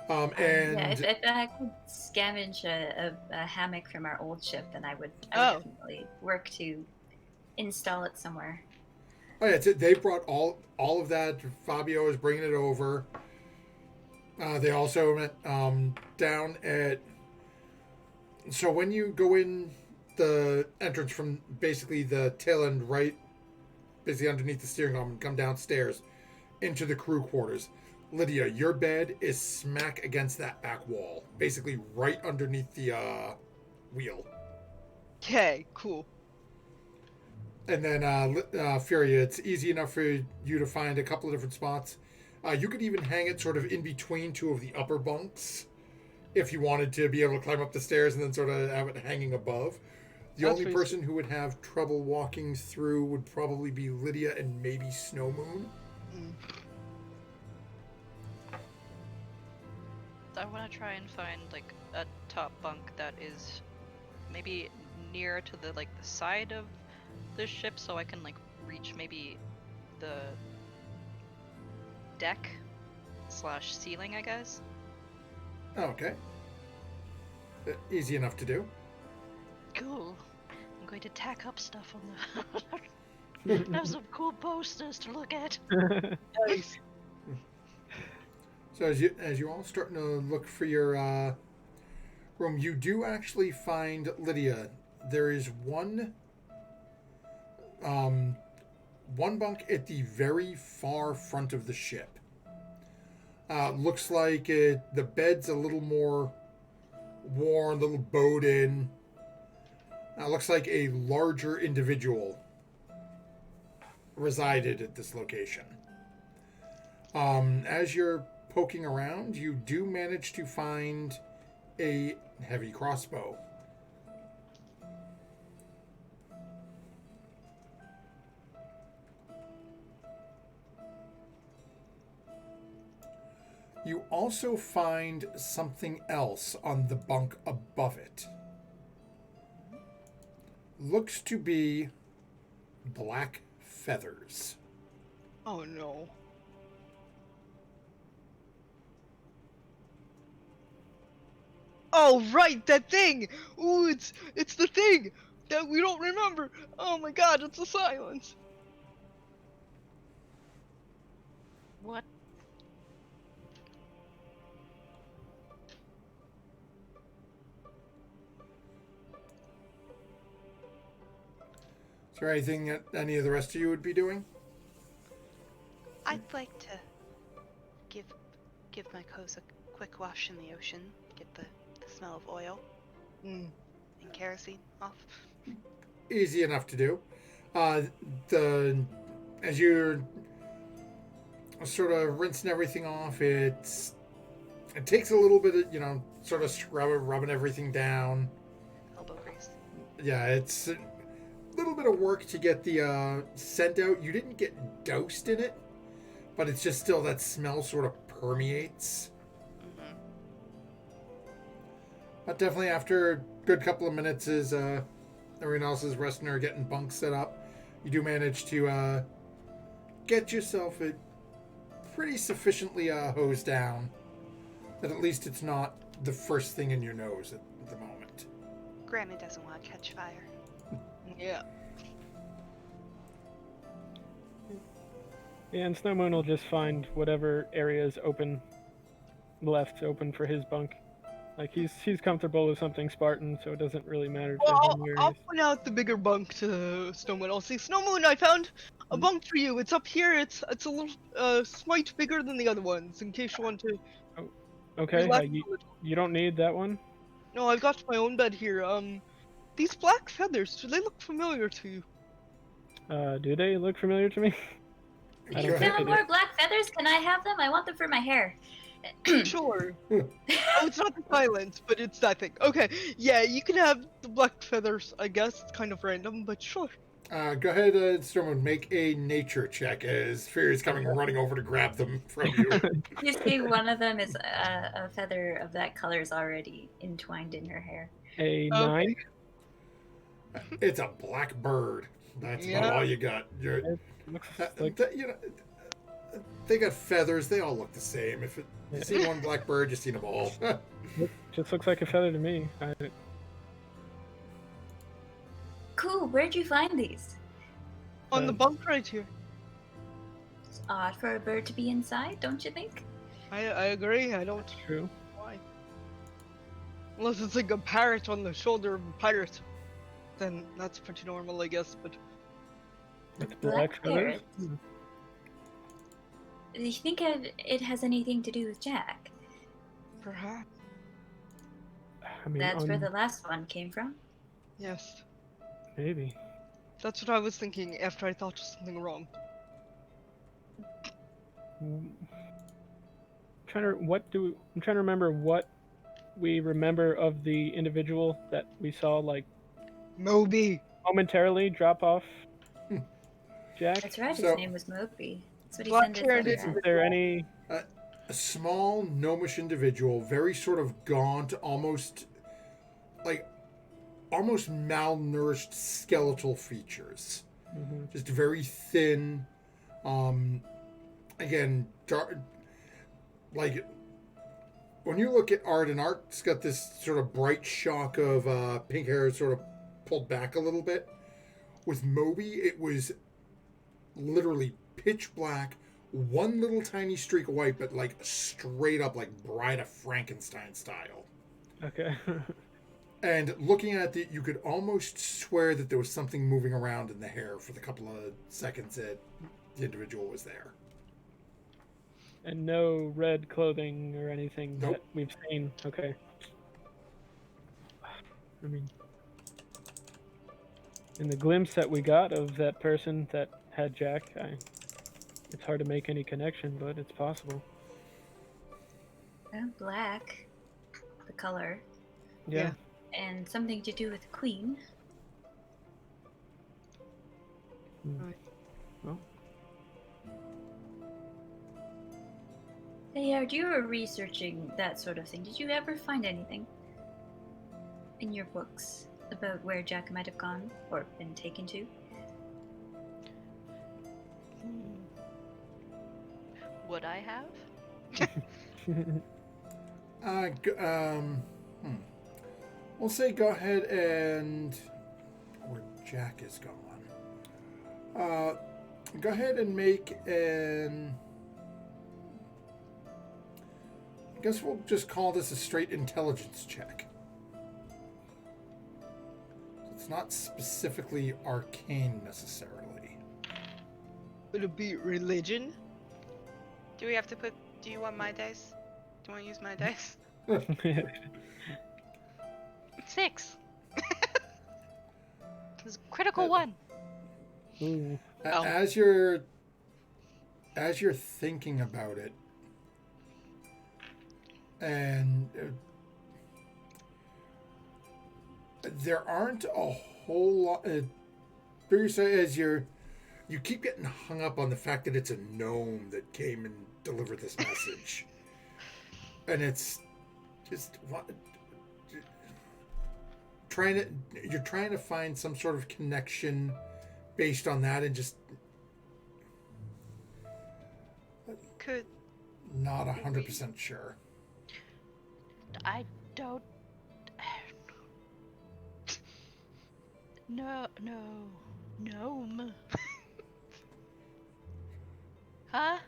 And Yeah, if I could scavenge a hammock from our old ship, then I would Oh. definitely work to install it somewhere. oh yeah, they brought all of that. Fabio is bringing it over. They also went down at. So when you go in the entrance from basically the tail end, right, basically underneath the steering column, and come downstairs into the crew quarters. Lydia, your bed is smack against that back wall, basically right underneath the wheel. Okay, cool. And then Furia, it's easy enough for you to find a couple of different spots. You could even hang it sort of in between two of the upper bunks if you wanted to be able to climb up the stairs and then sort of have it hanging above. The That's only pretty person who would have trouble walking through would probably be Lydia and maybe Snow Moon. Mm. I want to try and find like a top bunk that is maybe near to the side of the ship, so I can reach maybe the deck / ceiling, I guess. Oh, okay. Easy enough to do. Cool. I'm going to tack up stuff on the. Have some cool posters to look at. Nice. So as you all starting to look for your room, you do actually find Lydia. There is one bunk at the very far front of the ship. Looks like the bed's a little more worn, a little bowed in. Looks like a larger individual resided at this location. As you're poking around, you do manage to find a heavy crossbow. You also find something else on the bunk above it. Looks to be black feathers. Oh no. Oh right, that thing! Ooh, it's the thing that we don't remember. Oh my god, it's a silence. What? Is there anything that any of the rest of you would be doing? I'd like to give my clothes a quick wash in the ocean, get the smell of oil Mm. and kerosene off. Easy enough to do. As you're sort of rinsing everything off, it takes a little bit of sort of rubbing everything down. Elbow grease. Yeah, it's a little bit of work to get the scent out. You didn't get doused in it, but it's just still that smell sort of permeates. Mm-hmm. But definitely after a good couple of minutes as everyone else is resting or getting bunks set up, you do manage to get yourself a pretty sufficiently hosed down that at least it's not the first thing in your nose at the moment. Granny doesn't want to catch fire. Yeah. Yeah, and Snow Moon will just find whatever area is left open for his bunk. Like he's comfortable with something Spartan, so it doesn't really matter to Well, him where I'll it is. point out the bigger bunk to Snowmoon. I'll say, Snowmoon, I found a bunk for you. It's up here. It's a little smite bigger than the other ones. In case you want to. Okay, relax you, a little. you don't need that one. No, I've got my own bed here. These black feathers, do they look familiar to you? Do they look familiar to me? I You don't think found they more do. black feathers? Can I have them? I want them for my hair. Sure. Oh, it's not the silence, but it's that thing. Okay, yeah, you can have the black feathers, I guess. It's kind of random, but sure. Go ahead, Stormwood, make a nature check as Fear is coming running over to grab them from you. You see, one of them is a feather of that color is already entwined in her hair. A Okay. 9. It's a black bird. That's about Yeah. all you got. Looks like They got feathers. They all look the same. If you see one black bird, you've seen them all. just looks like a feather to me. Cool. Where'd you find these? On the bunk right here. It's odd for a bird to be inside, don't you think? I agree. I don't True. know why. Unless it's like a parrot on the shoulder of a pirate. Then that's pretty normal, I guess, but... With Black black feathers. parrot. Do you think it has anything to do with Jack? Perhaps. I mean, That's where the last one came from. Yes. maybe. That's what I was thinking after I thought of something wrong. I'm trying to remember what we remember of the individual that we saw like Moby! momentarily drop off Jack. That's right. His So- name was Moby. That's what he Black sent his haired letter Is at. there any? A small gnomish individual, very sort of gaunt, almost malnourished skeletal features. Mhm. Just very thin. Again, dark. Like when you look at Art's got this sort of bright shock of pink hair, sort of pulled back a little bit. With Moby, it was literally pitch black, one little tiny streak of white, but like straight up like Bride of Frankenstein style. Okay. And looking at it, you could almost swear that there was something moving around in the hair for the couple of seconds that the individual was there. And no red clothing or anything Nope. that we've seen. Okay. I mean, in the glimpse that we got of that person that had Jack, it's hard to make any connection, but it's possible. Black, the color, Yeah. and something to do with the queen. Hmm. Well, Hey, you were researching that sort of thing. Did you ever find anything in your books about where Jack might have gone or been taken to? Would I have? We'll say go ahead and where Jack is gone. Go ahead and make an. I guess we'll just call this a straight intelligence check. It's not specifically arcane necessarily. Would it be religion? Do we have to put? Do you want my dice? Do you want to use my dice? 6. It's a critical one. Ooh. Oh. As you're thinking about it, and there aren't a whole lot. As you keep getting hung up on the fact that it's a gnome that came and delivered this message, and it's just you're trying to find some sort of connection based on that, and just Could not 100% sure. I don't. No. Gnome. Huh?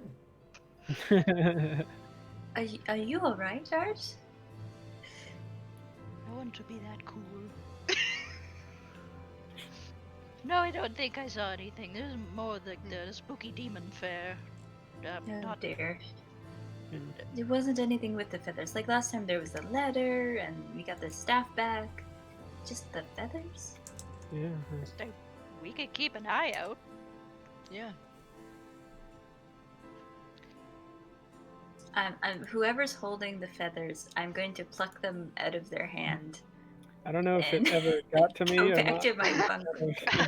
Are you alright, Art? I want to be that cool. No, I don't think I saw anything. This is more like the spooky demon fair. Oh Not dear. There wasn't anything with the feathers. Like last time there was a letter and we got the staff back. Just the feathers? Yeah. We could keep an eye out. Yeah. Whoever's holding the feathers, I'm going to pluck them out of their hand. I don't know if And it ever got to me go or back not. to my bundle.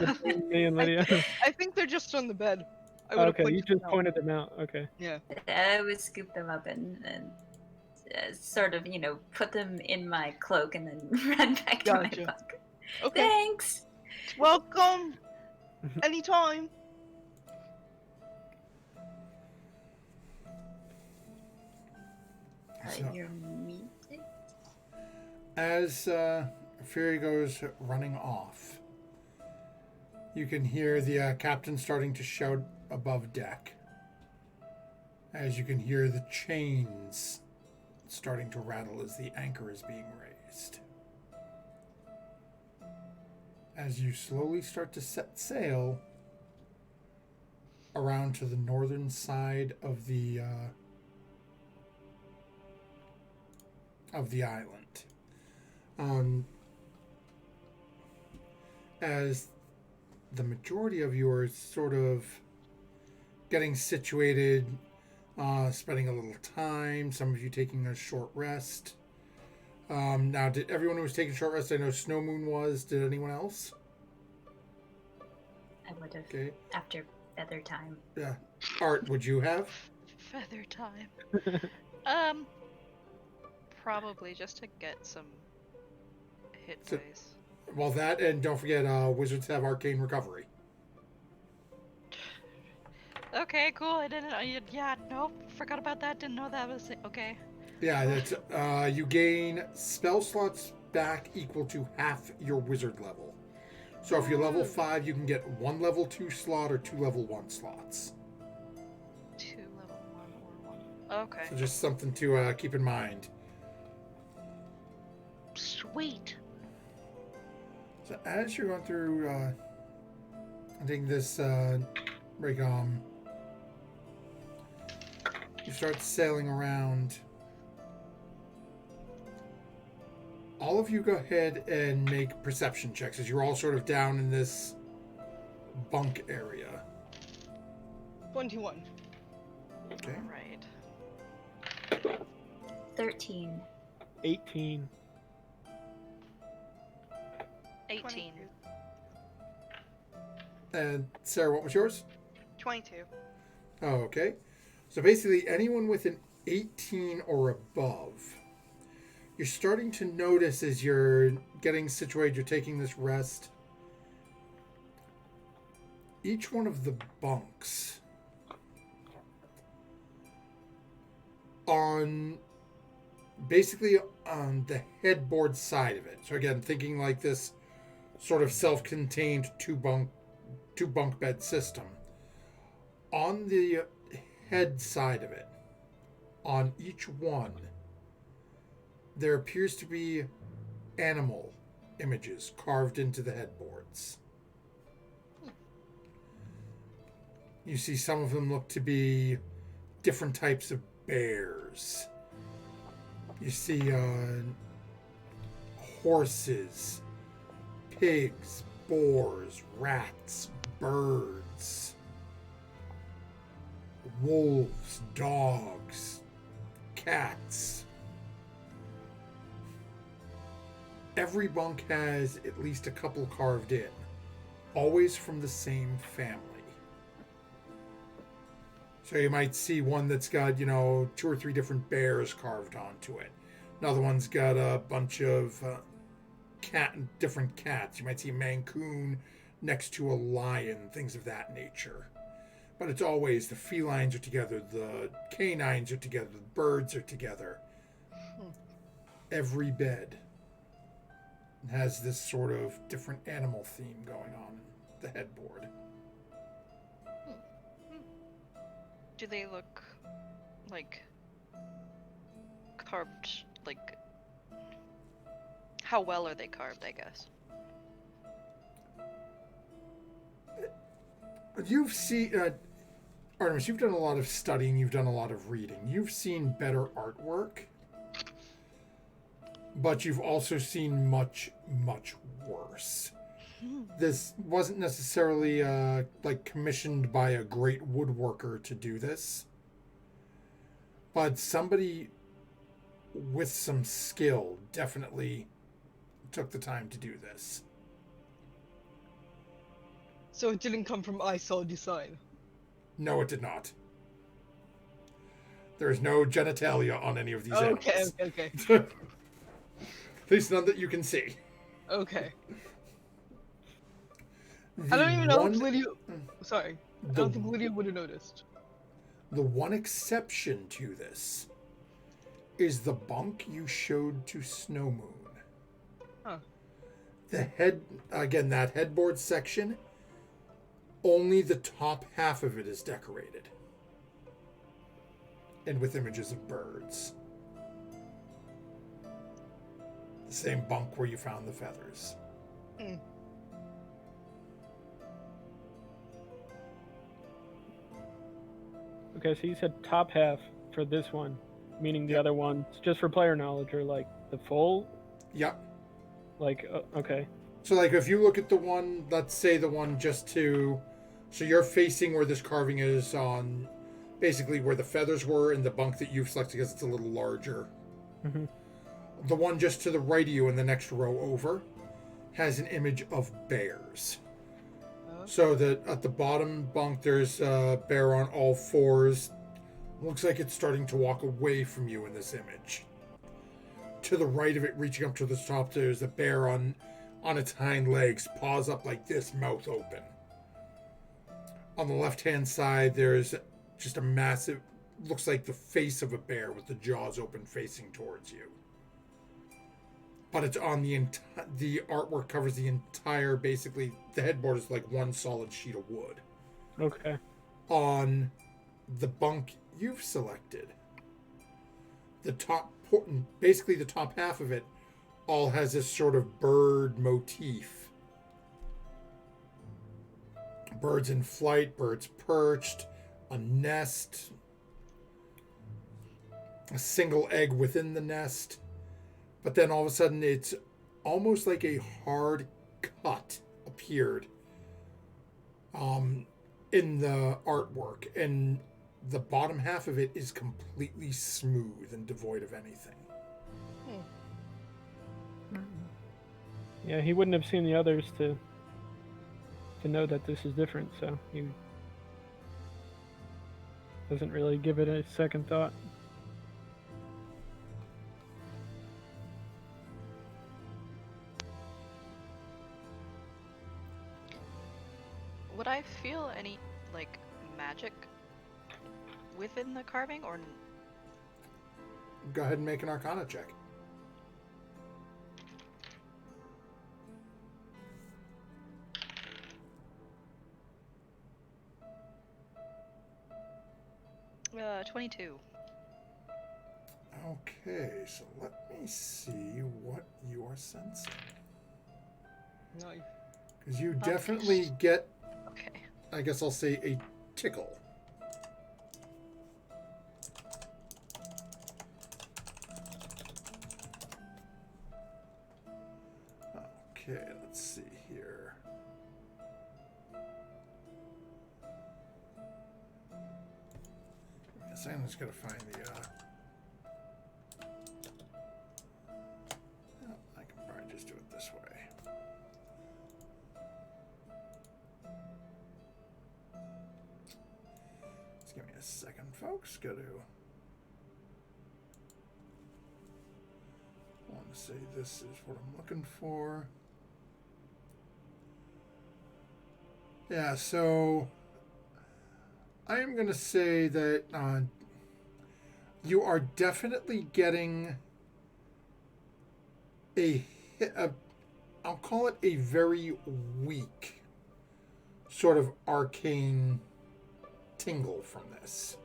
Between me and Lydia. I think they're just on the bed. I would've Okay, you pointed just them out. pointed them out. Okay. Yeah. I would scoop them up and sort of, put them in my cloak and then run back to my Gotcha. bunk. Okay. Thanks! Welcome. Anytime. So- You're muted? As Fury goes running off, you can hear the captain starting to shout above deck. As you can hear the chains starting to rattle as the anchor is being raised. As you slowly start to set sail around to the northern side of the island. As the majority of you are sort of getting situated, spending a little time, some of you taking a short rest. Now, did everyone who was taking a short rest, I know Snow Moon was, did anyone else? I would have Okay. after feather time. Yeah. Art, would you have? Feather time. Probably just to get some hit So- dice. Well, that, and don't forget, wizards have arcane recovery. Okay, cool. I didn't. Yeah, nope. Forgot about that. Didn't know that was it. Okay. Yeah, that's you gain spell slots back equal to half your wizard level. So if you're level 5, you can get 1 level 2 slot or 2 level 1 slots. 2 level 1 or 1. Okay. So just something to keep in mind. Sweet. So as you're going through, I think this Raycom, you start sailing around. All of you go ahead and make perception checks as you're all sort of down in this bunk area. 21. Okay. Alright. 13. 18. 18. And Sarah, what was yours? 22. Oh, okay. So basically, anyone with an 18 or above, you're starting to notice as you're getting situated, you're taking this rest. Each one of the bunks basically on the headboard side of it. So again, thinking like this sort of self-contained two bunk bed system. On the head side of it, on each one, there appears to be animal images carved into the headboards. You see some of them look to be different types of bears. You see horses, pigs, boars, rats, birds, wolves, dogs, cats. Every bunk has at least a couple carved in, always from the same family. So you might see one that's got, 2 or 3 different bears carved onto it. Another one's got a bunch of different cats. You might see a Mancoon next to a lion, things of that nature. But it's always the felines are together, the canines are together, the birds are together. Every bed has this sort of different animal theme going on in the headboard. Do they look like carved, like how well are they carved, I guess? You've seen, Artemis, you've done a lot of studying, you've done a lot of reading. You've seen better artwork, but you've also seen much, much worse. This wasn't necessarily commissioned by a great woodworker to do this, but somebody with some skill definitely took the time to do this. So it didn't come from I Saw Design. No, it did not. There is no genitalia on any of these animals. Okay. At least none that you can see. Okay. I don't even know if Lydia... Sorry. I don't think Lydia would have noticed. The one exception to this is the bunk you showed to Snow Moon. Huh. That headboard section, only the top half of it is decorated. And with images of birds. The same bunk where you found the feathers. Mm. Okay, so you said top half for this one, meaning the other ones, just for player knowledge, or like the full? Yep. Okay. So, if you look at the one, let's say the one just to... So you're facing where this carving is on... Basically where the feathers were in the bunk that you've selected because it's a little larger. Mm-hmm. The one just to the right of you in the next row over has an image of bears. So that at the bottom bunk, there's a bear on all fours. Looks like it's starting to walk away from you in this image. To the right of it, reaching up to the top, there's a bear on its hind legs, paws up like this, mouth open. On the left-hand side, there's just a massive, looks like the face of a bear with the jaws open facing towards you. but it's on the the artwork covers the entire. Basically, the headboard is like one solid sheet of wood. Okay. On the bunk you've selected, the top, basically the top half of it, all has this sort of bird motif. Birds in flight, birds perched, a nest, a single egg within the nest. But then all of a sudden it's almost like a hard cut appeared in the artwork, and the bottom half of it is completely smooth and devoid of anything. Yeah, he wouldn't have seen the others to know that this is different, so he doesn't really give it a second thought. Would I feel any, like, magic within the carving, or... Go ahead and make an Arcana check. Uh, 22. Okay, so let me see what you are sensing. Nice. Because you definitely get, Okay. I guess I'll say, a tickle. Okay, let's see here. I guess I'm just going to find the... oh, I can probably just do it this way. Just give me a second, folks. Go to... I want to say this is what I'm looking for. Yeah, so I am going to say that you are definitely getting I'll call it a very weak sort of arcane tingle from this.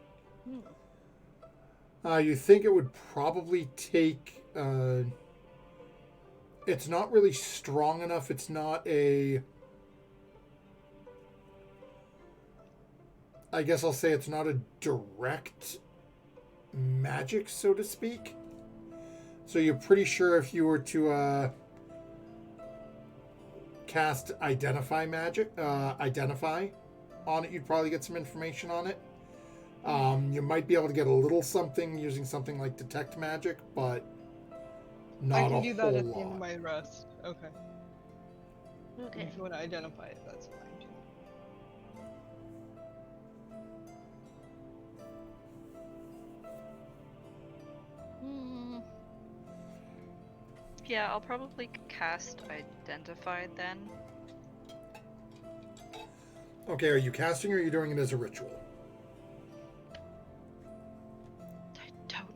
You think it would probably take... it's not really strong enough. It's not a... I guess I'll say it's not a direct magic, so to speak. So you're pretty sure if you were to cast Identify magic, Identify on it, you'd probably get some information on it. You might be able to get a little something using something like Detect Magic, but not a whole lot. I can do that at the end of my rest. Okay. Okay. If you want to identify it, that's fine too. Yeah, I'll probably cast Identify then. Okay, are you casting or are you doing it as a ritual? I don't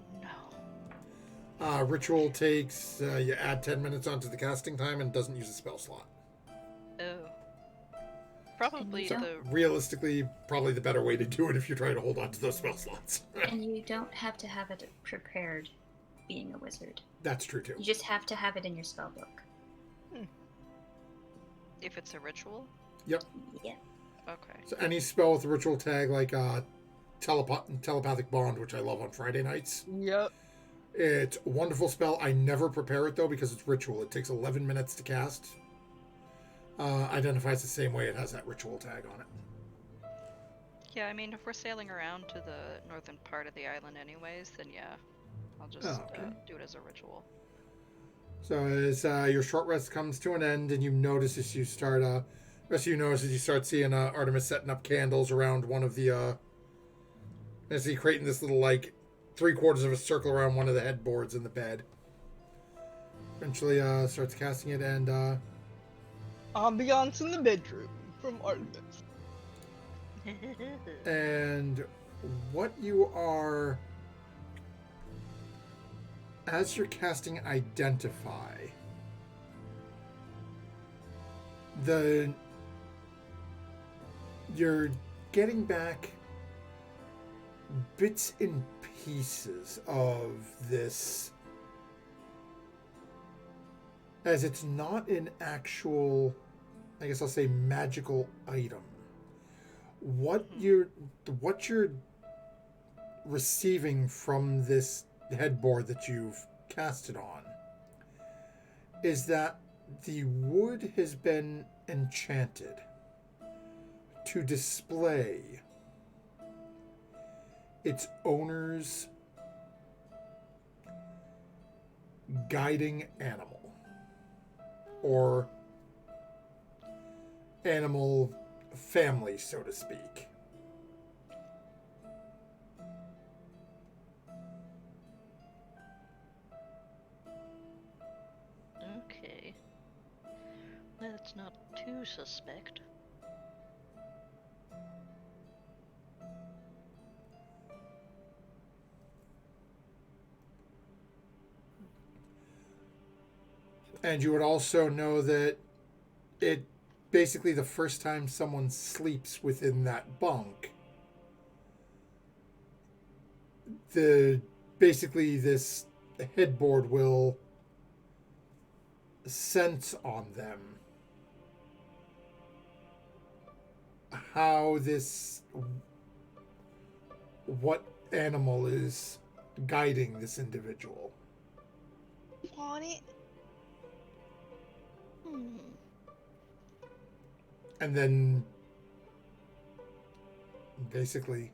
know. Ritual takes, you add 10 minutes onto the casting time and doesn't use a spell slot. Oh. Probably And the... Realistically, probably the better way to do it if you're trying to hold on to those spell slots. And you don't have to have it prepared being a wizard. That's true too. You just have to have it in your spell book. If it's a ritual? Yep. Yeah. Okay. So any spell with a ritual tag like telepathic bond, which I love on Friday nights. Yep. It's a wonderful spell. I never prepare it though because it's ritual. It takes 11 minutes to cast. Identifies the same way. It has that ritual tag on it. Yeah, I mean, if we're sailing around to the northern part of the island anyways, then yeah, I'll just do it as a ritual. So as your short rest comes to an end, and you notice as you start, you start seeing Artemis setting up candles around one of the, as he creating this little like 3/4 of a circle around one of the headboards in the bed. Eventually, starts casting it, and Ambiance in the bedroom from Artemis. and what you are, as you're casting Identify, the you're getting back bits and pieces of this, as it's not an actual, I guess I'll say, magical item. What you're receiving from this headboard that you've casted on is that the wood has been enchanted to display its owner's guiding animal, or animal family, so to speak. Okay. That's not too suspect. And you would also know that it basically, the first time someone sleeps within that bunk, this headboard will sense on them what animal is guiding this individual. Want it? Hmm. And then basically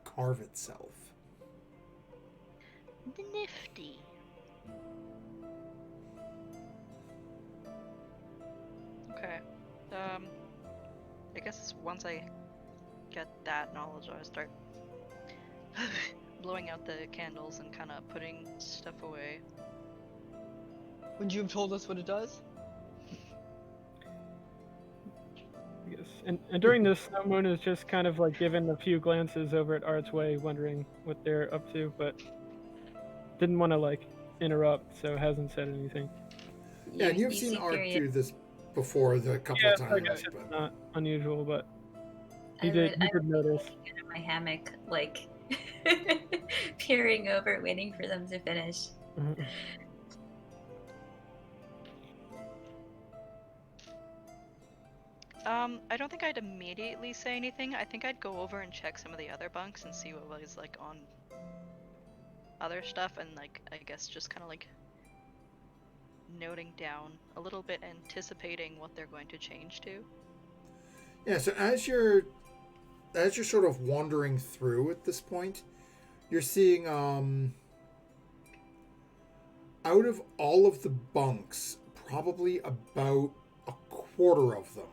carve itself. Nifty. Okay. I guess once I get that knowledge, I start blowing out the candles and kind of putting stuff away. Would you have told us what it does? Yes. And during this, Snow Moon is just kind of like giving a few glances over at Art's Way, wondering what they're up to, but didn't want to like interrupt, so hasn't said anything. Yeah, and you've seen see Art period. do this before a couple Yeah, of I times. guess it's But not unusual, but I he did would notice. be in my hammock, like peering over, waiting for them to finish. Mhm. I don't think I'd immediately say anything. I think I'd go over and check some of the other bunks and see what was like on other stuff, and like I guess just kind of like noting down a little bit, anticipating what they're going to change to. yeah, so as you're sort of wandering through at this point, you're seeing out of all of the bunks, probably about a quarter of them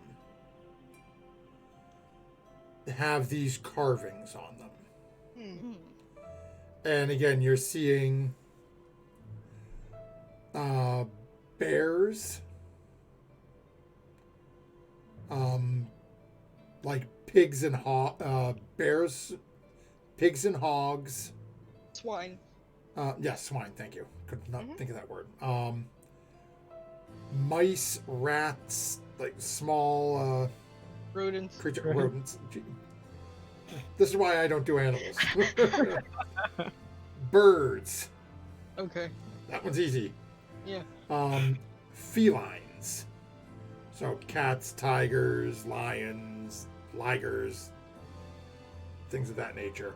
have these carvings on them. Hmm. And again, you're seeing bears, like pigs and bears, pigs and hogs. Swine. Yeah, swine. Thank you. Could not think of that word. Mice, rats, like small Rodents. rodents. This is why I don't do animals. Birds. Okay. That one's easy. Yeah. Felines. So cats, tigers, lions, ligers, things of that nature.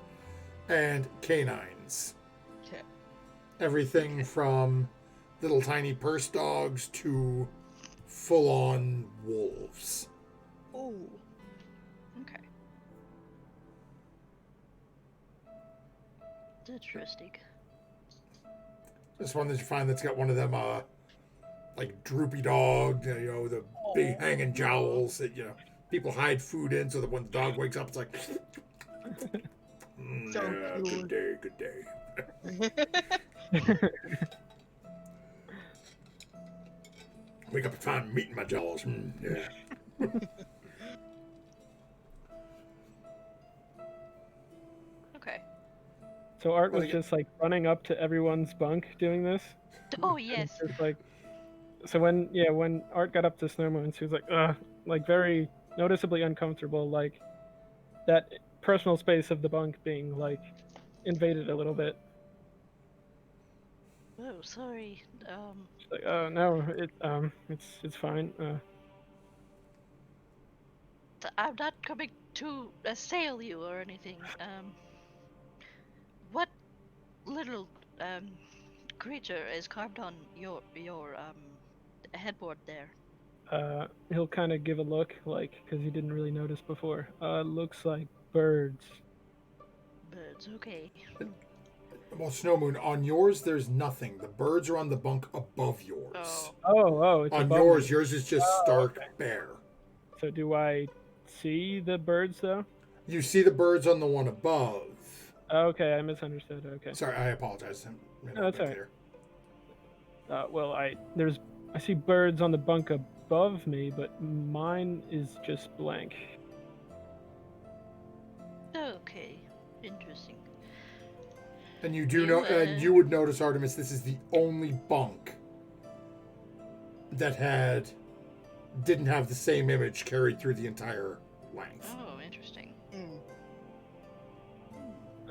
And canines. Okay. Everything from little tiny purse dogs to full-on wolves. Oh. Okay. Interesting. This one that you find that's got one of them, like droopy dog, the big hanging jowls that people hide food in, so that when the dog wakes up, it's like, So yeah, cute. good day. Wake up and find meat in my jaws. Yeah. Okay. So Art was Well, just like running up to everyone's bunk doing this. Oh yes. Just like So when Art got up to Snowmoon, she was like, ugh, like very noticeably uncomfortable, like that personal space of the bunk being like invaded a little bit. Oh, sorry. She's like, oh no, it's fine. I'm not coming to assail you or anything. What little creature is carved on your headboard there? He'll kind of give a look, like, because he didn't really notice before. Looks like birds. Birds. Okay. Well, Snowmoon, on yours, there's nothing. The birds are on the bunk above yours. Oh. Oh, it's On above yours, me. yours is just stark bare. So do I see the birds though? You see the birds on the one above. Okay, I misunderstood. Okay. Sorry, I apologize. No, that's all right. Well, I see birds on the bunk above me, but mine is just blank. Okay. Interesting. And you do know, and you would notice, Artemis, this is the only bunk that didn't have the same image carried through the entire length. Oh, interesting.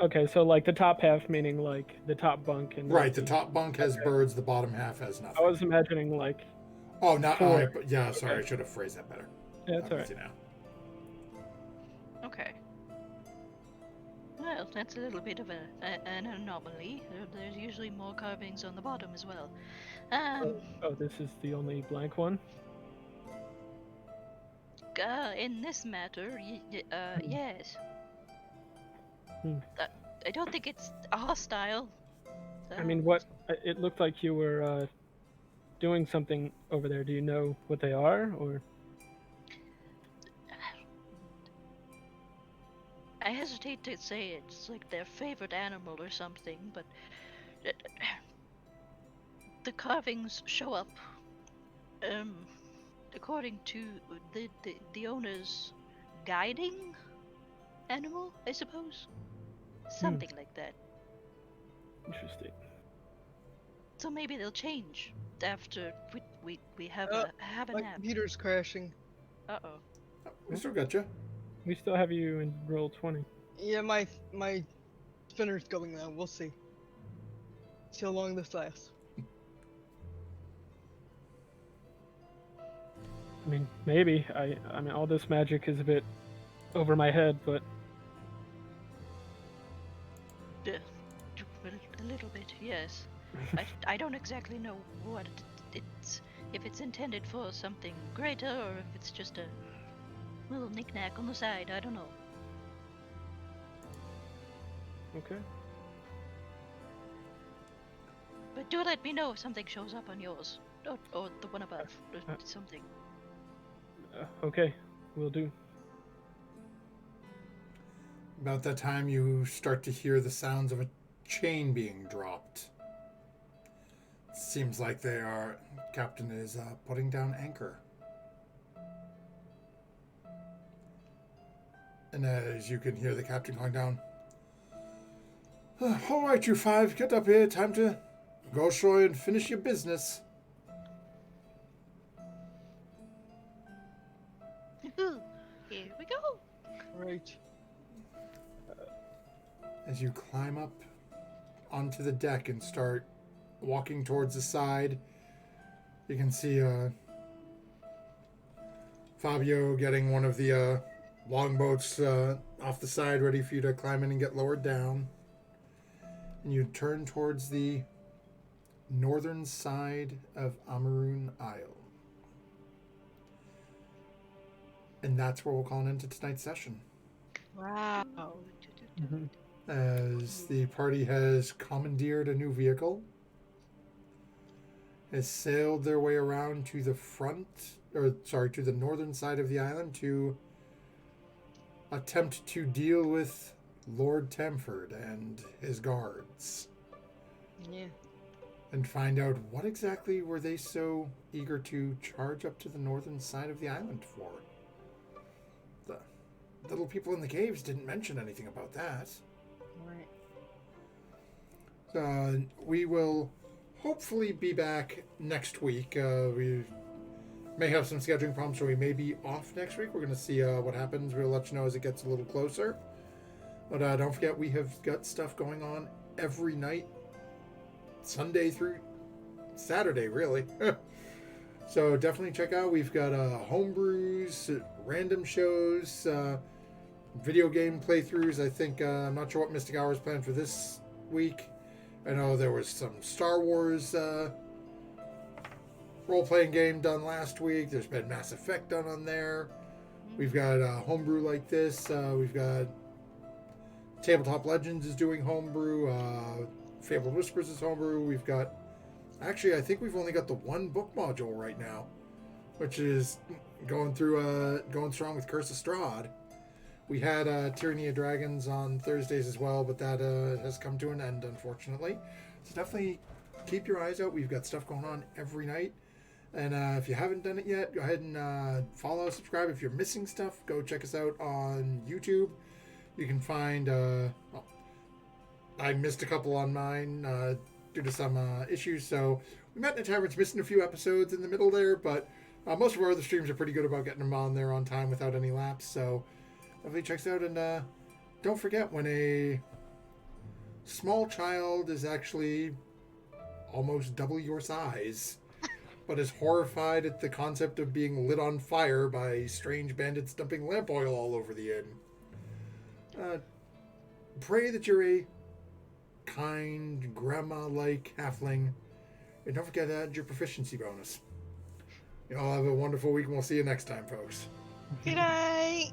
Okay, so like the top half, meaning like the top bunk, and Right, the top bunk has birds, the bottom half has I nothing. was imagining like. Oh, not Four. yeah. Sorry, I should have phrased that better. Yeah, that's I'm alright. with you now. Okay. Well, that's a little bit of an anomaly. There's usually more carvings on the bottom as well. Oh, this is the only blank one. In this matter, yes. Hmm. I don't think it's hostile. I mean, what? It looked like you were doing something over there. Do you know what they are, or? I hesitate to say it's like their favorite animal or something, but the carvings show up according to the owner's guiding animal, I suppose. Something like that. Interesting. So maybe they'll change after we have have a My nap. computer's crashing. Uh-oh. We still got you. We still have you in roll 20. Yeah, my spinner's going now. We'll see. See how long this lasts. I mean, maybe. I mean, all this magic is a bit over my head, but A little bit, yes. I don't exactly know what it's if it's intended for something greater or if it's just a little knick-knack on the side. I don't know. okay. But do let me know if something shows up on yours or the one above or something. Okay, will do. About that time, you start to hear the sounds of a chain being dropped. Seems like Captain is putting down anchor. And as you can hear the captain calling down, all right, you five, get up here. Time to go ashore and finish your business. Here we go. Right. As you climb up onto the deck and start walking towards the side, you can see Fabio getting one of the longboats off the side, ready for you to climb in and get lowered down. And you turn towards the northern side of Amarun Isle. And that's where we'll call an end to tonight's session. Wow. Mhm. As the party has commandeered a new vehicle, has sailed their way around to to the northern side of the island to attempt to deal with Lord Tamford and his guards. Yeah. And find out what exactly were they so eager to charge up to the northern side of the island for. The little people in the caves didn't mention anything about that. Right. We will hopefully be back next week. We may have some scheduling problems, so we may be off next week. We're going to see what happens. We'll let you know as it gets a little closer. But don't forget, we have got stuff going on every night, Sunday through Saturday, really. So definitely check out. We've got homebrews, random shows, video game playthroughs. I think I'm not sure what Mystic Hour is planned for this week. I know there was some Star Wars role-playing game done last week. There's been Mass Effect done on there. We've got homebrew like this. We've got Tabletop Legends is doing homebrew. Fabled Whispers is homebrew. We've got... Actually, I think we've only got the one book module right now, which is going strong with Curse of Strahd. We had Tyranny of Dragons on Thursdays as well, but that has come to an end, unfortunately. So definitely keep your eyes out. We've got stuff going on every night. And if you haven't done it yet, go ahead and follow, subscribe. If you're missing stuff, go check us out on YouTube. You can find... I missed a couple on mine due to some issues, so we met in the Tavern's missing a few episodes in the middle there, but most of our other streams are pretty good about getting them on there on time without any lapse, so definitely check us out. And don't forget, when a small child is actually almost double your size, but is horrified at the concept of being lit on fire by strange bandits dumping lamp oil all over the inn, pray that you're a kind, grandma-like halfling, and don't forget to add your proficiency bonus. You all have a wonderful week, and we'll see you next time, folks. Good night.